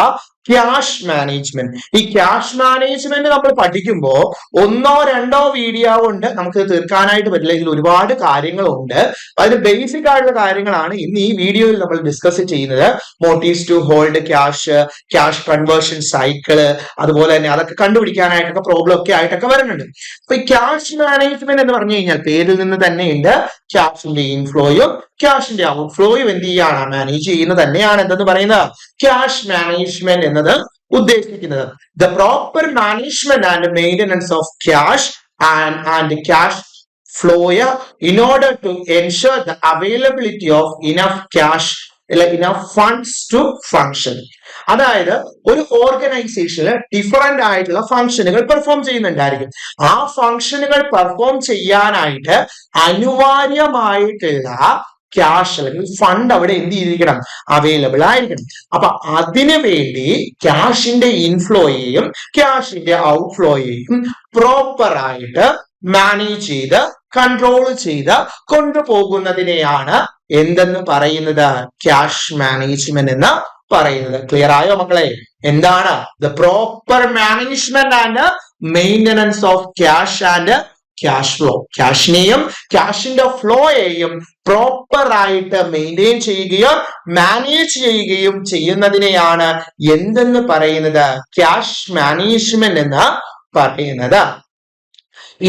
ക്യാഷ് മാനേജ്മെന്റ്. ഈ ക്യാഷ് മാനേജ്മെന്റ് നമ്മൾ പഠിക്കുമ്പോൾ ഒന്നോ രണ്ടോ വീഡിയോ കൊണ്ട് നമുക്ക് തീർക്കാനായിട്ട് പറ്റില്ല. ഇതിൽ ഒരുപാട് കാര്യങ്ങളുണ്ട്. അതിന് ബേസിക് ആയിട്ടുള്ള കാര്യങ്ങളാണ് ഇന്ന് ഈ വീഡിയോയിൽ നമ്മൾ ഡിസ്കസ് ചെയ്യുന്നത്. Motives to hold cash, cash conversion cycle, അതുപോലെ തന്നെ അതൊക്കെ കണ്ടുപിടിക്കാനായിട്ടൊക്കെ പ്രോബ്ലം ഒക്കെ ആയിട്ടൊക്കെ വരുന്നുണ്ട്. അപ്പൊ ഈ ക്യാഷ് മാനേജ്മെന്റ് എന്ന് പറഞ്ഞു കഴിഞ്ഞാൽ പേരിൽ നിന്ന് തന്നെയുണ്ട്, ക്യാഷിന്റെ ഇൻഫ്ലോയും ക്യാഷിന്റെ ഔട്ട്ഫ്ലോയും എന്ത് ചെയ്യാണ്, മാനേജ് ചെയ്യുന്നത് തന്നെയാണ് എന്തെന്ന് പറയുന്നത് ക്യാഷ് മാനേജ്മെന്റ് എന്നത് ഉദ്ദേശിക്കുന്നത്. The proper management and maintenance of cash and cash flow in order to ensure the availability of enough cash enough funds to function. അതായത് ഒരു ഓർഗനൈസേഷന് ഡിഫറെന്റ് ആയിട്ടുള്ള ഫംഗ്ഷനുകൾ പെർഫോം ചെയ്യുന്നുണ്ടായിരിക്കും. ആ ഫംഗ്ഷനുകൾ പെർഫോം ചെയ്യാനായിട്ട് അനിവാര്യമായിട്ടുള്ള ക്യാഷ് അല്ലെങ്കിൽ ഫണ്ട് അവിടെ എന്ത് ചെയ്തിരിക്കണം, അവൈലബിൾ ആയിരിക്കണം. അപ്പൊ അതിനു വേണ്ടി ക്യാഷിന്റെ ഇൻഫ്ലോയെയും ക്യാഷിന്റെ ഔട്ട്ഫ്ലോയെയും പ്രോപ്പർ ആയിട്ട് മാനേജ് ചെയ്ത് കൺട്രോൾ ചെയ്ത് കൊണ്ടുപോകുന്നതിനെയാണ് എന്തെന്ന് പറയുന്നത്, ക്യാഷ് മാനേജ്മെന്റ് എന്ന് പറയുന്നത്. ക്ലിയർ ആയോ മക്കളെ? എന്താണ് the proper management and maintenance of cash and cash flow. ക്യാഷിനെയും ക്യാഷിന്റെ ഫ്ലോയെയും പ്രോപ്പർ ആയിട്ട് മെയിൻറ്റെയിൻ ചെയ്യുകയും മാനേജ് ചെയ്യുകയും ചെയ്യുന്നതിനെയാണ് എന്തെന്ന് പറയുന്നത്, ക്യാഷ് മാനേജ്മെന്റ് എന്ന് പറയുന്നത്.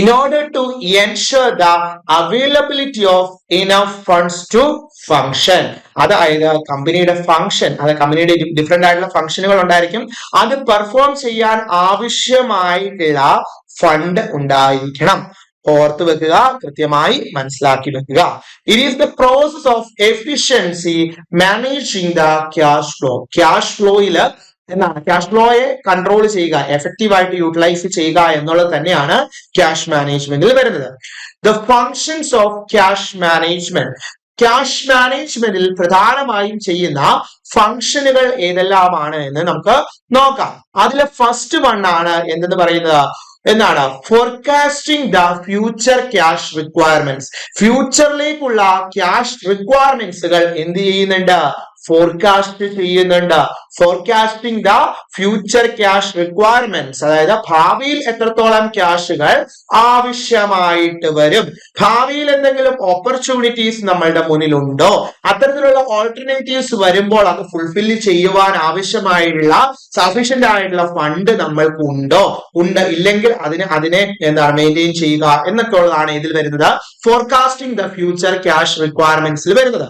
In order to ensure the availability of enough funds to function, അതായത് കമ്പനിയുടെ ഫംഗ്ഷൻ, അതായത് കമ്പനിയുടെ ഡിഫറെന്റ് ആയിട്ടുള്ള ഫംഗ്ഷനുകൾ ഉണ്ടായിരിക്കും, അത് പെർഫോം ചെയ്യാൻ ആവശ്യമായിട്ടുള്ള ഫണ്ട് ഉണ്ടായിരിക്കണം. ഓർത്ത് വെക്കുക, കൃത്യമായി മനസ്സിലാക്കി വെക്കുക. It is the process of efficiency managing the cash flow. Cash ഫ്ലോയില് എന്താണ്, ക്യാഷ് ഫ്ലോയെ കൺട്രോൾ ചെയ്യുക, എഫക്റ്റീവ് ആയിട്ട് യൂട്ടിലൈസ് ചെയ്യുക എന്നുള്ളത് തന്നെയാണ് ക്യാഷ് മാനേജ്മെന്റിൽ വരുന്നത്. The functions of cash management. Cash മാനേജ്മെന്റിൽ പ്രധാനമായും ചെയ്യുന്ന ഫംഗ്ഷനുകൾ ഏതെല്ലാമാണ് എന്ന് നമുക്ക് നോക്കാം. അതിലെ ഫസ്റ്റ് വൺ ആണ് എന്തെന്ന് പറയുന്നത്, എന്താണ്, forecasting the future cash requirements. ഫ്യൂച്ചറിലേക്കുള്ള ക്യാഷ് റിക്വയർമെന്റ്സുകൾ എന്ത് ചെയ്യുന്നുണ്ട്, ഫോർകാസ്റ്റ് ചെയ്യുന്നുണ്ട്. Forecasting the future cash requirements, അതായത് ഭാവിയിൽ എത്രത്തോളം ക്യാഷുകൾ ആവശ്യമായിട്ട് വരും, ഭാവിയിൽ എന്തെങ്കിലും ഓപ്പർച്യൂണിറ്റീസ് നമ്മളുടെ മുന്നിലുണ്ടോ, അത്തരത്തിലുള്ള ഓൾട്ടർനേറ്റീവ്സ് വരുമ്പോൾ അത് ഫുൾഫിൽ ചെയ്യുവാൻ ആവശ്യമായിട്ടുള്ള സഫീഷ്യന്റ് ആയിട്ടുള്ള ഫണ്ട് നമ്മൾക്ക് ഉണ്ടോ, ഇല്ലെങ്കിൽ അതിനെ എന്താണ് മെയിൻറ്റെയിൻ ചെയ്യുക എന്നൊക്കെ ഉള്ളതാണ് ഇതിൽ വരുന്നത്, ഫോർകാസ്റ്റിംഗ് ദ ഫ്യൂച്ചർ ക്യാഷ് റിക്വയർമെന്റ്സിൽ വരുന്നത്.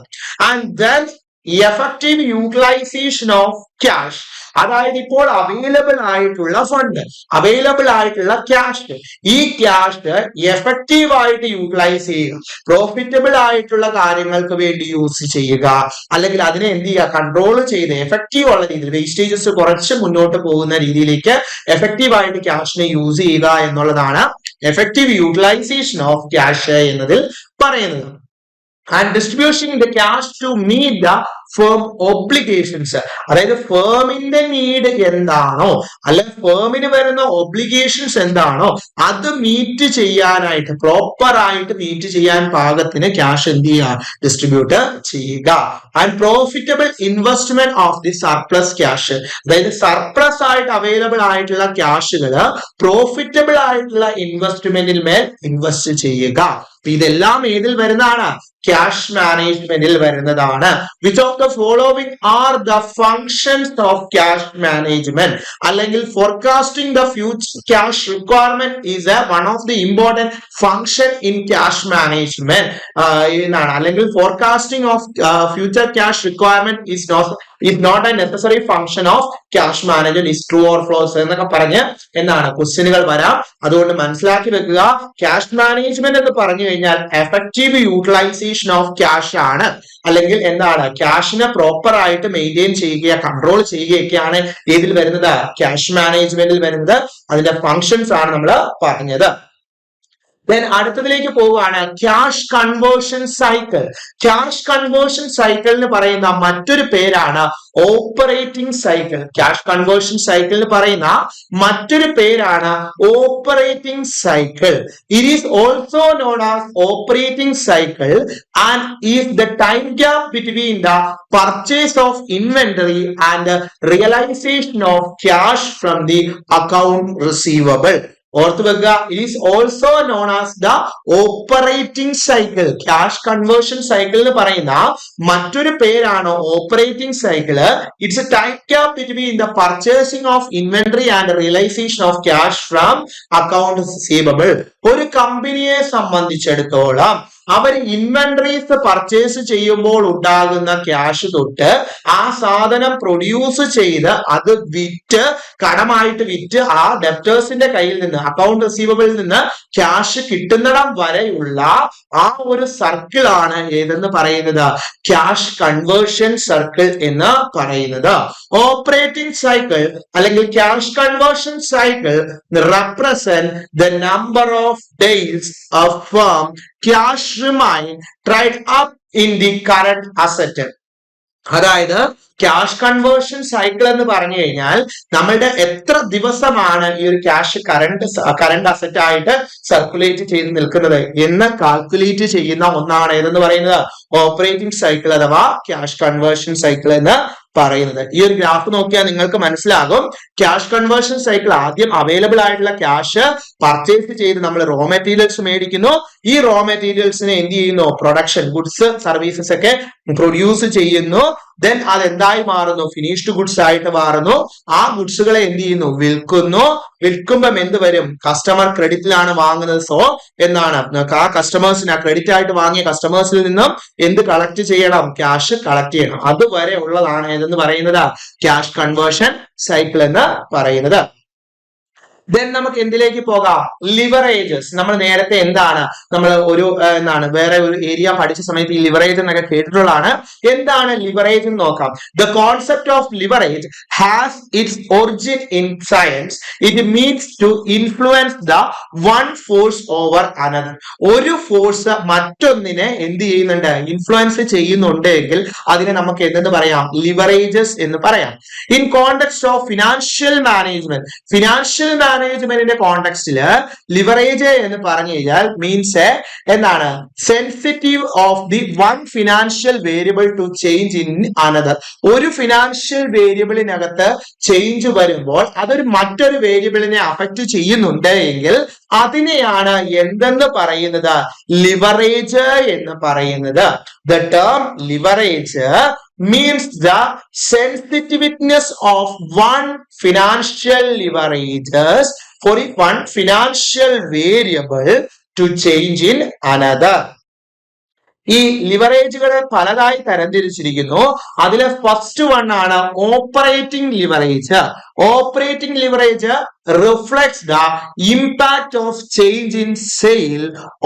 And then effective utilization of cash, അതായത് ഇപ്പോൾ അവൈലബിൾ ആയിട്ടുള്ള ഫണ്ട്, അവൈലബിൾ ആയിട്ടുള്ള ക്യാഷ്, ഈ ക്യാഷ് എഫക്റ്റീവ് ആയിട്ട് യൂട്ടിലൈസ് ചെയ്യുക, പ്രോഫിറ്റബിൾ ആയിട്ടുള്ള കാര്യങ്ങൾക്ക് വേണ്ടി യൂസ് ചെയ്യുക, അല്ലെങ്കിൽ അതിനെ എന്ത് ചെയ്യുക, കൺട്രോൾ ചെയ്ത് എഫക്റ്റീവ് ഉള്ള രീതിയിൽ വേസ്റ്റേജസ് കുറച്ച് മുന്നോട്ട് പോകുന്ന രീതിയിലേക്ക് എഫക്റ്റീവ് ആയിട്ട് ക്യാഷിനെ യൂസ് ചെയ്യുക എന്നുള്ളതാണ് എഫക്റ്റീവ് യൂട്ടിലൈസേഷൻ ഓഫ് ക്യാഷ് എന്നതിൽ പറയുന്നത്. And distributing the cash to meet the firm obligations, അതായത് ഫേമിന്റെ നീഡ് എന്താണോ അല്ലെങ്കിൽ ഫേമിന് വരുന്ന ഒബ്ലിഗേഷൻസ് എന്താണോ അത് മീറ്റ് ചെയ്യാനായിട്ട്, പ്രോപ്പർ ആയിട്ട് മീറ്റ് ചെയ്യാൻ പാകത്തിന് ക്യാഷ് എന്ത് ചെയ്യുക, ഡിസ്ട്രിബ്യൂട്ട് ചെയ്യുക. And profitable investment of the surplus cash, അതായത് സർപ്ലസ് ആയിട്ട് അവൈലബിൾ ആയിട്ടുള്ള ക്യാഷുകൾ പ്രോഫിറ്റബിൾ ആയിട്ടുള്ള ഇൻവെസ്റ്റ്മെന്റിൽ മേൽ ഇൻവെസ്റ്റ് ചെയ്യുക. ഇതെല്ലാം ഏതിൽ വരുന്നതാണ്, ക്യാഷ് മാനേജ്മെന്റിൽ വരുന്നതാണ്. Which of the following are the functions of cash management, അല്ലെങ്കിൽ forecasting the future cash requirement is one of the important function in cash management എന്നാണ്. അല്ലെങ്കിൽ forecasting of future cash requirement is not a necessary function of cash management, is true or false എന്നൊക്കെ പറഞ്ഞ് എന്താണ് ക്വസ്റ്റ്യനുകൾ വരാം. അതുകൊണ്ട് മനസ്സിലാക്കി വെക്കുക, cash management എന്ന് പറഞ്ഞു കഴിഞ്ഞാൽ എഫക്റ്റീവ് യൂട്ടിലൈസേഷൻ ഓഫ് ക്യാഷ് ആണ്, അല്ലെങ്കിൽ എന്താണ് ക്യാഷിനെ പ്രോപ്പർ ആയിട്ട് മെയിൻറ്റെയിൻ ചെയ്യുക, കൺട്രോൾ ചെയ്യുകയൊക്കെയാണ് ഇതിൽ വരുന്നത്, ക്യാഷ് മാനേജ്മെന്റിൽ വരുന്നത്. അതിന്റെ ഫങ്ഷൻസ് ആണ് നമ്മൾ പറഞ്ഞത്. ദെൻ അടുത്തതിലേക്ക് പോവുകയാണ് cash conversion cycle. Cash conversion cycle എന്ന് പറയുന്ന മറ്റൊരു പേരാണ് operating cycle. Cash conversion cycle പറയുന്ന മറ്റൊരു പേരാണ് operating cycle. It is also known as operating cycle and is the time gap between the purchase of inventory and realization of cash from the account receivable. ഓർത്തു വെക്കുക, it is also known as the operating cycle. Cash conversion cycle എന്ന് പറയുന്ന മറ്റൊരു പേരാണ് operating cycle. It's A time gap between the purchasing of inventory and realization of cash from account receivable. ഒരു കമ്പനിയെ സംബന്ധിച്ചിടത്തോളം അവർ inventories purchase ചെയ്യുമ്പോൾ ഉണ്ടാകുന്ന cash തൊട്ട് ആ സാധനം പ്രൊഡ്യൂസ് ചെയ്ത് അത് വിറ്റ് കടമായിട്ട് വിറ്റ് ആ ഡെപ്റ്റേഴ്സിന്റെ കയ്യിൽ നിന്ന് അക്കൗണ്ട് റിസീവബിളിൽ നിന്ന് ക്യാഷ് കിട്ടുന്നിടം വരെയുള്ള ആ ഒരു സർക്കിൾ ആണ് ഏതെന്ന് പറയുന്നത്, ക്യാഷ് കൺവേർഷൻ സർക്കിൾ എന്ന് പറയുന്നത്. ഓപ്പറേറ്റിംഗ് സൈക്കിൾ അല്ലെങ്കിൽ cash conversion cycle represent the number of days of firm cash remain tied up in the current asset. അതായത് ക്യാഷ് കൺവേർഷൻ സൈക്കിൾ എന്ന് പറഞ്ഞു കഴിഞ്ഞാൽ നമ്മളുടെ എത്ര ദിവസമാണ് ഈ ഒരു ക്യാഷ് കറണ്ട് അസറ്റ് ആയിട്ട് സർക്കുലേറ്റ് ചെയ്ത് നിൽക്കുന്നത് എന്ന് കാൽക്കുലേറ്റ് ചെയ്യുന്ന ഒന്നാണ് ഏതെന്ന് പറയുന്നത് ഓപ്പറേറ്റിംഗ് സൈക്കിൾ അഥവാ ക്യാഷ് കൺവേർഷൻ സൈക്കിൾ എന്ന് പറയുന്നത്. ഈ ഒരു ഗ്രാഫ് നോക്കിയാൽ നിങ്ങൾക്ക് മനസ്സിലാകും. ക്യാഷ് കൺവേർഷൻ സൈക്കിൾ ആദ്യം അവൈലബിൾ ആയിട്ടുള്ള ക്യാഷ് പർച്ചേസ് ചെയ്ത് നമ്മൾ റോ മെറ്റീരിയൽസ് മേടിക്കുന്നു. ഈ റോ മെറ്റീരിയൽസിനെ എന്ത് ചെയ്യുന്നു, പ്രൊഡക്ഷൻ ഗുഡ്സ് സർവീസസ് ഒക്കെ പ്രൊഡ്യൂസ് ചെയ്യുന്നു. ദെൻ അത് എന്തായി മാറുന്നു, ഫിനിഷ്ഡ് ഗുഡ്സ് ആയിട്ട് മാറുന്നു. ആ ഗുഡ്സുകളെ എന്ത് ചെയ്യുന്നു, വിൽക്കുന്നു. വിൽക്കുമ്പം എന്ത് വരും, കസ്റ്റമർ ക്രെഡിറ്റിലാണ് വാങ്ങുന്നത്. സോ എന്താണ് ആ കസ്റ്റമേഴ്സിന്, ആ ക്രെഡിറ്റ് ആയിട്ട് വാങ്ങിയ കസ്റ്റമേഴ്സിൽ നിന്നും എന്ത് കളക്ട് ചെയ്യണം, ക്യാഷ് കളക്ട് ചെയ്യണം. അതുവരെ ഉള്ളതാണ് ഏതെന്ന് പറയുന്നത് ക്യാഷ് കൺവേർഷൻ സൈക്കിൾ എന്ന് പറയുന്നത്. ദെൻ നമുക്ക് എന്തിലേക്ക് പോകാം, ലിവറേജസ്. നമ്മൾ നേരത്തെ എന്താണ് നമ്മൾ ഒരു എന്താണ് വേറെ ഒരു ഏരിയ പഠിച്ച സമയത്ത് ഈ ലിവറേജ് എന്നൊക്കെ കേട്ടിട്ടുള്ളതാണ്. എന്താണ് ലിവറേജ് എന്ന് നോക്കാം. The concept of leverage has its origin in science. It means to influence the one force over another. ഒരു ഫോഴ്സ് മറ്റൊന്നിനെ എന്ത് ചെയ്യുന്നുണ്ട്, ഇൻഫ്ലുവൻസ് ചെയ്യുന്നുണ്ട് എങ്കിൽ അതിനെ നമുക്ക് എന്തെന്ന് പറയാം, ലിവറേജസ് എന്ന് പറയാം. In context of financial management, financial മാനേജ്മെന്റിന്റെ കോണ്ടെക്സ്റ്റില് ലിവറേജ് എന്ന് പറഞ്ഞു കഴിഞ്ഞാൽ മീൻസ് എന്താണ്, sensitive of the one financial variable to change in another. ഒരു ഫിനാൻഷ്യൽ വേരിയബിളിനകത്ത് ചേഞ്ച് വരുമ്പോൾ അതൊരു മറ്റൊരു വേരിയബിളിനെ അഫക്റ്റ് ചെയ്യുന്നുണ്ട് എങ്കിൽ അതിനെയാണ് എന്തെന്ന് പറയുന്നത്, ലിവറേജ് എന്ന് പറയുന്നത്. The term leverage means the sensitiveness of one financial leverages for one financial variable to change in another. ഈ ലിവറേജുകളെ പലതായി തരംതിരിച്ചിരിക്കുന്നു. അതിലെ ഫസ്റ്റ് വൺ ആണ് operating leverage. Operating leverage reflects the impact of change in sale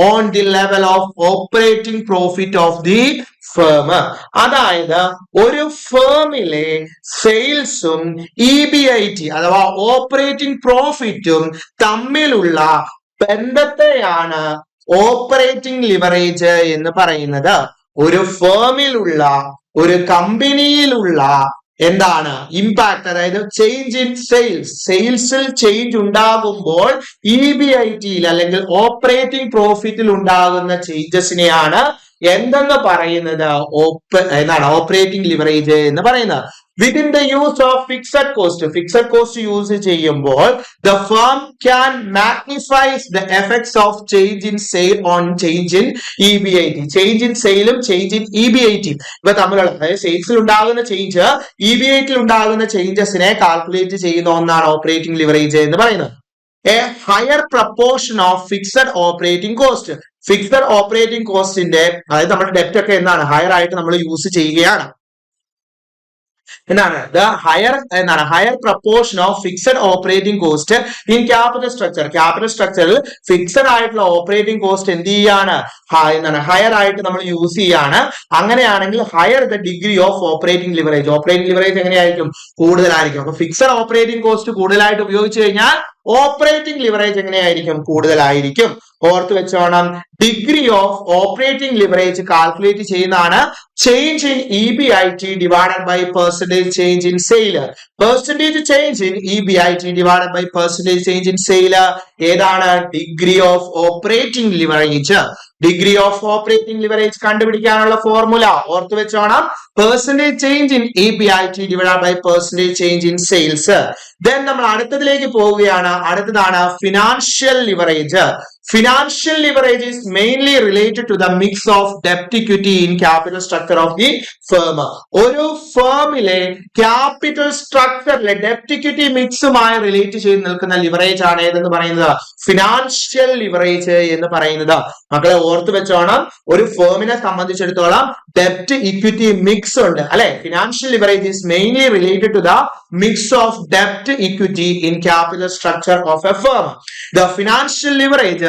on the level of operating profit of the firm. അതായത് ഒരു ഫേമിലെ സെയിൽസും EBIT അഥവാ operating പ്രോഫിറ്റും തമ്മിലുള്ള ബന്ധത്തെയാണ് operating leverage എന്ന് പറയുന്നത്. ഒരു ഫേമിലുള്ള, ഒരു കമ്പനിയിലുള്ള എന്താണ് ഇമ്പാക്ട്, അതായത് ചേഞ്ച് ഇൻ സെയിൽസിൽ ചേഞ്ച് ഉണ്ടാകുമ്പോൾ EBIT അല്ലെങ്കിൽ ഓപ്പറേറ്റിംഗ് പ്രോഫിറ്റിൽ ഉണ്ടാകുന്ന ചേഞ്ചസിനെയാണ് എന്തെന്ന് പറയുന്നത്, എന്താണ് ഓപ്പറേറ്റിംഗ് ലിവറേജ് എന്ന് പറയുന്നത്. Within the use of fixed cost use ചെയ്യുമ്പോൾ the firm can magnify the effects of change in sale on change in EBIT. Change in സെയിലും ചേഞ്ച് ഇൻ EBIT ഇവ തമ്മിലുള്ള, അതായത് സെയിൽസിൽ ഉണ്ടാകുന്ന ചേഞ്ച് EBIT ഉണ്ടാകുന്ന ചേഞ്ചസിനെ കാൽക്കുലേറ്റ് ചെയ്യുന്ന ഒന്നാണ് ഓപ്പറേറ്റിംഗ് ലിവറേജ് എന്ന് പറയുന്നത്. A higher proportion of fixed operating cost. Fixed operating കോസ്റ്റിന്റെ, അതായത് നമ്മുടെ ഡെപ്റ്റ് ഒക്കെ എന്താണ് ഹയർ ആയിട്ട് നമ്മൾ യൂസ് ചെയ്യുകയാണ്. എന്താണ് higher proportion of fixed operating cost in capital structure. Capital സ്ട്രക്ചറിൽ ഫിക്സഡ് ആയിട്ടുള്ള ഓപ്പറേറ്റിംഗ് കോസ്റ്റ് എന്ത് ചെയ്യാണ്, ഹയർ ആയിട്ട് നമ്മൾ യൂസ് ചെയ്യാണ്. അങ്ങനെയാണെങ്കിൽ higher the degree of operating leverage. Operating leverage എങ്ങനെയായിരിക്കും, കൂടുതലായിരിക്കും. അപ്പൊ ഫിക്സഡ് ഓപ്പറേറ്റിംഗ് കോസ്റ്റ് കൂടുതലായിട്ട് ഉപയോഗിച്ചു കഴിഞ്ഞാൽ ഓപ്പറേറ്റിംഗ് ലിവറേജ് എങ്ങനെയായിരിക്കും, കൂടുതലായിരിക്കും. ഓർത്ത് വെച്ചോണം, degree of operating leverage calculate ചെയ്യുന്നതാണ് change in EBIT divided by percentage change in sale. Percentage change in EBIT divided by percentage change in sale ഏതാണ്, degree of operating leverage. Degree of operating leverage കണ്ടുപിടിക്കാനുള്ള formula ഓർത്ത് വെച്ചോണം, percentage change in EBIT divided by percentage change in sales. Then നമ്മൾ അടുത്തതിലേക്ക് പോവുകയാണ്. അടുത്തതാണ് financial leverage. Financial leverage is mainly related to the mix of debt equity in capital structure of the firm. ഒരു ഫേമിലെ capital സ്ട്രക്ചറിലെ ഡെപ്റ്റ് equity മിക്സുമായി relate ചെയ്ത് നിൽക്കുന്ന leverage ആണ് ഏതെന്ന് പറയുന്നത്, ഫിനാൻഷ്യൽ ലിവറേജ് എന്ന് പറയുന്നത്. മക്കളെ ഓർത്ത് വെച്ചോണം, ഒരു ഫേമിനെ സംബന്ധിച്ചിടത്തോളം ഡെപ്റ്റ് ഇക്വിറ്റി മിക്സ് ഉണ്ട് അല്ലെ. Financial leverage is mainly related to the mix of debt equity in capital structure of a firm. The financial leverage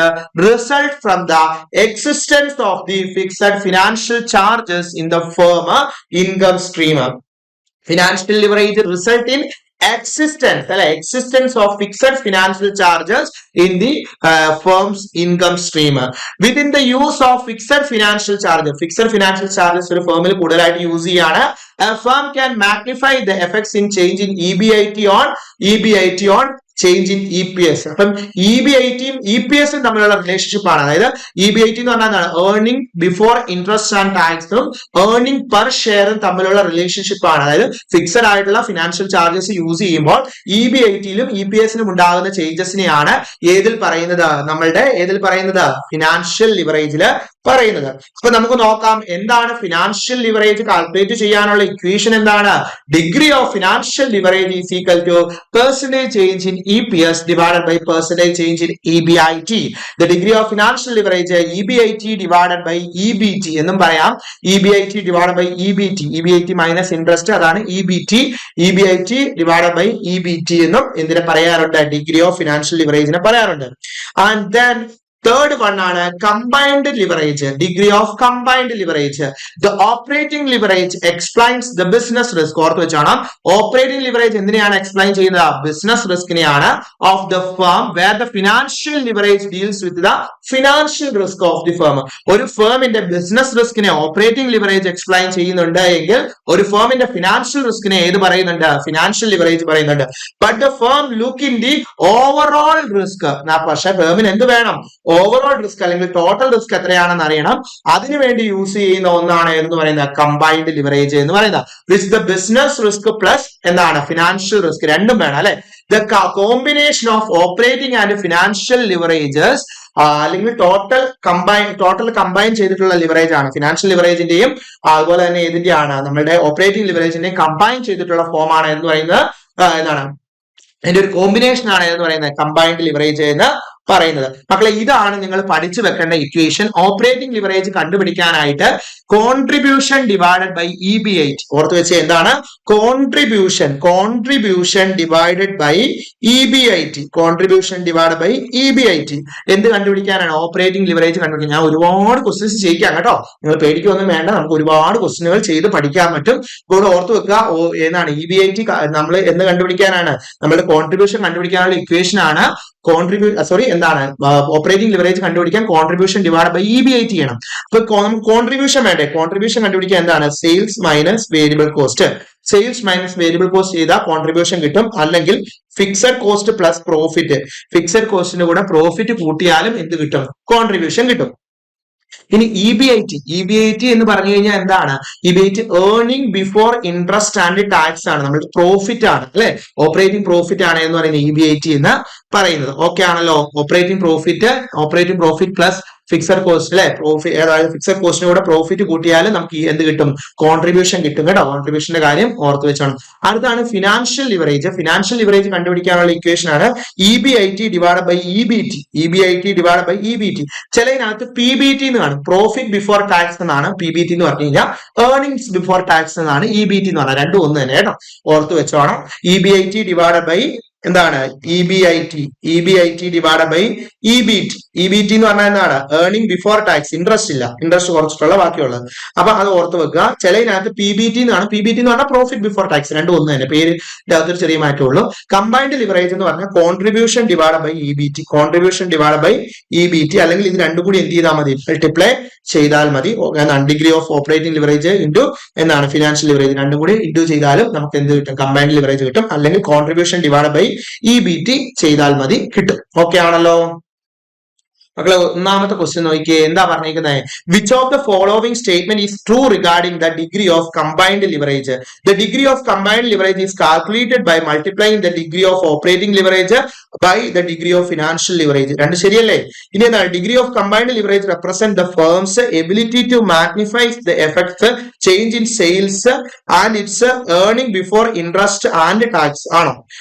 result from the existence of the fixed financial charges in the firm income stream. Financial leverage result in existence of fixed financial charges in the firm's income stream. Within the use of fixed financial charges ഒരു ഫേമിൽ കൂടുതലായിട്ട് use ചെയ്യാണ്. A firm can magnify the effects in change in EBIT on change in EPS. അപ്പം EBITയും EPSും തമ്മിലുള്ള relationship ആണ്. അതായത് EBIT എന്ന് പറഞ്ഞാൽ എന്താണ്, ഏർണിംഗ് ബിഫോർ ഇൻട്രസ്റ്റ് ആൻഡ് ടാക്സും ഏർണിംഗ് പെർ ഷെയറും തമ്മിലുള്ള റിലേഷൻഷിപ്പ് ആണ്. അതായത് ഫിക്സഡ് ആയിട്ടുള്ള ഫിനാൻഷ്യൽ ചാർജസ് യൂസ് ചെയ്യുമ്പോൾ EBITയിലും EPSനും ഉണ്ടാകുന്ന ചേഞ്ചസിനെയാണ് ഏതിൽ പറയുന്നത്, ഫിനാൻഷ്യൽ ലിവറേജില് പറയുന്നത്. അപ്പൊ നമുക്ക് നോക്കാം എന്താണ് ഫിനാൻഷ്യൽ ലിവറേജ് കാൽക്കുലേറ്റ് ചെയ്യാനുള്ള ഇക്വേഷൻ എന്താണ്, degree of financial leverage is equal two percentage change in EPS divided by percentage change in EBIT. The degree of financial leverage EBIT divided by EBT എന്നും പറയാം. EBIT divided by EBT minus interest അതാണ് EBIT divided by EBT എന്നും എന്തിനെ പറയാറുണ്ട്, degree of financial ലിവറേജിനെ പറയാറുണ്ട്. And then third one ആണ് combined leverage, degree of combined leverage. The operating leverage explains the business risk. ഓർത്ത് വെച്ചോണം, ഓപ്പറേറ്റിംഗ് ലിവറേജ് എന്തിനെയാണ് explain ചെയ്യുന്നത്, ബിസിനസ് റിസ്കിനെയാണ്. Of the firm where the financial leverage deals with the financial risk of the firm. ഒരു ഫേമിന്റെ business റിസ്കിനെ operating leverage explain ചെയ്യുന്നുണ്ട് എങ്കിൽ ഒരു ഫേമിന്റെ ഫിനാൻഷ്യൽ റിസ്കിനെ ഏത് പറയുന്നുണ്ട്, ഫിനാൻഷ്യൽ ലിവറേജ് പറയുന്നുണ്ട്. But the firm look in the overall risk. പക്ഷെ ഫേമിന് എന്ത് വേണം, ഓവറോൾ റിസ്ക് അല്ലെങ്കിൽ ടോട്ടൽ റിസ്ക് എത്രയാണെന്ന് അറിയണം. അതിനുവേണ്ടി യൂസ് ചെയ്യുന്ന ഒന്നാണ് എന്ന് പറയുന്നത് കമ്പൈൻഡ് ലിവറേജ് എന്ന് പറയുന്നത്. Which the business risk plus എന്താണ് ഫിനാൻഷ്യൽ റിസ്ക്, രണ്ടും വേണം അല്ലെ. The combination of operating and financial leverages അല്ലെങ്കിൽ ടോട്ടൽ കമ്പൈൻ ചെയ്തിട്ടുള്ള ലിവറേജ് ആണ്. ഫിനാൻഷ്യൽ ലിവറേജിന്റെയും അതുപോലെ തന്നെ ഇതിന്റെയാണ് നമ്മളുടെ ഓപ്പറേറ്റിംഗ് ലിവറേജിന്റെയും കമ്പൈൻ ചെയ്തിട്ടുള്ള ഫോം ആണ് എന്ന് പറയുന്നത് എന്താണ്, അതിന്റെ ഒരു കോമ്പിനേഷൻ ആണ് എന്ന് പറയുന്നത് കമ്പൈൻഡ് ലിവറേജ് എന്ന് പറയുന്നത്. മക്കളെ ഇതാണ് നിങ്ങൾ പഠിച്ചു വെക്കേണ്ട ഇക്വേഷൻ. ഓപ്പറേറ്റിംഗ് ലിവറേജ് കണ്ടുപിടിക്കാനായിട്ട് കോൺട്രിബ്യൂഷൻ ഡിവൈഡഡ് ബൈ EBIT ഓർത്ത് വെച്ച് എന്താണ് contribution divided by EBIT, contribution divided by EBIT എന്ത് കണ്ടുപിടിക്കാനാണ്, ഓപ്പറേറ്റിംഗ് ലിവറേജ് കണ്ടുപിടിക്കാൻ. ഞാൻ ഒരുപാട് ക്വസ്റ്റ്യൻസ് ചെയ്യിക്കാം കേട്ടോ, നിങ്ങൾ പേടിക്കൊന്നും വേണ്ട, നമുക്ക് ഒരുപാട് ക്വസ്റ്റ്യനുകൾ ചെയ്ത് പഠിക്കാൻ പറ്റും. ഇപ്പോൾ ഓർത്ത് വെക്കുക ഏതാണ് EBIT നമ്മൾ എന്ന് കണ്ടുപിടിക്കാനാണ്, നമ്മുടെ കോൺട്രിബ്യൂഷൻ കണ്ടുപിടിക്കാനുള്ള ഇക്വേഷൻ ആണ് എന്താണ് ഓപ്പറേറ്റിംഗ് ലിവറേജ് കണ്ടുപിടിക്കാൻ കോൺട്രിബ്യൂഷൻ ഡിവൈഡ് ബൈ EBIT ചെയ്യണം. അപ്പൊ കോൺട്രിബ്യൂഷൻ വേണ്ടേ, കോൺട്രിബ്യൂഷൻ കണ്ടുപിടിക്കാൻ എന്താണ് sales minus variable cost. Sales minus variable cost ചെയ്താൽ കോൺട്രിബ്യൂഷൻ കിട്ടും. അല്ലെങ്കിൽ fixed cost plus profit, fixed കോസ്റ്റിന്റെ കൂടെ പ്രോഫിറ്റ് കൂട്ടിയാലും എന്ത് കിട്ടും, കോൺട്രിബ്യൂഷൻ കിട്ടും. ഇനി EBIT എന്ന് പറഞ്ഞു കഴിഞ്ഞാൽ എന്താണ്, EBIT earning before interest and tax ആണ്, നമ്മുടെ പ്രോഫിറ്റ് ആണ് അല്ലെ, ഓപ്പറേറ്റിംഗ് പ്രോഫിറ്റ് ആണ് എന്ന് പറയുന്നത് EBIT എന്ന് പറയുന്നത്. ഓക്കെ ആണല്ലോ, operating profit plus fixed cost അല്ലെ പ്രോഫിറ്റ്, അതായത് ഫിക്സഡ് കോസ്റ്റിന് കൂടെ പ്രോഫിറ്റ് കൂട്ടിയാലും നമുക്ക് എന്ത് കിട്ടും, കോൺട്രിബ്യൂഷൻ കിട്ടും കേട്ടോ. കോൺട്രിബ്യൂഷന്റെ കാര്യം ഓർത്ത് വെച്ചോണം. അടുത്താണ് ഫിനാൻഷ്യൽ ലിവറേജ്. ഫിനാൻഷ്യൽ ലിവറേജ് കണ്ടുപിടിക്കാനുള്ള ഇക്വേഷൻ ആണ് EBIT divide by EBT. EBIT divide by EBT. ചിലതിനകത്ത് PBT എന്ന് കാണും, പ്രോഫിറ്റ് ബിഫോർ ടാക്സ് എന്നാണ് PBT എന്ന് പറഞ്ഞു കഴിഞ്ഞാൽ, ഏർണിംഗ്സ് ബിഫോർ ടാക്സ് എന്നാണ് EBT എന്ന് പറഞ്ഞാൽ. രണ്ടും ഒന്ന് തന്നെ കേട്ടോ, ഓർത്ത് വെച്ചോണം. EBIT ഡിവൈഡ് ബൈ എന്താണ്, EBIT divide by EBT. EBT എന്ന് പറഞ്ഞാൽ എന്താണ്, ഏർണിംഗ് ബിഫോർ ടാക്സ്, ഇൻട്രസ്റ്റ് ഇല്ല, ഇൻട്രസ്റ്റ് കുറച്ചിട്ടുള്ള ബാക്കിയുള്ളത്. അപ്പൊ അത് ഓർത്ത് വെക്കുക. ചിലതിനകത്ത് PBT എന്നാണ്, PBT എന്ന് പറഞ്ഞാൽ പ്രോഫിറ്റ് ബിഫോർ ടാക്സ്, രണ്ടും ഒന്ന് തന്നെ, പേരിന്റെ അകത്തൊരു ചെറിയ മാറ്റമുള്ളൂ. കമ്പൈൻഡ് ലിവറേജ് എന്ന് പറഞ്ഞാൽ contribution divide by EBT, contribution divide by EBT, അല്ലെങ്കിൽ ഇത് രണ്ടും കൂടി എന്ത് ചെയ്താൽ മതി, മൾട്ടിപ്ലൈ ചെയ്താൽ മതി. എന്താണ്, degree of operating leverage into എന്താണ് ഫിനാൻഷ്യൽ ലിവറേജ്, രണ്ടും കൂടി ഇൻറ്റു ചെയ്താലും നമുക്ക് എന്ത് കിട്ടും, കമ്പൈൻഡ് ലിവറേജ് കിട്ടും. അല്ലെങ്കിൽ കോൺട്രിബ്യൂഷൻ ഡിവൈഡ് ബൈ EBT ചെയ്താൽ മതി, കിട്ടും. ഓക്കെ ആണല്ലോ മക്കളെ? ഒന്നാമത്തെ ക്വസ്റ്റ്യൻ നോക്കിയേ, എന്താ പറഞ്ഞിരിക്കുന്നത്, which of the following statement is true regarding the degree of combined leverage? The degree of combined leverage is calculated by multiplying the degree of operating leverage by the degree of financial leverage. രണ്ട് ശരിയല്ലേ? ഇനി എന്താണ്, degree of combined leverage represent the firm's ability to magnify the effects change in sales and its earning before interest and tax. ആണോ?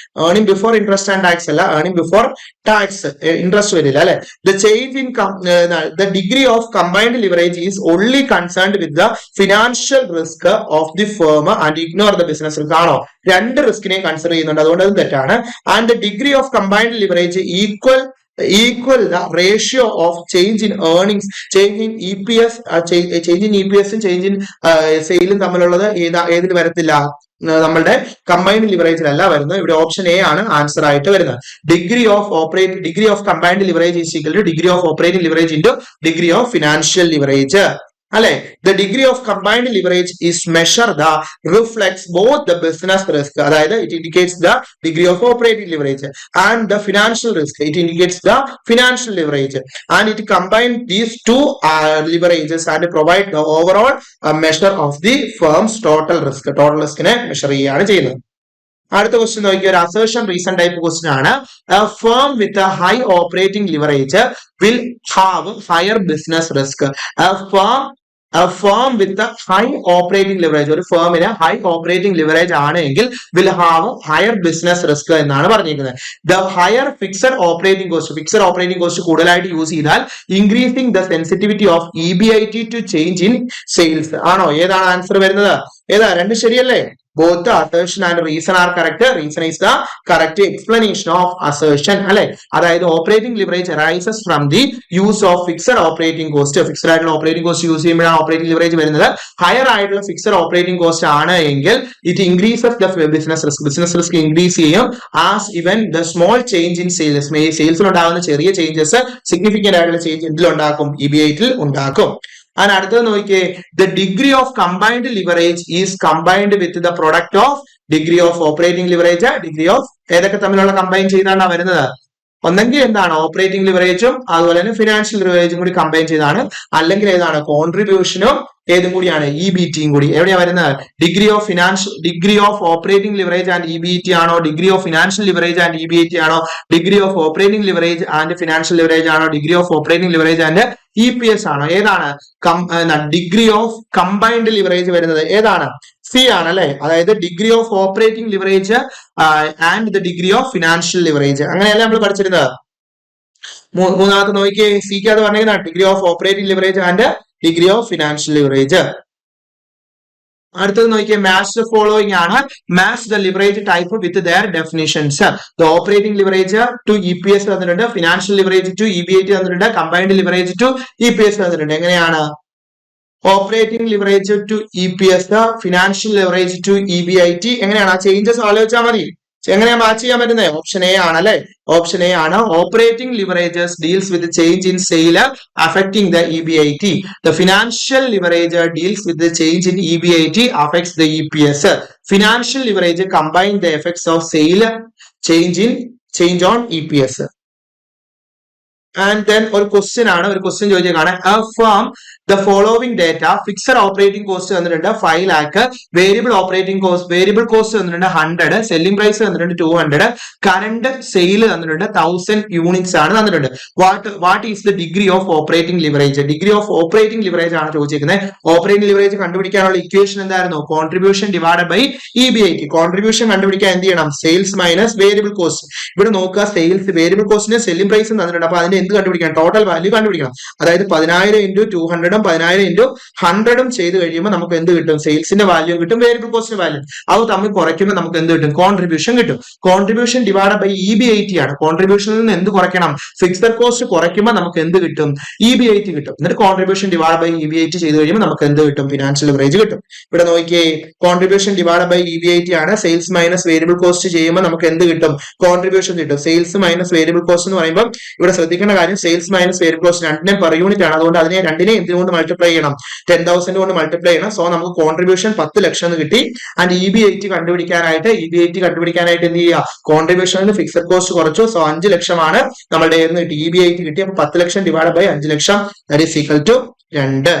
Earning before interest and tax അല്ല, earning before tax, interest വരില്ല അല്ലെ. The change in the degree of combined leverage is only concerned with the financial risk of the firm and ignore the business risk. ആണോ? രണ്ട് റിസ്കിനെയും consider ചെയ്യുന്നുണ്ട്, അതുകൊണ്ട് അത് തെറ്റാണ്. And the degree of combined leverage equal the ratio of change in earnings, change in EPS, change in EPS ഉം change in സെയിലും തമ്മിലുള്ളത് ഏതിൽ വരത്തില്ല, നമ്മളുടെ കമ്പൈൻഡ് ലിവറേജിലല്ല വരുന്നത്. ഇവിടെ ഓപ്ഷൻ എ ആണ് ആൻസർ ആയിട്ട് വരുന്നത്. Degree of combined leverage is equal to degree of operating leverage into degree of financial leverage അല്ലെ. The degree of combined leverage is measure the reflects both the business risk, അതായത് it indicates the degree of operating leverage, and the financial risk, it indicates the financial leverage, and it combine these two leverages and provide the overall measure of the firm's total risk. Total റിസ്കിനെ measure ചെയ്യുകയാണ് ചെയ്യുന്നത്. അടുത്ത question നോക്കിയ ഒരു assertion reason type question ആണ്. Firm with high operating leverage will have higher business risk. Firm with high operating leverage, ഒരു ഫേമിന് high operating leverage ആണെങ്കിൽ will have higher business risk എന്നാണ് പറഞ്ഞിരിക്കുന്നത്. The higher fixed operating cost കൂടുതലായിട്ട് use ചെയ്താൽ increasing the sensitivity of EBIT to change in sales. ആണോ? ഏതാണ് answer വരുന്നത്? ഏതാ? രണ്ട് ശരിയല്ലേ? Both the assertion and reason are correct. Reason is the correct explanation of assertion. അല്ലെ, അതായത് operating leverage arises from the use of fixed operating cost. Fixed ആയിട്ടുള്ള operating cost use ചെയ്യുമ്പോഴാണ് ഓപ്പറേറ്റിംഗ് ലിവറേജ് വരുന്നത്. Higher ആയിട്ടുള്ള fixed operating cost ആണ് എങ്കിൽ it increases the business risk increase ചെയ്യും. As even the small change in സെയിൽസിൽ ഉണ്ടാകുന്ന ചെറിയ ചേഞ്ചസ് സിഗ്നിഫിക്കന്റ് ആയിട്ടുള്ള ചേഞ്ച് എന്തിലുണ്ടാക്കും? EBIT ഉണ്ടാക്കും. And അടുത്തത് നോക്കിയേ, the degree of combined leverage is combined with the product of degree of operating leverage, degree of ഏതൊക്കെ തമ്മിലുള്ള കമ്പൈൻ ചെയ്താണ് വരുന്നത്? ഒന്നെങ്കിൽ എന്താണ്, ഓപ്പറേറ്റിംഗ് ലിവറേജും അതുപോലെ തന്നെ ഫിനാൻഷ്യൽ ലിവറേജും കൂടി കമ്പൈൻ ചെയ്താണ്, അല്ലെങ്കിൽ ഏതാണ്, കോൺട്രിബ്യൂഷനും ഏതും കൂടിയാണ്, EBTയും കൂടി. എവിടെയാ വരുന്നത്? Degree of operating leverage and EBT ആണോ? Degree of financial leverage and EBT ആണോ? Degree of operating leverage and financial leverage ആണോ? Degree of operating leverage and EPS ആണോ? ഏതാണ് ഡിഗ്രി ഓഫ് കമ്പൈൻഡ് ലിവറേജ് വരുന്നത്? ഏതാണ്? സി ആണ് അല്ലെ. അതായത് degree of operating leverage and the degree of financial leverage, അങ്ങനെയല്ലേ നമ്മൾ പഠിച്ചിരുന്നത്. മൂന്നാമത്തെ നോക്കിയേ, സിക്ക് അത് പറഞ്ഞിരുന്ന degree of operating leverage and degree of financial leverage. അടുത്തത് നോക്കിയാൽ മാച്ച് ദ ഫോളോയിങ് ആണ്. Match the leverage type with their definitions. The operating leverage to EPS തന്നിട്ടുണ്ട്, ഫിനാൻഷ്യൽ ലിവറേജ് ടു EBIT തന്നിട്ടുണ്ട്, കമ്പൈൻഡ് ലിവറേജ് ടു EPS തന്നിട്ടുണ്ട്. എങ്ങനെയാണ്? Operating leverage to EPS, financial leverage to EBIT. എങ്ങനെയാണ് ആ changes ആലോചിച്ചാൽ മതി. എങ്ങനെയാ മാച്ച് ചെയ്യാൻ പറ്റുന്നത്? ഓപ്ഷൻ എ ആണ് അല്ലെ. ഓപ്ഷൻ എ ആണ്. Operating leverages deals with change in sale affecting the EBIT. The financial leverage deals with the change in EBIT affects the EPS. Financial leverage combine the effects of sale change on EPS. And then ഒരു question ആണ്, ഒരു question ചോദിച്ചേക്കാണ്. From the following data fixed operating cost തന്നിട്ടുണ്ട് 5 lakh, variable operating cost variable cost തന്നിട്ടുണ്ട് 100, selling price തന്നിട്ടുണ്ട് 200, current sale തന്നിട്ടുണ്ട് 1000 units ആണ് തന്നിട്ടുണ്ട്. What is the degree of operating leverage? Degree of operating leverage ആണ് ചോദിച്ചിരിക്കുന്നത്. ഓപ്പറേറ്റിംഗ് ലിവറേജ് കണ്ടുപിടിക്കാനുള്ള equation എന്തായിരുന്നു? Contribution divided by EBIT. Contribution കണ്ടുപിടിക്കാൻ എന്ത് ചെയ്യണം? Sales minus variable cost. ഇവിടെ നോക്കുക, സെയിൽസ് വേരിയബിൾ കോസ്റ്റിന് സെല്ലിംഗ് പ്രൈസ് തന്നിട്ടുണ്ട്. അപ്പൊ അതിന്റെ എന്ത് കണ്ടുപിടിക്കണം? ടോട്ടൽ വാല്യൂ കണ്ടുപിടിക്കണം. അതായത് 10,000 into 200 10,000 into 100 ചെയ്ത് കഴിയുമ്പോൾ നമുക്ക് എന്ത് കിട്ടും? സെയിൽസിന്റെ വാല്യൂ കിട്ടും, വേരിയബിൾ കോസ്റ്റിന്റെ വാല്യൂ. അത് തമ്മിൽ കുറയ്ക്കുമ്പോൾ നമുക്ക് എന്ത് കിട്ടും? കോൺട്രിബ്യൂഷൻ കിട്ടും. കോൺട്രിബ്യൂഷൻ ഡിവൈഡഡ് ബൈ EBIT ആണ്. കോൺട്രിബ്യൂഷനിൽ നിന്ന് എന്ത് കുറയ്ക്കണം? ഫിക്സഡ് കോസ്റ്റ് കുറയ്ക്കുമ്പോൾ നമുക്ക് എന്ത് കിട്ടും? EBIT കിട്ടും. എന്നിട്ട് കോൺട്രിബ്യൂഷൻ ഡിവൈഡഡ് ബൈ EBIT ചെയ്ത് കഴിയുമ്പോൾ നമുക്ക് എന്ത് കിട്ടും? ഫിനാൻഷ്യൽ ലിവറേജ് കിട്ടും. ഇവിടെ നോക്കിയേ, കോൺട്രിബ്യൂഷൻ ഡിവൈഡഡ് ബൈ EBIT ആണ്. സെയിൽസ് മൈനസ് വേരിയബിൾ കോസ്റ്റ് ചെയ്യുമ്പോൾ നമുക്ക് എന്ത് കിട്ടും? കോൺട്രിബ്യൂഷൻ കിട്ടും. സെയിൽസ് മൈനസ് വേരിയബിൾ കോസ്റ്റ് എന്ന് പറയുമ്പോൾ ഇവിടെ ശ്രദ്ധിക്കേണ്ട കാര്യം, സെയിൽസ് മൈനസ് വേരിയബിൾ കോസ്റ്റ് രണ്ടിനെ പെർ യൂണിറ്റ് ആണ്. അതുകൊണ്ട് അതിനെ രണ്ടിനെ എന്തുകൊണ്ട് മൾട്ടിപ്ലൈ ചെയ്യണം? 10,000 കൊണ്ട് മൾട്ടിപ്ലൈ ചെയ്യണം. സോ നമുക്ക് കോൺട്രിബ്യൂഷൻ 10 ലക്ഷം എന്ന് കിട്ടി. ആൻഡ് EBIT കണ്ടുപിടിക്കാനായിട്ട് എന്ത് ചെയ്യുക? കോൺട്രിബ്യൂഷനിൽ ഫിക്സഡ് കോസ്റ്റ് കുറച്ചു. സോ 5 ലക്ഷമാണ് നമ്മളുടെ കിട്ടി, EBIT കിട്ടി. അപ്പൊ 10 ലക്ഷം ഡിവൈഡ് ബൈ 5 ലക്ഷം, that is equal to 2.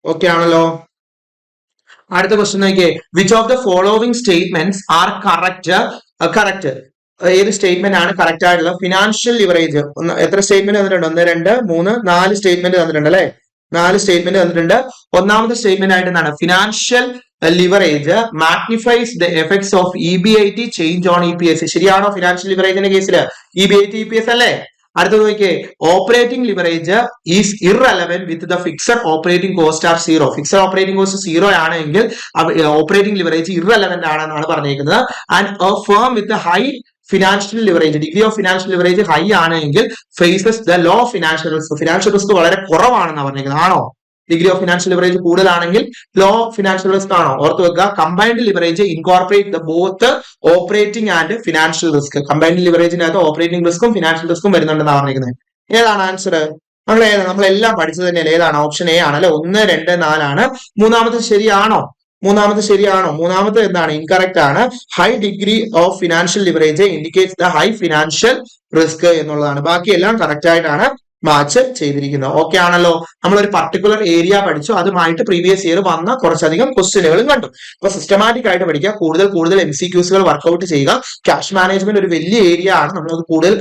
Okay ആണല്ലോ. അടുത്ത ക്വസ്റ്റ്യൻ നോക്കിയേ, which of the following statements are correct? ഏത് സ്റ്റേറ്റ്മെന്റ് ആണ് കറക്റ്റ് ആയിട്ടുള്ളത്? ഫിനാൻഷ്യൽ ലിവറേജ് എത്ര സ്റ്റേറ്റ്മെന്റ് തന്നിട്ടുണ്ട്? 1, 2, 3, 4 സ്റ്റേറ്റ്മെന്റ് തന്നിട്ടുണ്ട് അല്ലെ? 4 സ്റ്റേറ്റ്മെന്റ് തന്നിട്ടുണ്ട്. ഒന്നാമത്തെ സ്റ്റേറ്റ്മെന്റ് ആയിട്ട് എന്താണ്? Financial leverage magnifies the effects of EBIT change on EPS. ശരിയാണോ? ഫിനാൻഷ്യൽ ലിവറേജിന്റെ കേസിൽ EBIT EPS അല്ലേ? അടുത്തത് നോക്കിയേ, operating leverage is irrelevant with the fixed operating cost are 0. Fixed operating cost 0 ആണെങ്കിൽ ഓപ്പറേറ്റിംഗ് ലിവറേജ് ഇറലവന്റ് ആണെന്നാണ് പറഞ്ഞിരിക്കുന്നത്. And a firm with high financial leverage, degree of financial leverage high ആണെങ്കിൽ faces the low financial risk. Financial risk വളരെ കുറവാണെന്ന് പറഞ്ഞിരിക്കുന്നത്. ആണോ? Degree of financial leverage കൂടുതലാണെങ്കിൽ low financial risk ആണോ? ഓർത്ത് വെക്കുക, combined leverage incorporate the both operating and financial risk. Combined ലിവറേജിനകത്ത് ഓപ്പറേറ്റിംഗ് റിസ്ക്കും ഫിനാൻഷ്യൽ റിസ്ക്കും വരുന്നുണ്ടെന്നാണ് പറഞ്ഞിരിക്കുന്നത്. ഏതാണ് ആൻസർ? നമ്മളെല്ലാം പഠിച്ചത് തന്നെയല്ലേ? ഏതാണ്? ഓപ്ഷൻ A ആണല്ലേ. 1, 2, 4 ആണ്. മൂന്നാമത്തെ ശരിയാണോ? മൂന്നാമത്തെ എന്താണ്? ഇൻകറക്റ്റ് ആണ്. High degree of financial leverage indicates the high financial risk എന്നുള്ളതാണ്. ബാക്കിയെല്ലാം കറക്റ്റ് ആയിട്ടാണ് മാച്ച് ചെയ്തിരിക്കുന്നത്. ഓക്കെ ആണല്ലോ. നമ്മൾ ഒരു പർട്ടിക്കുലർ ഏരിയ പഠിച്ചു, അതുമായിട്ട് പ്രീവിയസ് ഇയർ വന്ന കുറച്ചധികം ക്വസ്റ്റ്യനുകളും കണ്ടു. അപ്പൊ സിസ്റ്റമാറ്റിക് ആയിട്ട് പഠിക്കുക, കൂടുതൽ MCQs വർക്ക്ഔട്ട് ചെയ്യുക. ക്യാഷ് മാനേജ്മെന്റ് ഒരു വലിയ ഏരിയ ആണ്. നമ്മൾ കൂടുതൽ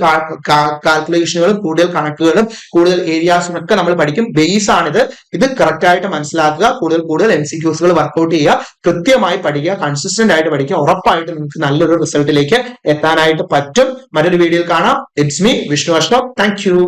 കാൽക്കുലേഷനുകളും കൂടുതൽ കണക്കുകളും കൂടുതൽ ഏരിയാസും ഒക്കെ നമ്മൾ പഠിക്കും. ബേസ് ആണിത്. ഇത് കറക്റ്റ് ആയിട്ട് മനസ്സിലാക്കുക. കൂടുതൽ MCQs വർക്ക്ഔട്ട് ചെയ്യുക. കൃത്യമായി പഠിക്കുക, കൺസിസ്റ്റന്റ് ആയിട്ട് പഠിക്കുക. ഉറപ്പായിട്ട് നിങ്ങൾക്ക് നല്ലൊരു റിസൾട്ടിലേക്ക് എത്താനായിട്ട് പറ്റും. മറ്റൊരു വീഡിയോയിൽ കാണാം. It's me Vishnu Ashnav. Thank U.